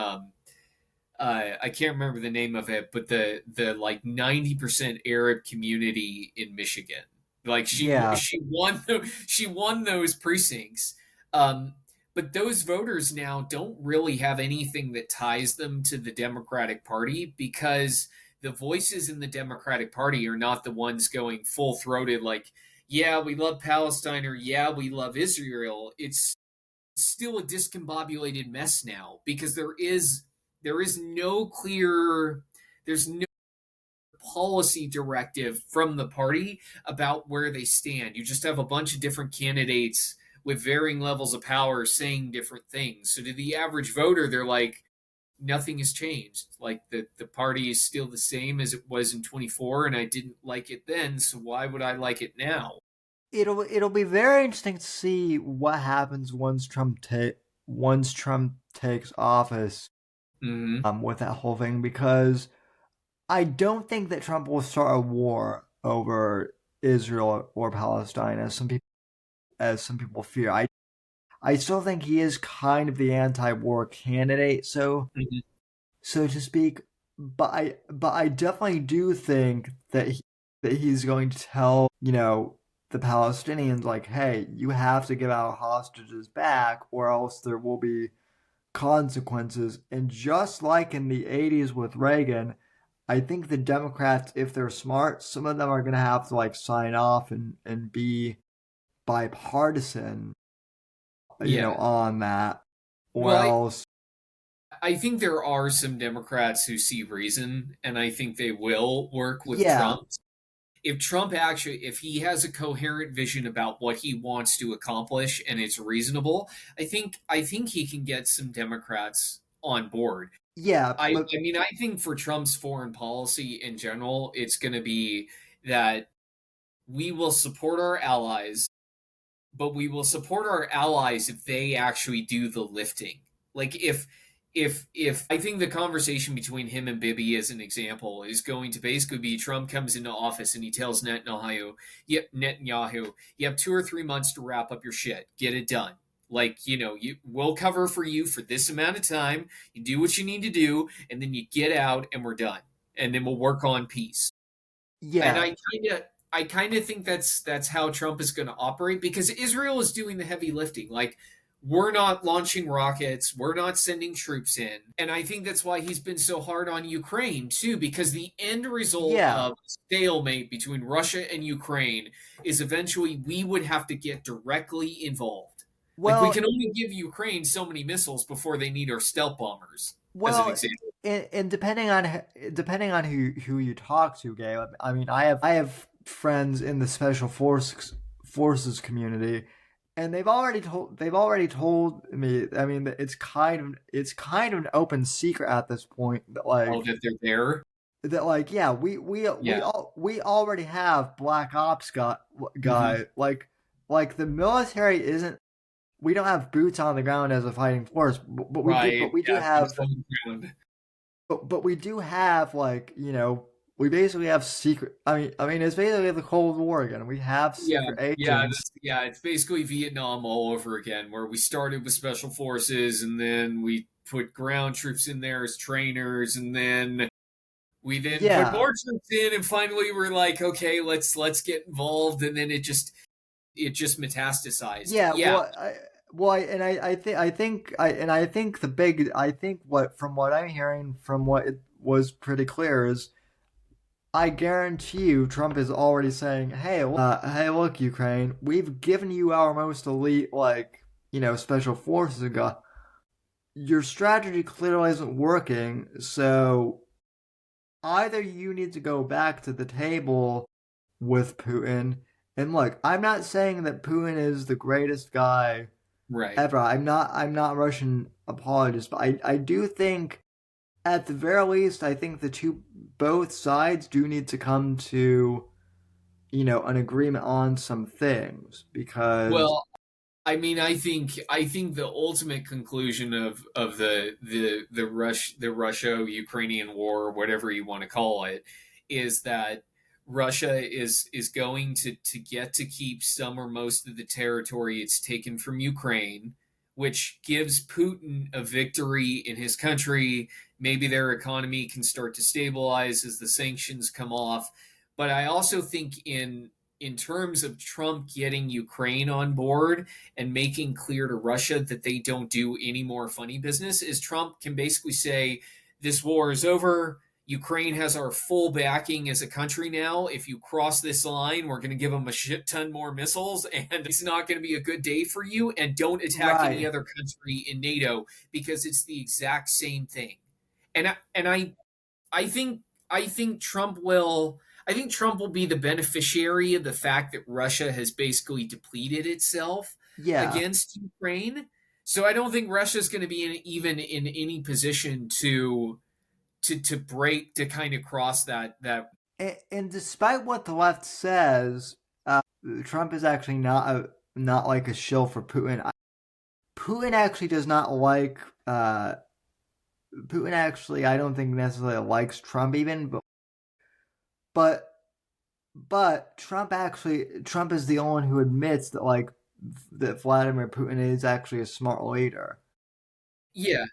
D: I can't remember the name of it, but the like 90% Arab community in Michigan. Like
C: Yeah.
D: she won those precincts. Um, but those voters now don't really have anything that ties them to the Democratic Party because the voices in the Democratic Party are not the ones going full throated like, yeah, we love Palestine or yeah, we love Israel. It's still a discombobulated mess now because there is no clear there's no policy directive from the party about where they stand. You just have a bunch of different candidates with varying levels of power saying different things. So to the average voter, they're like, nothing has changed. Like the party is still the same as it was in 24, and I didn't like it then, so why would I like it now?
C: It'll be very interesting to see what happens once Trump takes office
D: Mm-hmm.
C: with that whole thing because I don't think that Trump will start a war over Israel or Palestine as some people fear. I still think he is kind of the anti-war candidate,
D: Mm-hmm.
C: so to speak. But I definitely do think that he's going to tell the Palestinians like, hey, you have to give our hostages back, or else there will be consequences. And just like in the '80s with Reagan, I think the Democrats, if they're smart, some of them are going to have to like sign off and be bipartisan,
D: Yeah.
C: on that, or
D: Well,
C: else.
D: I think there are some Democrats who see reason, and I think they will work with
C: Yeah,
D: Trump. If Trump actually, if he has a coherent vision about what he wants to accomplish and it's reasonable, I think he can get some Democrats on board.
C: yeah, but
D: I mean, I think for Trump's foreign policy in general, it's going to be that we will support our allies, but we will support our allies if they actually do the lifting. Like if I think the conversation between him and Bibi as an example is going to basically be Trump comes into office and he tells Netanyahu, you have 2 or 3 months to wrap up your shit. Get it done. Like, we'll cover for you for this amount of time. You do what you need to do, and then you get out and we're done. And then we'll work on peace. And
C: yeah,
D: I kind of think that's how Trump is going to operate because Israel is doing the heavy lifting. Like we're not launching rockets, we're not sending troops in. And I think that's why he's been so hard on Ukraine too, because the end result
C: Yeah.
D: of stalemate between Russia and Ukraine is eventually we would have to get directly involved. Like we
C: Well,
D: can only give Ukraine so many missiles before they need our stealth bombers, as an
C: well,
D: example.
C: and depending on who you talk to, Gabe. I mean, I have friends in the special forces community, and they've already told me. I mean, it's kind of an open secret at this point that
D: Oh, that they're there.
C: yeah,
D: Yeah.
C: we already have black ops guy.
D: Mhm.
C: Like the military isn't. We don't have boots on the ground as a fighting force, but we do.
D: Right.
C: But we do
D: Yeah.
C: have.
D: Boots on the ground.
C: But we do have, like, we basically have secret. I mean, it's basically the Cold War again. We have
D: Yeah,
C: secret
D: yeah,
C: agents.
D: it's basically Vietnam all over again, where we started with special forces, and then we put ground troops in there as trainers, and then we then put
C: Yeah,
D: more troops in, and finally we're like, okay, let's get involved, and then it just metastasized.
C: yeah.
D: Yeah,
C: And I think what from what I'm hearing from what it was pretty clear is I guarantee you Trump is already saying, hey, look, Ukraine, we've given you our most elite, like, special forces. Your strategy clearly isn't working, so either you need to go back to the table with Putin. And look, I'm not saying that Putin is the greatest guy
D: right.
C: ever. I'm not a Russian apologist, but I do think at the very least I think both sides do need to come to an agreement on some things because
D: Well, I mean, I think the ultimate conclusion of the Russia Ukrainian war, whatever you want to call it, is that Russia is going to get to keep some or most of the territory it's taken from Ukraine, which gives Putin a victory in his country. Maybe their economy can start to stabilize as the sanctions come off. But I also think in terms of Trump getting Ukraine on board and making clear to Russia that they don't do any more funny business, is Trump can basically say, this war is over. Ukraine has our full backing as a country now. If you cross this line, we're going to give them a shit ton more missiles, and it's not going to be a good day for you. And don't attack any
C: right.
D: other country in NATO because it's the exact same thing. And I think Trump will. I think Trump will be the beneficiary of the fact that Russia has basically depleted itself
C: Yeah.
D: against Ukraine. So I don't think Russia's going to be even in any position to break to kind of cross
C: And despite what the left says, Trump is actually not like a shill for Putin. Putin actually does not like Putin actually I don't think necessarily likes Trump even, but Trump is the only one who admits that Vladimir Putin is actually a smart leader.
D: Yeah.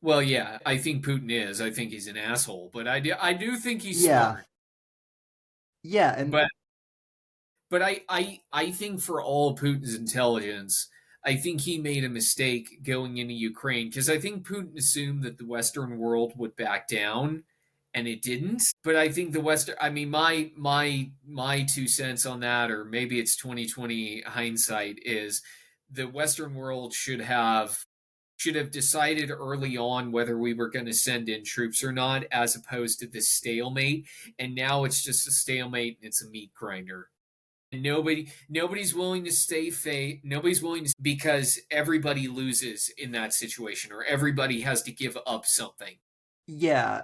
D: Well, yeah, I think Putin is. I think he's an asshole, but I do think he's
C: Yeah.
D: smart.
C: Yeah, and
D: But I think for all Putin's intelligence, I think he made a mistake going into Ukraine because I think Putin assumed that the Western world would back down, and it didn't. But I think the Western, I mean, my 2 cents on that, or maybe it's 2020 hindsight, is the Western world should have decided early on whether we were going to send in troops or not, as opposed to this stalemate. And now it's just a stalemate and it's a meat grinder. And nobody's willing to stay faith. Nobody's willing to, because everybody loses in that situation, or everybody has to give up something.
C: yeah.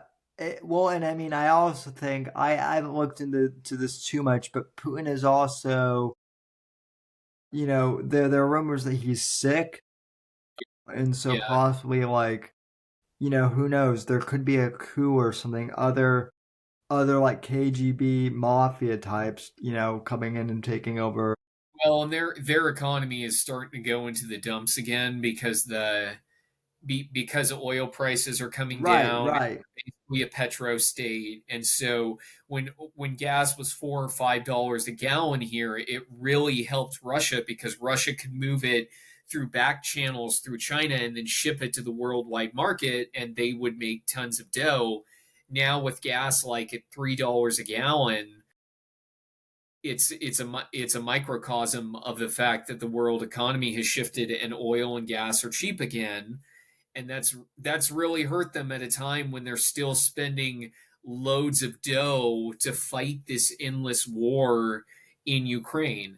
C: Well, and I mean, I also think I haven't looked into this too much, but Putin is also, there are rumors that he's sick, and so
D: Yeah.
C: possibly like, who knows? There could be a coup or something. Other like KGB mafia types, coming in and taking over.
D: Well, and their economy is starting to go into the dumps again because oil prices are coming
C: Right,
D: down.
C: right.
D: Basically a petro state, and so when gas was $4 or $5 a gallon here, it really helped Russia because Russia could move it through back channels through China and then ship it to the worldwide market, and they would make tons of dough. Now with gas like at $3 a gallon, it's a microcosm of the fact that the world economy has shifted and oil and gas are cheap again, and that's really hurt them at a time when they're still spending loads of dough to fight this endless war in Ukraine.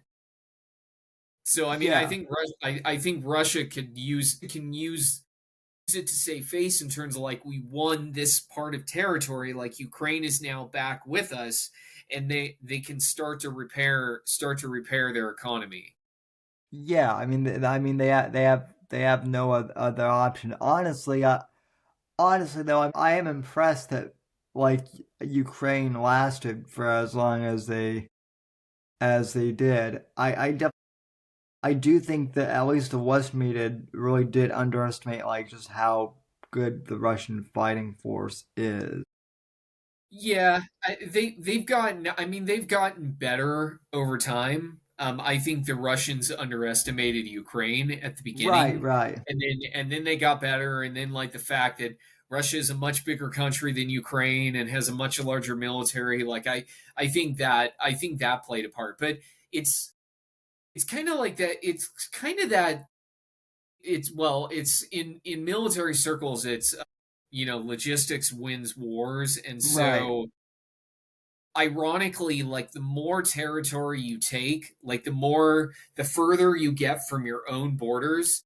D: So I mean,
C: Yeah.
D: I think Russia can use it to save face in terms of like, we won this part of territory, like Ukraine is now back with us, and they can start to repair their economy.
C: Yeah, I mean, they have no other option. Honestly though, I am impressed that like Ukraine lasted for as long as they did. I do think that at least the West media really did underestimate like just how good the Russian fighting force is.
D: Yeah, they've gotten. I mean, they've gotten better over time. I think the Russians underestimated Ukraine at the
C: Right,
D: beginning,
C: right.
D: and then they got better. And then like the fact that Russia is a much bigger country than Ukraine and has a much larger military. Like I think that played a part. But it's kind of like that. It's kind of that. It's in military circles. It's logistics wins wars, and
C: Right.
D: so ironically, like the more territory you take, like the further you get from your own borders,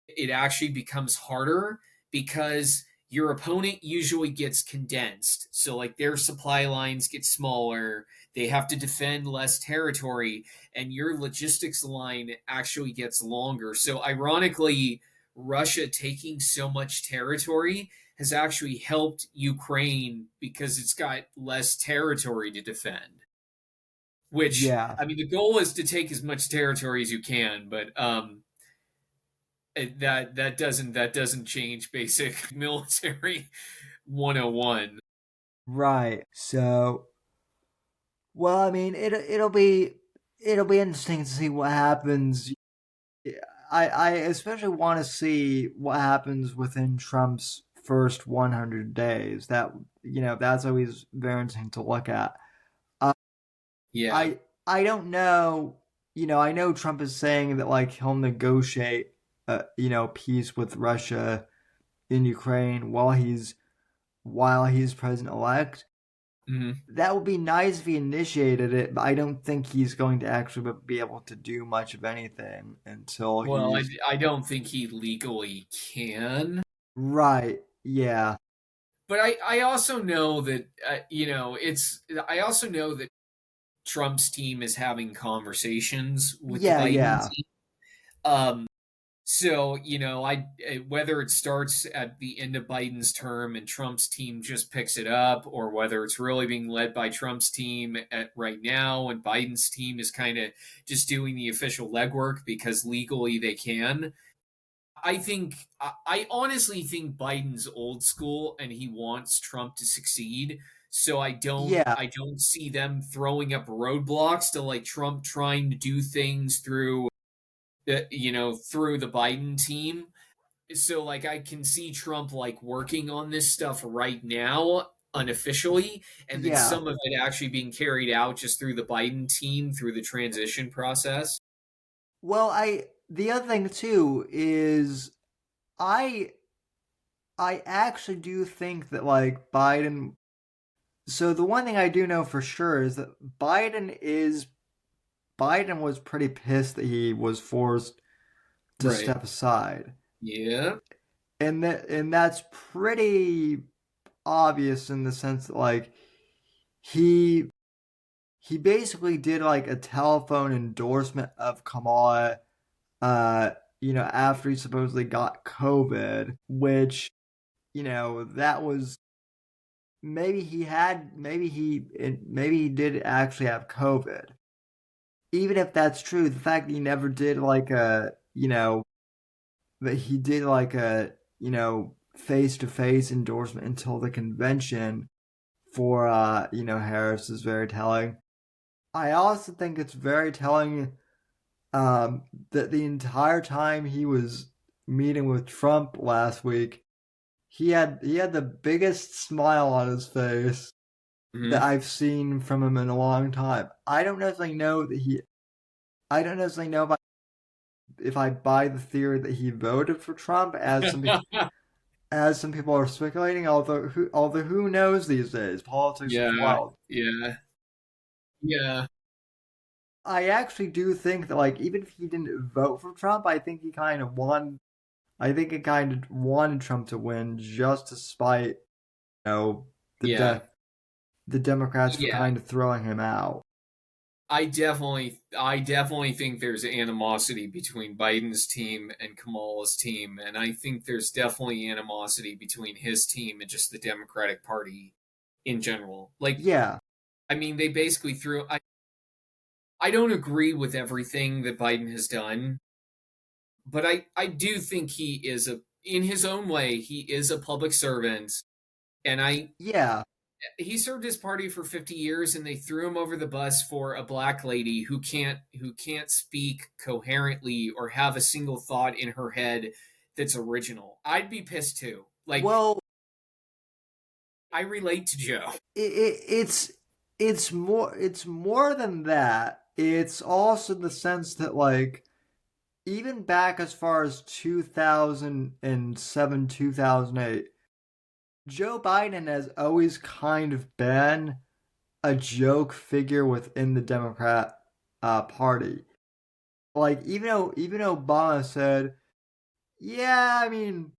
D: it actually becomes harder because your opponent usually gets condensed. So like their supply lines get smaller, they have to defend less territory, and your logistics line actually gets longer. So ironically, Russia taking so much territory has actually helped Ukraine because it's got less territory to defend. Which,
C: Yeah.
D: I mean, the goal is to take as much territory as you can, but that doesn't change basic military 101.
C: Right. So, well, I mean, it'll be interesting to see what happens. I especially want to see what happens within Trump's first 100 days. That's always very interesting to look at. Uh,
D: Yeah.
C: I don't know. I know Trump is saying that like he'll negotiate, peace with Russia in Ukraine while he's president elect.
D: Mhm.
C: That would be nice if he initiated it, but I don't think he's going to actually be able to do much of anything until
D: Well,
C: he's
D: I don't think he legally can.
C: right. Yeah.
D: But I also know that, I also know that Trump's team is having conversations with the
C: Yeah,
D: Biden
C: yeah.
D: team. So, whether it starts at the end of Biden's term and Trump's team just picks it up, or whether it's really being led by Trump's team right now and Biden's team is kind of just doing the official legwork because legally they can. I honestly think Biden's old school and he wants Trump to succeed. So
C: Yeah.
D: I don't see them throwing up roadblocks to like Trump trying to do things through the Biden team. So like I can see Trump like working on this stuff right now unofficially, and then
C: Yeah.
D: some of it actually being carried out just through the Biden team through the transition process.
C: Well, the other thing too is I I actually do think that like Biden. So the one thing I do know for sure is that Biden was pretty pissed that he was forced to
D: Right.
C: step aside.
D: Yeah.
C: And that's pretty obvious in the sense that like he he basically did like a telephone endorsement of Kamala after he supposedly got COVID, which that was maybe he did actually have COVID. Even if that's true, the fact that he never did like that he did like a face to face endorsement until the convention for Harris is very telling. I also think it's very telling that the entire time he was meeting with Trump last week, he had the biggest smile on his face that I've seen from him in a long time. I don't necessarily know if I buy the theory that he voted for Trump, as some people are speculating. Although who knows these days? Politics is wild.
D: Yeah.
C: I actually do think that, like, even if he didn't vote for Trump, I think he kind of won. I think he kind of wanted Trump to win just to spite, the Democrats for kind of throwing him out.
D: I definitely think there's animosity between Biden's team and Kamala's team, and I think there's definitely animosity between his team and just the Democratic Party in general. Like,
C: yeah,
D: I mean, they basically threw. I don't agree with everything that Biden has done, but I do think he is in his own way, he is a public servant, and he served his party for 50 years, and they threw him over the bus for a black lady who can't speak coherently or have a single thought in her head that's original. I'd be pissed too. Like,
C: well,
D: I relate to Joe.
C: It's more than that. It's also the sense that, like, even back as far as 2007, 2008, Joe Biden has always kind of been a joke figure within the Democrat Party. Like, even Obama said, yeah, I mean,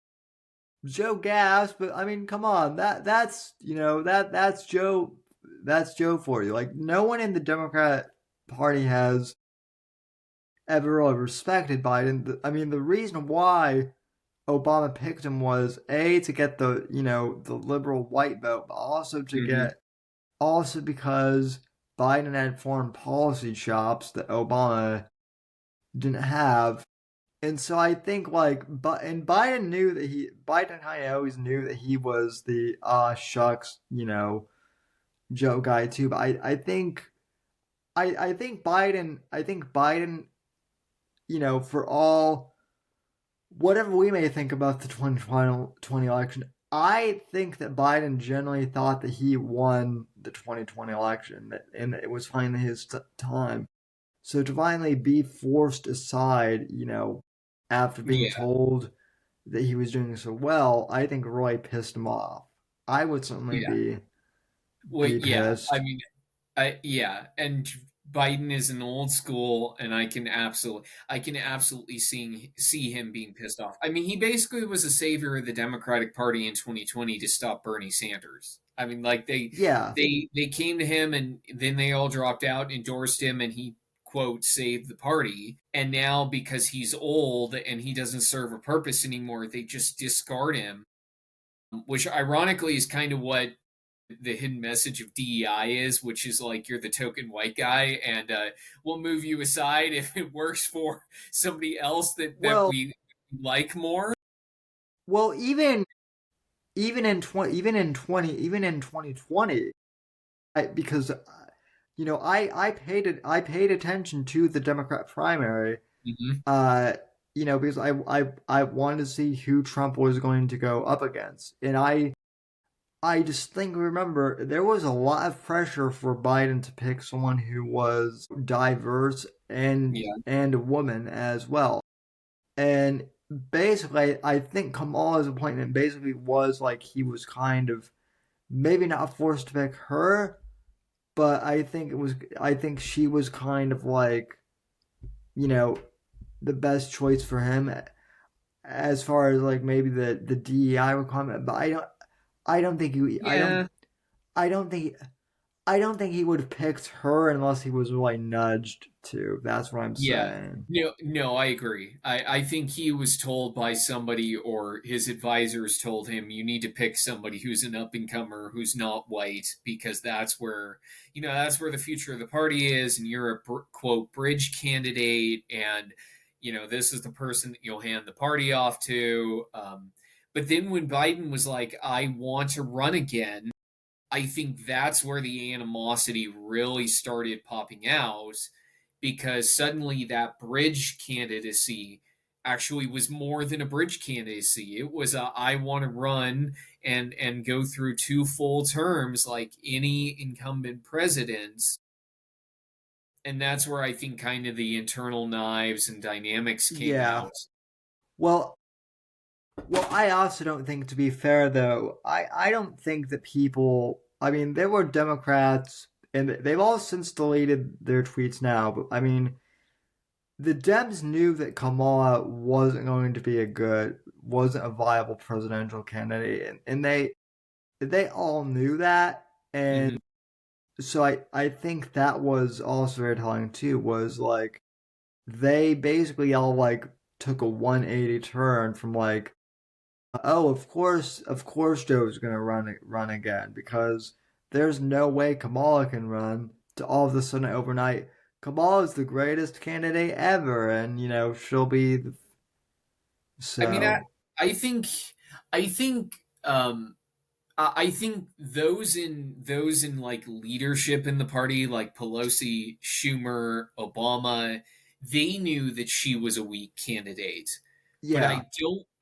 C: Joe gas, but I mean, come on, that's Joe, for you. Like, no one in the Democrat Party has ever really respected Biden. I mean, the reason why Obama picked him was to get the liberal white vote, but also because Biden had foreign policy chops that Obama didn't have. And so I think, like, and Biden kind of always knew that he was the shucks, Joe guy too. But I think Biden, for all whatever we may think about the 2020 election, I think that Biden generally thought that he won the 2020 election, and it was finally his time. So to finally be forced aside, after being told that he was doing so well, I think really pissed him off. I would certainly be pissed.
D: I mean, and Biden is an old school, and I can absolutely see him being pissed off. I mean, he basically was a savior of the Democratic Party in 2020 to stop Bernie Sanders. I mean, like, they came to him, and then they all dropped out, endorsed him, and he, quote, saved the party. And now, because he's old and he doesn't serve a purpose anymore, they just discard him, which ironically is kind of what the hidden message of DEI is, which is like, you're the token white guy, and we'll move you aside if it works for somebody else that we like more.
C: Well, even in 2020, because I paid attention to the Democrat primary, because I wanted to see who Trump was going to go up against, and I distinctly remember there was a lot of pressure for Biden to pick someone who was diverse and a woman as well. And basically, I think Kamala's appointment basically was like, he was kind of maybe not forced to pick her, but I think she was kind of like, the best choice for him as far as, like, maybe the DEI requirement. But I don't think he would have picked her unless he was really nudged to. That's what I'm saying.
D: No, I agree. I think he was told by somebody, or his advisors told him, you need to pick somebody who's an up-and-comer, who's not white, because that's where the future of the party is, and you're a, quote, bridge candidate, and, this is the person that you'll hand the party off to. But then when Biden was like, I want to run again, I think that's where the animosity really started popping out. because suddenly that bridge candidacy actually was more than a bridge candidacy. It was a I want to run and go through 2 full terms like any incumbent presidents. And that's where I think kind of the internal knives and dynamics came
C: Yeah.
D: out.
C: Well, I also don't think, to be fair though, I don't think that people, I mean, there were Democrats, and they've all since deleted their tweets now, but I mean, the Dems knew that Kamala wasn't a viable presidential candidate, and they all knew that, and
D: Mhm.
C: so I think that was also very telling too, was like, they basically all like took a 180 turn from like, oh, of course Joe's gonna run again, because there's no way Kamala can run, to all of a sudden overnight, Kamala's the greatest candidate ever, and she'll be
D: I mean,
C: so.
D: I think, I think, I think those in like leadership in the party, like Pelosi, Schumer, Obama, they knew that she was a weak candidate. But
C: Yeah,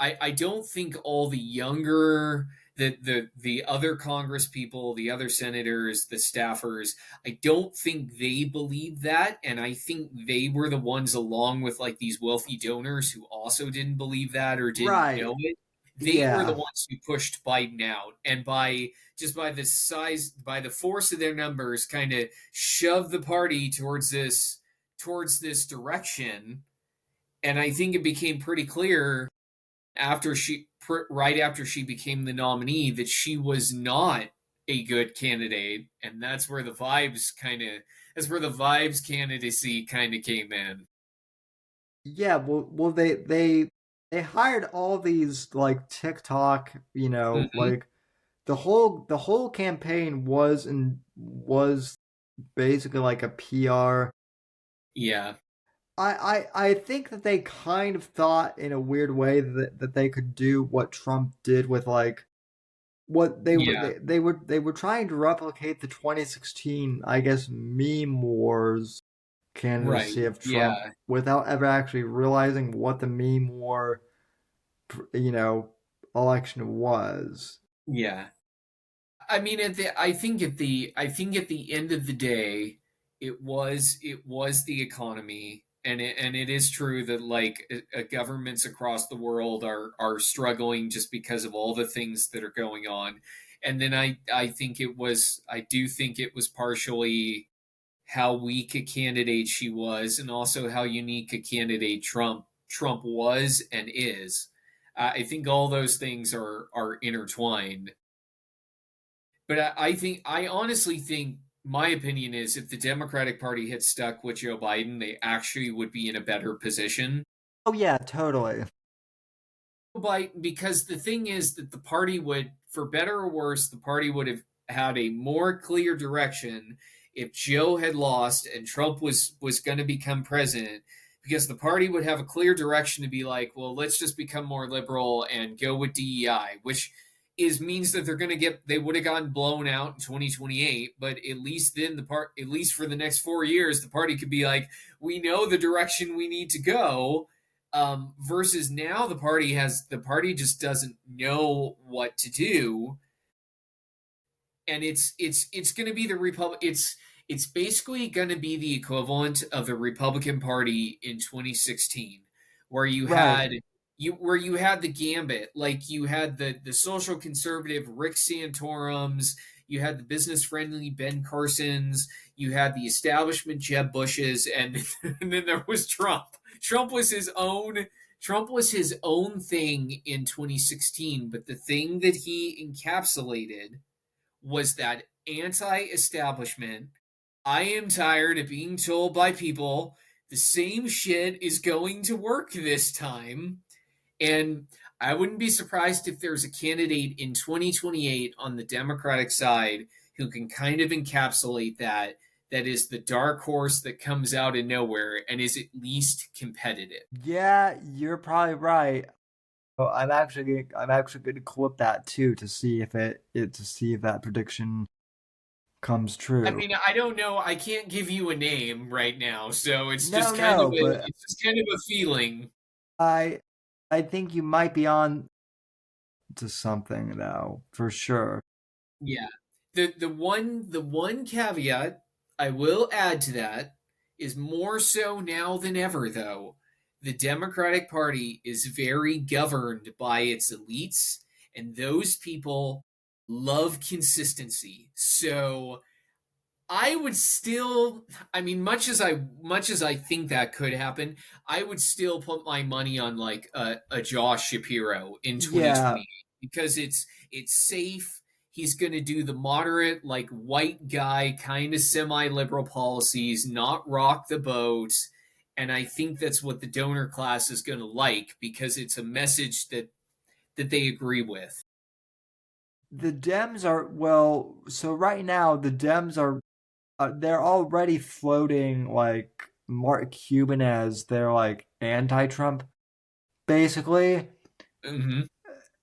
D: I don't think all the younger the other Congress people, the other senators, the staffers, I don't think they believed that, and I think they were the ones, along with like these wealthy donors, who also didn't believe that or didn't
C: right.
D: know it. They were the
C: Yeah.
D: ones who pushed Biden out, and by the size, by the force of their numbers, kind of shoved the party towards this direction. And I think it became pretty clear right after she became the nominee, that she was not a good candidate, and that's where the vibes candidacy kind of came in.
C: Yeah, well, they hired all these like TikTok,
D: Hmm.
C: like the whole campaign was basically like a PR.
D: Yeah,
C: I think that they kind of thought in a weird way that they could do what Trump did with like what
D: yeah,
C: they were trying to replicate the 2016, I guess, meme wars
D: right,
C: candidacy of Trump
D: yeah,
C: without ever actually realizing what the meme war, you know, election was.
D: yeah. I mean, I think at the end of the day, it was the economy, and it is true that like governments across the world are struggling just because of all the things that are going on. And then I do think it was partially how weak a candidate she was, and also how unique a candidate Trump was and is. I think all those things are intertwined. But I honestly think, my opinion is, if the Democratic Party had stuck with Joe Biden, they actually would be in a better position.
C: Oh yeah, totally.
D: Because the thing is that the party would, for better or worse, the party would have had a more clear direction if Joe had lost and Trump was going to become president, because the party would have a clear direction to be like, well, let's just become more liberal and go with DEI, which is means that they would have gotten blown out in 2028, but at least then at least for the next 4 years, the party could be like, we know the direction we need to go. Versus now, the party just doesn't know what to do, and it's going to be the republic. It's basically going to be the equivalent of the Republican Party in 2016, where you
C: Right.
D: had the gambit, like you had the social conservative Rick Santorums, you had the business friendly Ben Carsons, you had the establishment Jeb Bushes, and, and then there was Trump. Trump was his own Trump was his own thing in 2016, but the thing that he encapsulated was that anti-establishment. I am tired of being told by people the same shit is going to work this time. And I wouldn't be surprised if there's a candidate in 2028 on the Democratic side who can kind of encapsulate that is the dark horse that comes out of nowhere and is at least competitive.
C: Yeah, you're probably right. Oh, I'm actually going to clip that too, to see if to see if that prediction comes true.
D: I mean, I don't know. I can't give you a name right now, so it's
C: No,
D: just kind of
C: no, but
D: it's just kind of a feeling.
C: I I think you might be on to something though, for sure.
D: Yeah. The one caveat I will add to that is more so now than ever though. The Democratic Party is very governed by its elites, and those people love consistency. So I would still, I mean, much as I think that could happen, I would still put my money on like a Josh Shapiro in
C: Yeah,
D: 2020 because it's safe. He's going to do the moderate, like white guy kind of semi-liberal policies, not rock the boat. And I think that's what the donor class is going to like because it's a message that they agree with.
C: the Dems are well. So right now, the Dems are they're already floating like Mark Cuban as their like anti-Trump, basically.
D: Hmm.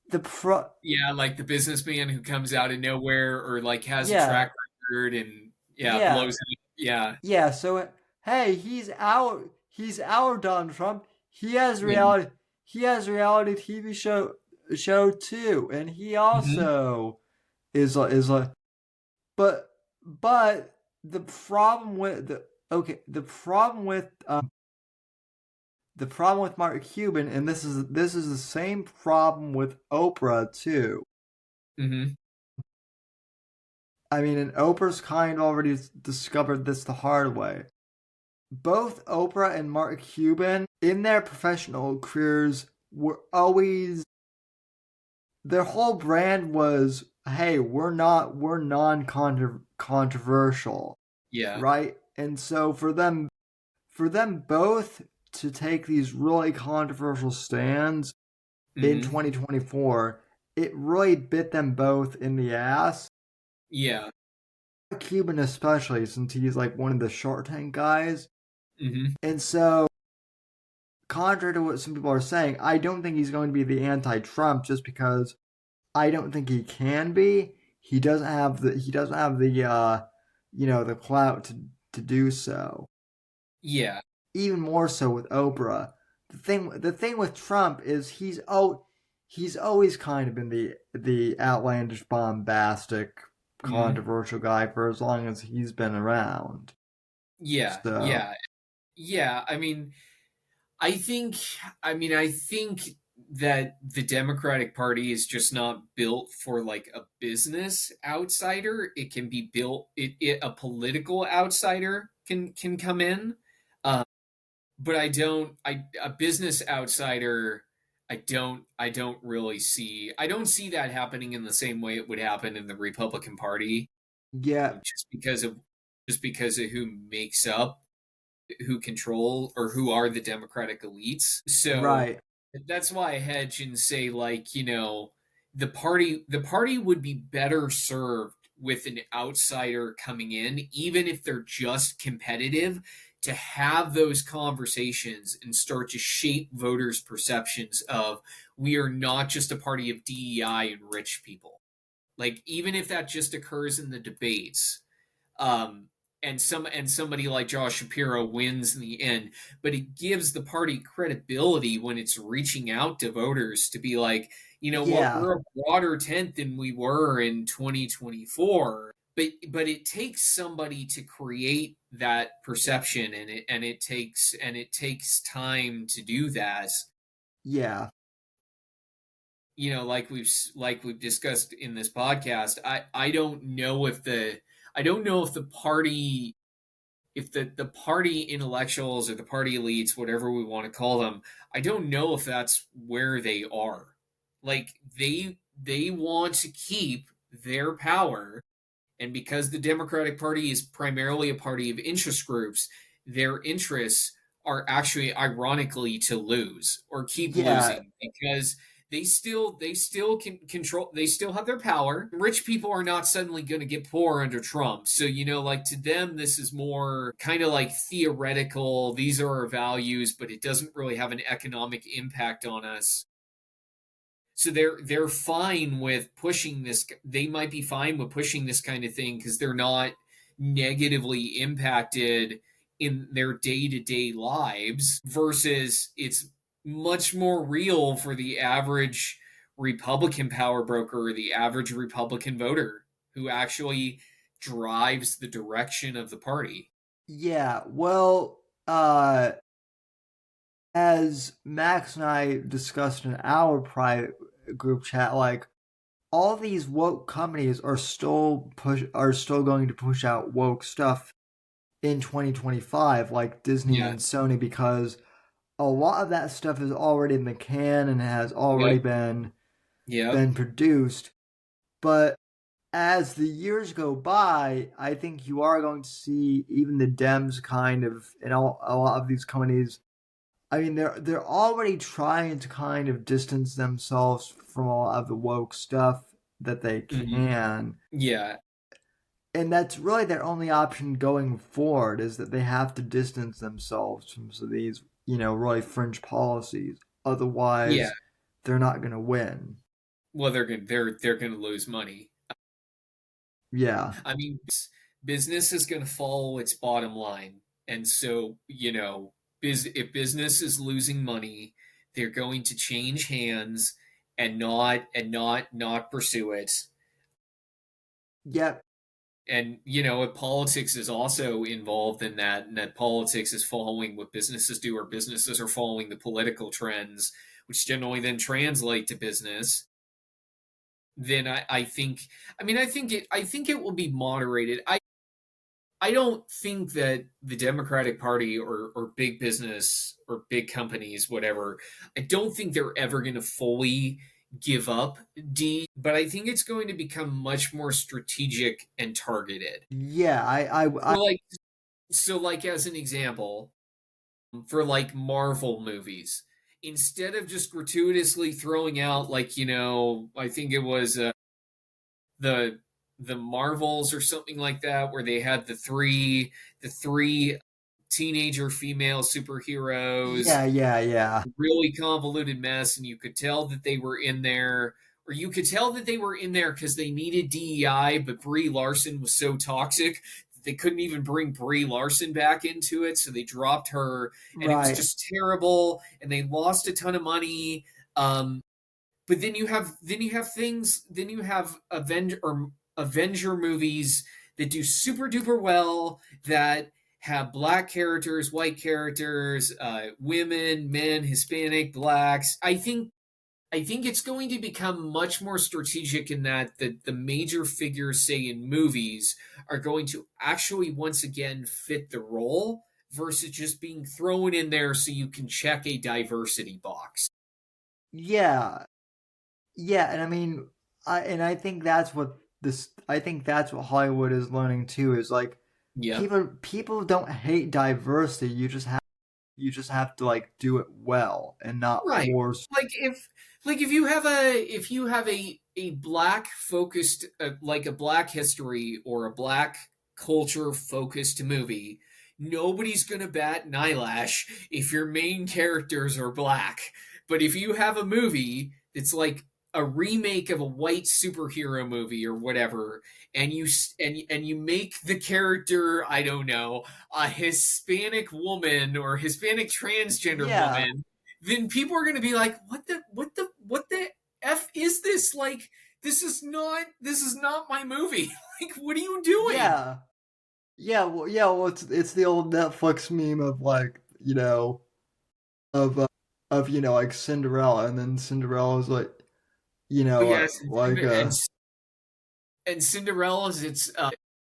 C: The pro,
D: Yeah, like the businessman who comes out of nowhere or like has a
C: yeah,
D: track record and yeah,
C: yeah,
D: blows it. Yeah.
C: yeah. So hey, he's our Donald Trump. He has
D: Yeah.
C: reality. He has reality TV show too, and he
D: Hmm.
C: also is like but but the problem with the okay the problem with Mark Cuban, and this is the same problem with Oprah too.
D: Hmm.
C: I mean, and Oprah's kind of already discovered this the hard way. Both Oprah and Mark Cuban, in their professional careers, were always their whole brand was, "Hey, we're non controversial,"
D: Yeah.
C: right? And so for them both to take these really controversial stands in
D: Hmm.
C: 2024, it really bit them both in the ass.
D: Yeah.
C: Cuban especially, since he's like one of the Shark Tank guys.
D: Hmm.
C: And so, contrary to what some people are saying, I don't think he's going to be the anti-Trump just because I don't think he can be. He doesn't have the the clout to do so.
D: Yeah.
C: Even more so with Oprah. The thing with Trump is he's always kind of been the outlandish, bombastic,
D: Hmm.
C: controversial guy for as long as he's been around.
D: Yeah.
C: So
D: Yeah. Yeah. I think that the Democratic Party is just not built for like a business outsider. It can be built it a political outsider can come in. But I don't I a business outsider I don't really see I don't see that happening in the same way it would happen in the Republican Party
C: yeah,
D: just because of who makes up who control or who are the Democratic elites. So
C: right.
D: that's why I hedge and say like, the party would be better served with an outsider coming in, even if they're just competitive, to have those conversations and start to shape voters' perceptions of we are not just a party of DEI and rich people. Like even if that just occurs in the debates, um, and somebody like Josh Shapiro wins in the end, but it gives the party credibility when it's reaching out to voters to be like, you know what,
C: Yeah,
D: we're a broader tent than we were in 2024. But it takes somebody to create that perception, and it takes time to do that.
C: yeah,
D: Like we've discussed in this podcast. I don't know if the party if the party intellectuals or the party elites, whatever we want to call them, I don't know if that's where they are. Like they want to keep their power, and because the Democratic Party is primarily a party of interest groups, their interests are actually ironically to lose or keep
C: yeah,
D: losing because they still can control, they still have their power. Rich people are not suddenly going to get poor under Trump. So like to them this is more kind of like theoretical, these are our values, but it doesn't really have an economic impact on us. So they're fine with pushing this. They might be fine with pushing this kind of thing because they're not negatively impacted in their day-to-day lives, versus it's much more real for the average Republican power broker or the average Republican voter who actually drives the direction of the party.
C: Yeah, well, as Max and I discussed in our private group chat, like all these woke companies are still going to push out woke stuff in 2025, like Disney
D: Yeah.
C: and Sony, because a lot of that stuff is already in the can and has already
D: Yep. Yep.
C: been produced. But as the years go by, I think you are going to see even the Dems kind of, and a lot of these companies. I mean, they're already trying to kind of distance themselves from a lot of the woke stuff that they
D: Mhm.
C: can,
D: Yeah.
C: and that's really their only option going forward, is that they have to distance themselves from some of these, really fringe policies.
D: Yeah.
C: Otherwise, they're not going to win.
D: Well, they're gonna lose money.
C: Yeah.
D: I mean, business is gonna follow its bottom line, and so if business is losing money, they're going to change hands and not pursue it.
C: Yep.
D: And politics is also involved in that, and that politics is following what businesses do, or businesses are following the political trends, which generally then translate to business. Then I think, I think it will be moderated. I don't think that the Democratic Party or big business or big companies, whatever, I don't think they're ever going to fully give up D, but I think it's going to become much more strategic and targeted.
C: Yeah.
D: For like, so like as an example, for like Marvel movies, instead of just gratuitously throwing out, like, I think it was the the Marvels or something like that, where they had the three teenager female superheroes,
C: Yeah. Yeah. Yeah.
D: really convoluted mess, and you could tell that they were in there, or you could tell that they were in there because they needed DEI, but Brie Larson was so toxic that they couldn't even bring Brie Larson back into it, so they dropped her, and it was
C: Right.
D: just terrible, and they lost a ton of money. But then you have Avenger movies that do super duper well, that have black characters, white characters, women, men, Hispanic, blacks. I think it's going to become much more strategic in that the major figures, say in movies, are going to actually once again fit the role versus just being thrown in there so you can check a diversity box.
C: Yeah. Yeah, and I mean, I think that's what Hollywood is learning too, is like
D: Yeah.
C: people don't hate diversity. You just have to like do it well and not
D: Right.
C: force.
D: Like if you have a black focused, like a black history or a black culture focused movie, nobody's going to bat an eyelash if your main characters are black. But if you have a movie that's like a remake of a white superhero movie or whatever, and you make the character, I don't know, a Hispanic woman or Hispanic transgender
C: Yeah,
D: woman, then people are going to be like, what the f is this? Like, this is not my movie. Like, what are you doing?
C: yeah, yeah. Well, it's the old Netflix meme of like of like Cinderella, and then Cinderella's like
D: But yes,
C: like
D: and Cinderella's,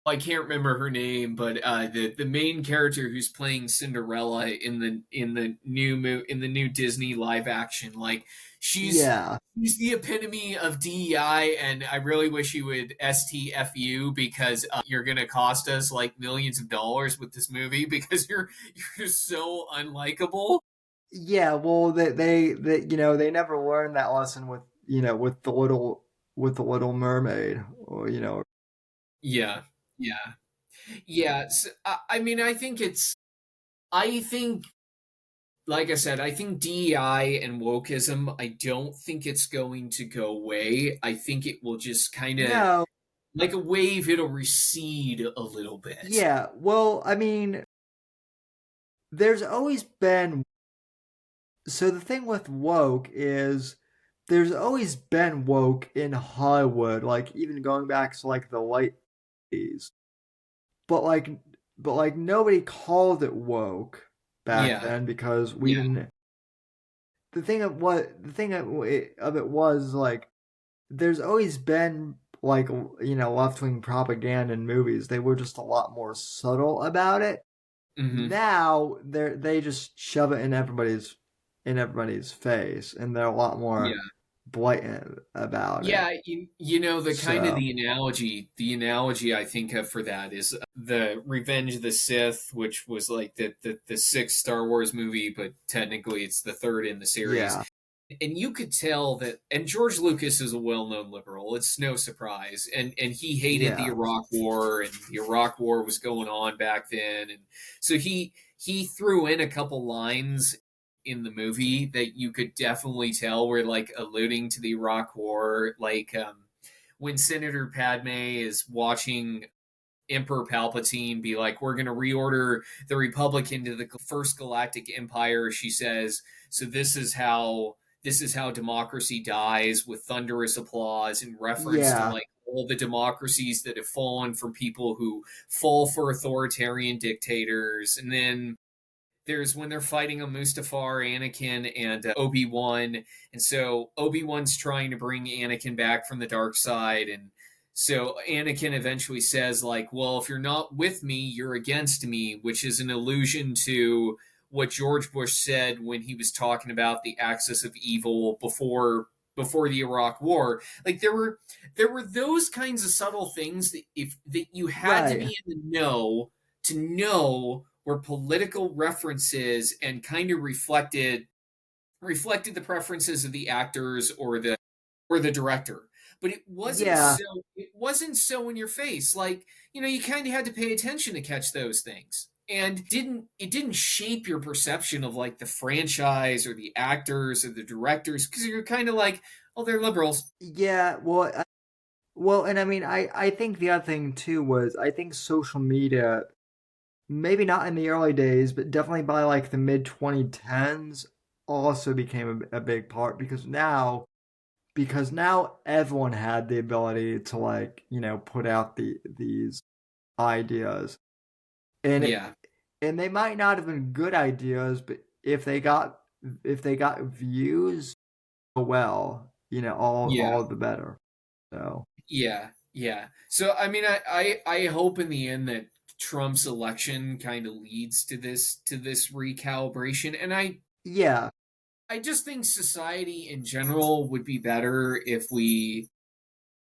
D: I can't remember her name, but the main character who's playing Cinderella in the new Disney live action, like, she's
C: yeah,
D: she's the epitome of DEI, and I really wish you would STFU, because you're gonna cost us like millions of dollars with this movie because you're so unlikable.
C: yeah. Well, they they never learned that lesson with with the Little Mermaid, or
D: Yeah, yeah. So, I mean, I think like I said, I think DEI and wokeism, I don't think it's going to go away. I think it will just kind of,
C: No,
D: like a wave, it'll recede a little bit.
C: yeah. Well, I mean, there's always been. So the thing with woke is there's always been woke in Hollywood, like even going back to like the late 80s. But like nobody called it woke back
D: Yeah,
C: then because we
D: yeah.
C: didn't. The thing of it was like there's always been like left wing propaganda in movies. They were just a lot more subtle about it.
D: Hmm.
C: Now they just shove it in everybody's face, and they're a lot more
D: Yeah.
C: blatant about it.
D: Yeah, you know,
C: So
D: the analogy I think of for that is the Revenge of the Sith, which was like the sixth Star Wars movie, but technically it's the third in the series.
C: yeah,
D: And you could tell that, and George Lucas is a well-known liberal. It's no surprise, and he hated the
C: yeah,
D: Iraq War, and the Iraq War was going on back then, and so he threw in a couple lines in the movie that you could definitely tell were like alluding to the Iraq War, like when Senator Padme is watching Emperor Palpatine be like, "We're going to reorder the Republic into the first galactic empire," she says. So this is how democracy dies, with thunderous applause, in reference to
C: yeah,
D: like all the democracies that have fallen from people who fall for authoritarian dictators. And then there's when they're fighting on Mustafar, Anakin and Obi-Wan, and so Obi-Wan's trying to bring Anakin back from the dark side, and so Anakin eventually says like, "Well, if you're not with me, you're against me," which is an allusion to what George Bush said when he was talking about the axis of evil before the Iraq War. Like there were those kinds of subtle things that if that you had to
C: right,
D: be in the know to know were political references and kind of reflected the preferences of the actors or the director. But
C: yeah.
D: it wasn't so in your face. Like, you kind of had to pay attention to catch those things. And didn't shape your perception of like the franchise or the actors or the directors, because you're kind of like, oh, they're liberals.
C: Yeah, well, and I mean, I think the other thing too was I think social media, maybe not in the early days, but definitely by like the mid 2010s, also became a big part because now everyone had the ability to like put out these ideas, and
D: Yeah,
C: they might not have been good ideas, but if they got views, oh well,
D: yeah.
C: all the better. So.
D: Yeah, yeah. So I mean, I hope in the end that Trump's election kind of leads to this recalibration, and
C: Yeah,
D: I just think society in general would be better if we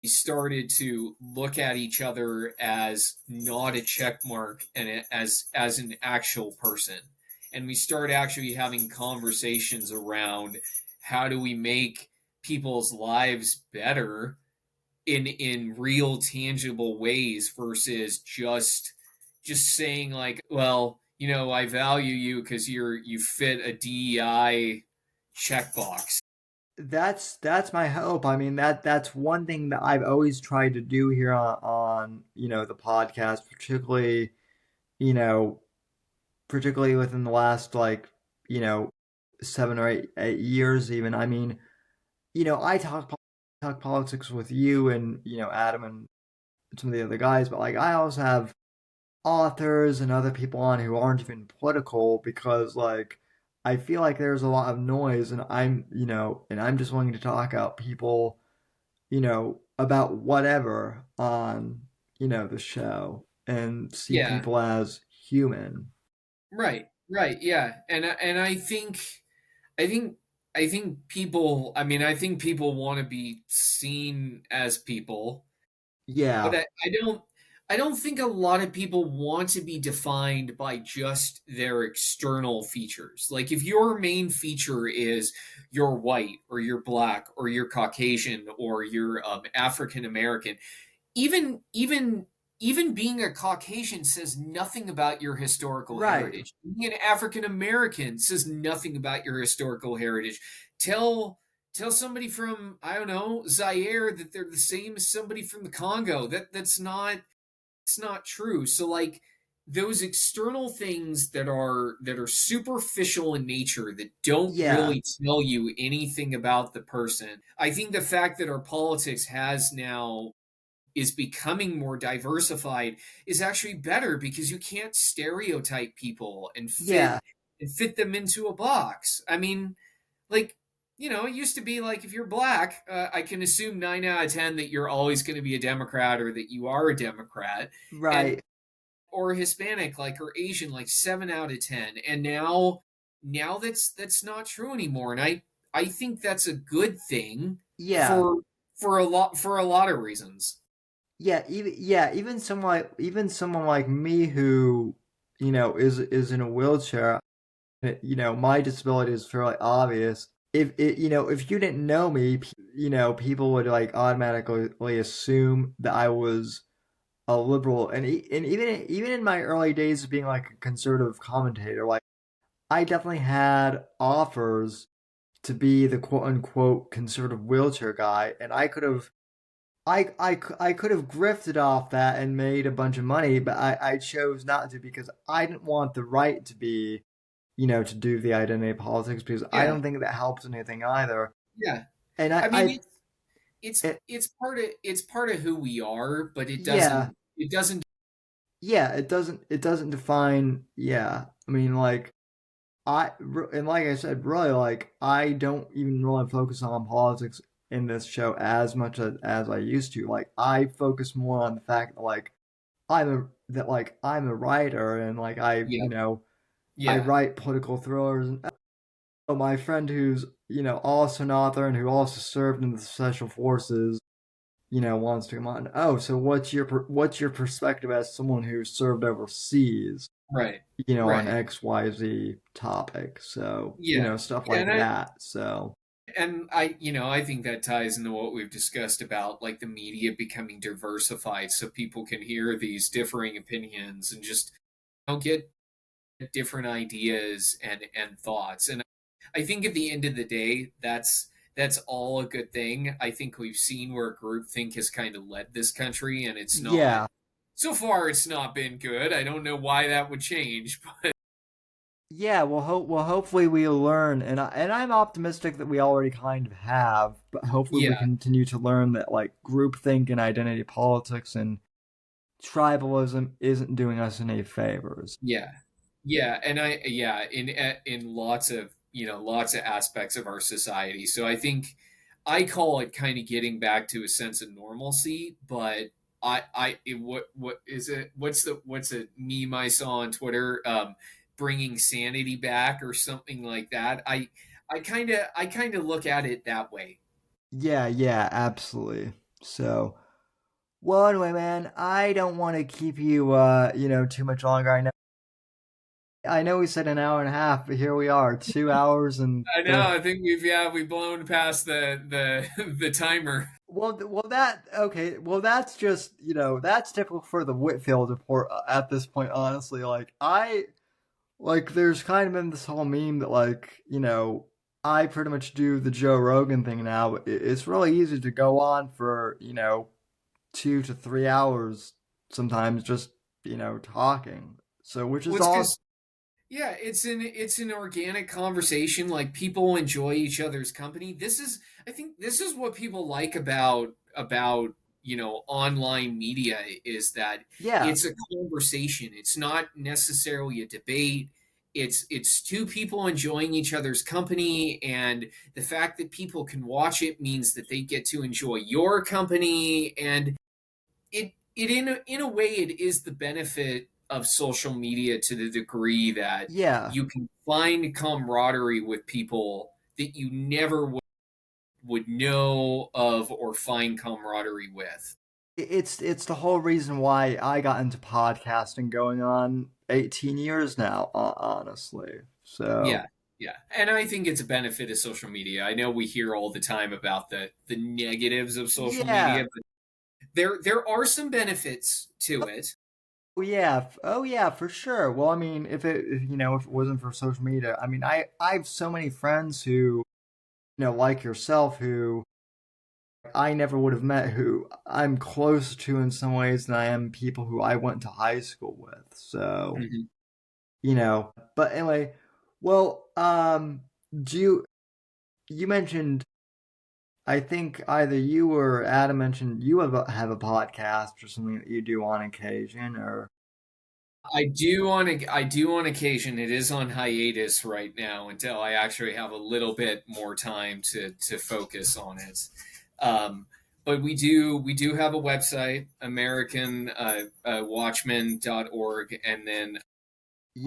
D: started to look at each other as not a check mark and as an actual person, and we start actually having conversations around how do we make people's lives better in real tangible ways versus just saying like, well, I value you because you fit a DEI checkbox.
C: that's my hope. I mean that's one thing that I've always tried to do here on the podcast, you know particularly within the last like 7 or 8 years even. I mean I talk politics with you and Adam and some of the other guys, but like I also have authors and other people on who aren't even political because like I feel like there's a lot of noise, and I'm just willing to talk out people, about whatever on, the show and see
D: Yeah,
C: people as human.
D: right, yeah, and I think I think people. I mean, I think people want to be seen as people. But
C: Yeah.
D: I don't think a lot of people want to be defined by just their external features. Like if your main feature is you're white or you're black or you're Caucasian or you're African American, even even being a Caucasian says nothing about your historical
C: Right.
D: heritage. Being an African American says nothing about your historical heritage. Tell somebody from, I don't know, Zaire that they're the same as somebody from the Congo. That's not, it's not true. So like those external things that are superficial in nature, that don't
C: Yeah.
D: really tell you anything about the person. I think the fact that our politics is becoming more diversified is actually better, because you can't stereotype people and
C: Yeah.
D: fit them into a box. I mean, like, it used to be like, if you're black, I can assume 9 out of 10 that you're always going to be a Democrat, or that you are a Democrat, and
C: Right.
D: or Hispanic, like, or Asian, like 7 out of 10. And now that's not true anymore. And I think that's a good thing
C: Yeah.
D: for a lot of reasons.
C: Even someone like me who, is in a wheelchair, my disability is fairly obvious. If you didn't know me, people would like automatically assume that I was a liberal, and even in my early days of being like a conservative commentator, like I definitely had offers to be the quote unquote conservative wheelchair guy, and I could have grifted off that and made a bunch of money, but I chose not to, because I didn't want the right to be, to do the identity politics, because I
D: Yeah.
C: don't think that helps anything either.
D: Yeah.
C: And
D: I mean,
C: it,
D: it's part of who we are, but
C: yeah,
D: it doesn't.
C: it doesn't define. Yeah, I mean, like and like I said, really, like I don't even really focus on politics in this show as much as I used to. Like I focus more on the fact that like I'm a writer, and like
D: Yeah.
C: I
D: Yeah.
C: write political thrillers. And my friend who's also an author and who also served in the special forces, wants to come on. Oh, so what's your perspective as someone who served overseas?
D: Right.
C: On
D: Right.
C: XYZ topic. So,
D: Yeah.
C: stuff
D: Yeah.
C: like that. So,
D: And I think that ties into what we've discussed about, like, the media becoming diversified, so people can hear these differing opinions and just get different ideas and thoughts. And I think at the end of the day, that's all a good thing. I think we've seen where groupthink has kind of led this country, and it's not,
C: yeah.
D: so far it's not been good. I don't know why that would change, but
C: Yeah, hopefully we'll learn, and I'm optimistic that we already kind of have, but hopefully we
D: yeah,
C: continue to learn that like groupthink and identity politics and tribalism isn't doing us any favors.
D: yeah, yeah, and in lots of aspects of our society. So I think I call it kind of getting back to a sense of normalcy, but what is it? What's a meme I saw on Twitter? Bringing sanity back, or something like that. I kind of look at it that way.
C: Yeah, absolutely. So, well, anyway, man, I don't want to keep you, too much longer. I know we said an hour and a half, but here we are, 2 hours and
D: I know. I think we've blown past the timer.
C: That's just that's typical for the Whitfield report at this point. Honestly, there's kind of been this whole meme that I pretty much do the Joe Rogan thing now. But it's really easy to go on for 2 to 3 hours sometimes, just talking. So which is all.
D: Yeah, it's an organic conversation. Like, people enjoy each other's company. I think this is what people like about online media, is that
C: Yeah,
D: it's a conversation. It's not necessarily a debate. It's two people enjoying each other's company, and the fact that people can watch it means that they get to enjoy your company. And it in a way, it is the benefit of social media, to the degree that
C: yeah.
D: you can find camaraderie with people that you never would know of or find camaraderie with.
C: It's the whole reason why I got into podcasting, going on 18 years now, honestly. So,
D: Yeah, yeah, and I think it's a benefit of social media. I know we hear all the time about the negatives of social
C: yeah.
D: media, There are some benefits to it.
C: Oh yeah, for sure. Well, I mean, if it wasn't for social media, I mean, I have so many friends who, like yourself, who I never would have met, who I'm closer to in some ways than I am people who I went to high school with. So,
D: Mhm.
C: but anyway, well, do you mentioned, I think either you or Adam mentioned you have a podcast or something that you do on occasion, or
D: I do on occasion. It is on hiatus right now until I actually have a little bit more time to focus on it. Um, but we do have a website, American Watchman.org, and then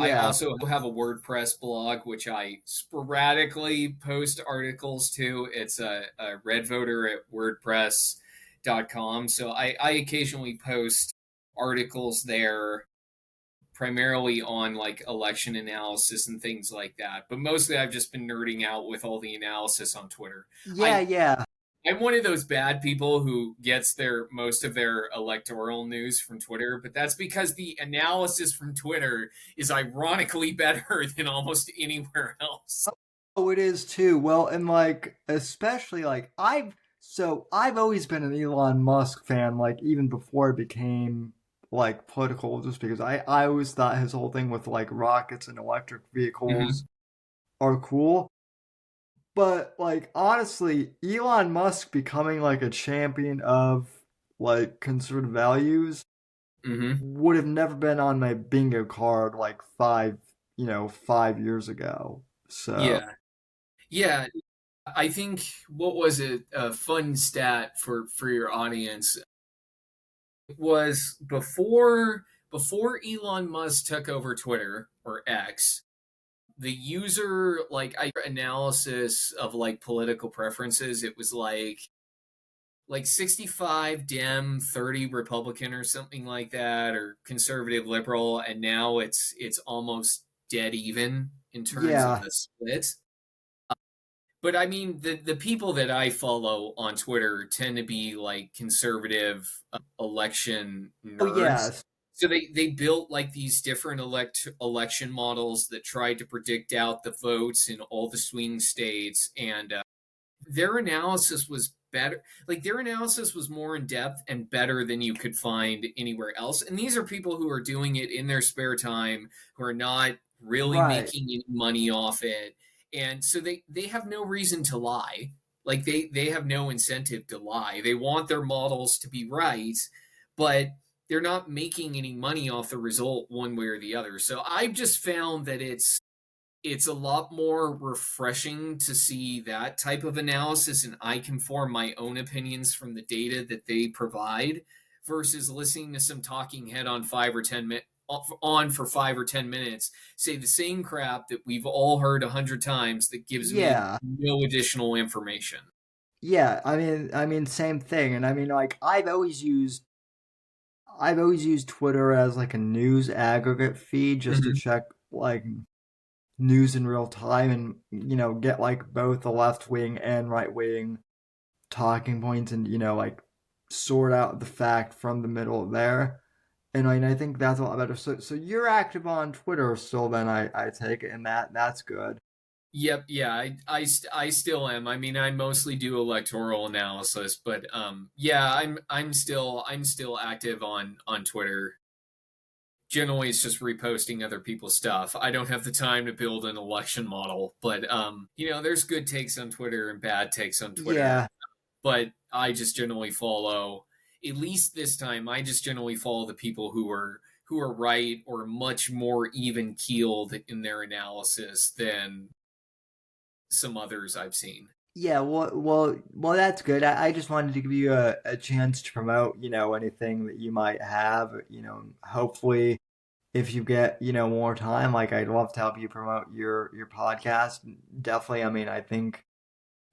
D: I
C: yeah,
D: also have a WordPress blog which I sporadically post articles to. It's a red voter at WordPress.com. So I occasionally post articles there primarily on like election analysis and things like that. But mostly I've just been nerding out with all the analysis on Twitter.
C: yeah,
D: I
C: yeah.
D: I'm one of those bad people who gets their most of their electoral news from Twitter, but that's because the analysis from Twitter is ironically better than almost anywhere else.
C: Oh, it is too. Well, and like especially like I've always been an Elon Musk fan, like even before it became like political, just because I always thought his whole thing with like rockets and electric
D: Mm-hmm.
C: vehicles are cool. But like honestly, Elon Musk becoming like a champion of like conservative values
D: Mm-hmm.
C: would have never been on my bingo card like 5 years ago. So
D: Yeah. Yeah. I think what was it a fun stat for your audience was before Elon Musk took over Twitter or X, the user like analysis of like political preferences, it was like 65 Dem, 30 Republican or something like that, or conservative liberal, and now it's almost dead even in terms of
C: yeah,
D: the split. But I mean, the people that I follow on Twitter tend to be like conservative election
C: oh
D: nerds.
C: yes,
D: So they built like these different election models that tried to predict out the votes in all the swing states, and their analysis was better. Like their analysis was more in depth and better than you could find anywhere else. And these are people who are doing it in their spare time, who are not really
C: right.
D: making any money off it. And so they have no reason to lie. Like they have no incentive to lie. They want their models to be right, but they're not making any money off the result one way or the other. So I've just found that it's a lot more refreshing to see that type of analysis, and I can form my own opinions from the data that they provide versus listening to some talking head on 5 or 10 minutes on for 5 or 10 minutes say the same crap that we've all heard 100 times that gives me
C: Yeah.
D: no additional information.
C: Yeah, I mean same thing. And I mean like I've always used Twitter as like a news aggregate feed just to
D: Mm-hmm.
C: check like news in real time and get like both the left wing and right wing talking points and like sort out the fact from the middle there. And I think that's a lot better. So you're active on Twitter still then I take it, and that's good.
D: Yep, yeah, I still am. I mean, I mostly do electoral analysis, but yeah, I'm still active on Twitter. Generally it's just reposting other people's stuff. I don't have the time to build an election model, but there's good takes on Twitter and bad takes on Twitter.
C: Yeah.
D: But I just generally follow, at least this time, I just generally follow the people who are right or much more even keeled in their analysis than some others I've seen.
C: Yeah, well, that's good. I just wanted to give you a chance to promote, anything that you might have, hopefully if you get, more time, like I'd love to help you promote your podcast. Definitely, I mean, I think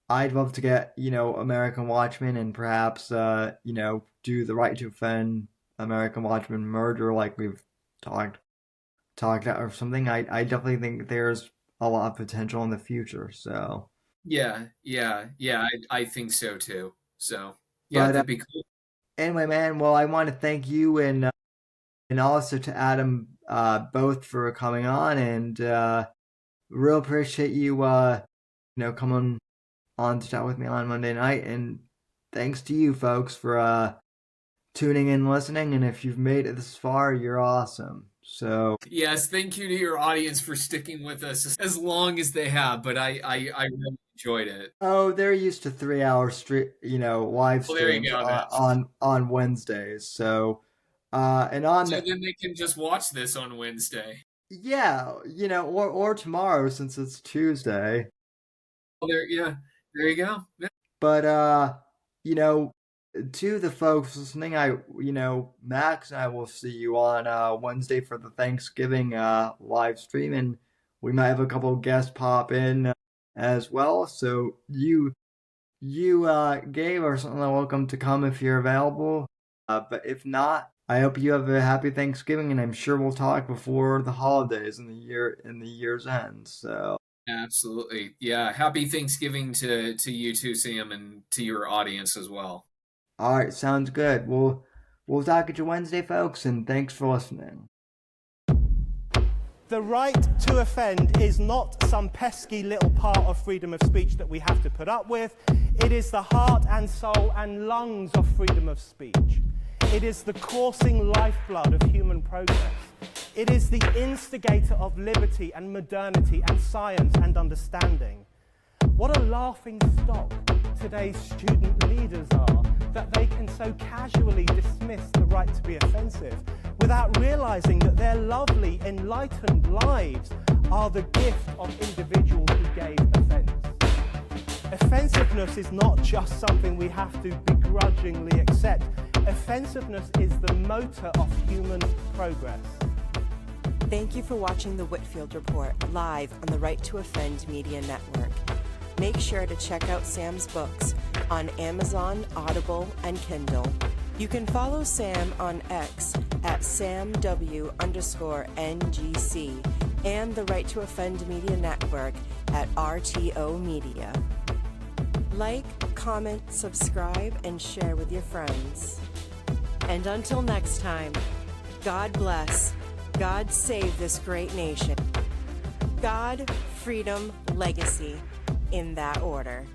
C: I'd love to get, American Watchmen and perhaps do the right to offend American Watchmen merger like we've talked talked about or something. I definitely think there's a lot of potential in the future. So
D: Yeah, yeah, yeah, I think so too. So yeah,
C: but
D: that'd be cool.
C: Anyway, man, well, I want to thank you and also to Adam both for coming on, and real appreciate you coming on to chat with me on Monday night, and thanks to you folks for tuning in, listening, and if you've made it this far, you're awesome. So
D: yes, thank you to your audience for sticking with us as long as they have. But I really enjoyed it.
C: Oh, they're used to 3-hour live
D: Well, there you
C: streams
D: go,
C: on Wednesdays. So
D: then they can just watch this on Wednesday.
C: Yeah, or tomorrow since it's Tuesday.
D: Well, there you go. Yeah.
C: But to the folks listening, Max and I will see you on Wednesday for the Thanksgiving live stream, and we might have a couple of guests pop in as well. So you Gabe, are certainly welcome to come if you're available. But if not, I hope you have a happy Thanksgiving, and I'm sure we'll talk before the holidays in the year's end. So
D: absolutely, yeah. Happy Thanksgiving to you too, Sam, and to your audience as well.
C: All right, sounds good. We'll talk at you Wednesday, folks, and thanks for listening.
A: The right to offend is not some pesky little part of freedom of speech that we have to put up with. It is the heart and soul and lungs of freedom of speech. It is the coursing lifeblood of human progress. It is the instigator of liberty and modernity and science and understanding. What a laughing stock today's student leaders are, that they can so casually dismiss the right to be offensive without realizing that their lovely, enlightened lives are the gift of individuals who gave offense. Offensiveness is not just something we have to begrudgingly accept. Offensiveness is the motor of human progress.
B: Thank you for watching the Whitfield Report live on the Right to Offend Media Network. Make sure to check out Sam's books on Amazon, Audible, and Kindle. You can follow Sam on X at SamW_NGC and the Right to Offend Media Network at RTO Media. Like, comment, subscribe, and share with your friends. And until next time, God bless, God save this great nation. God, freedom, legacy, in that order.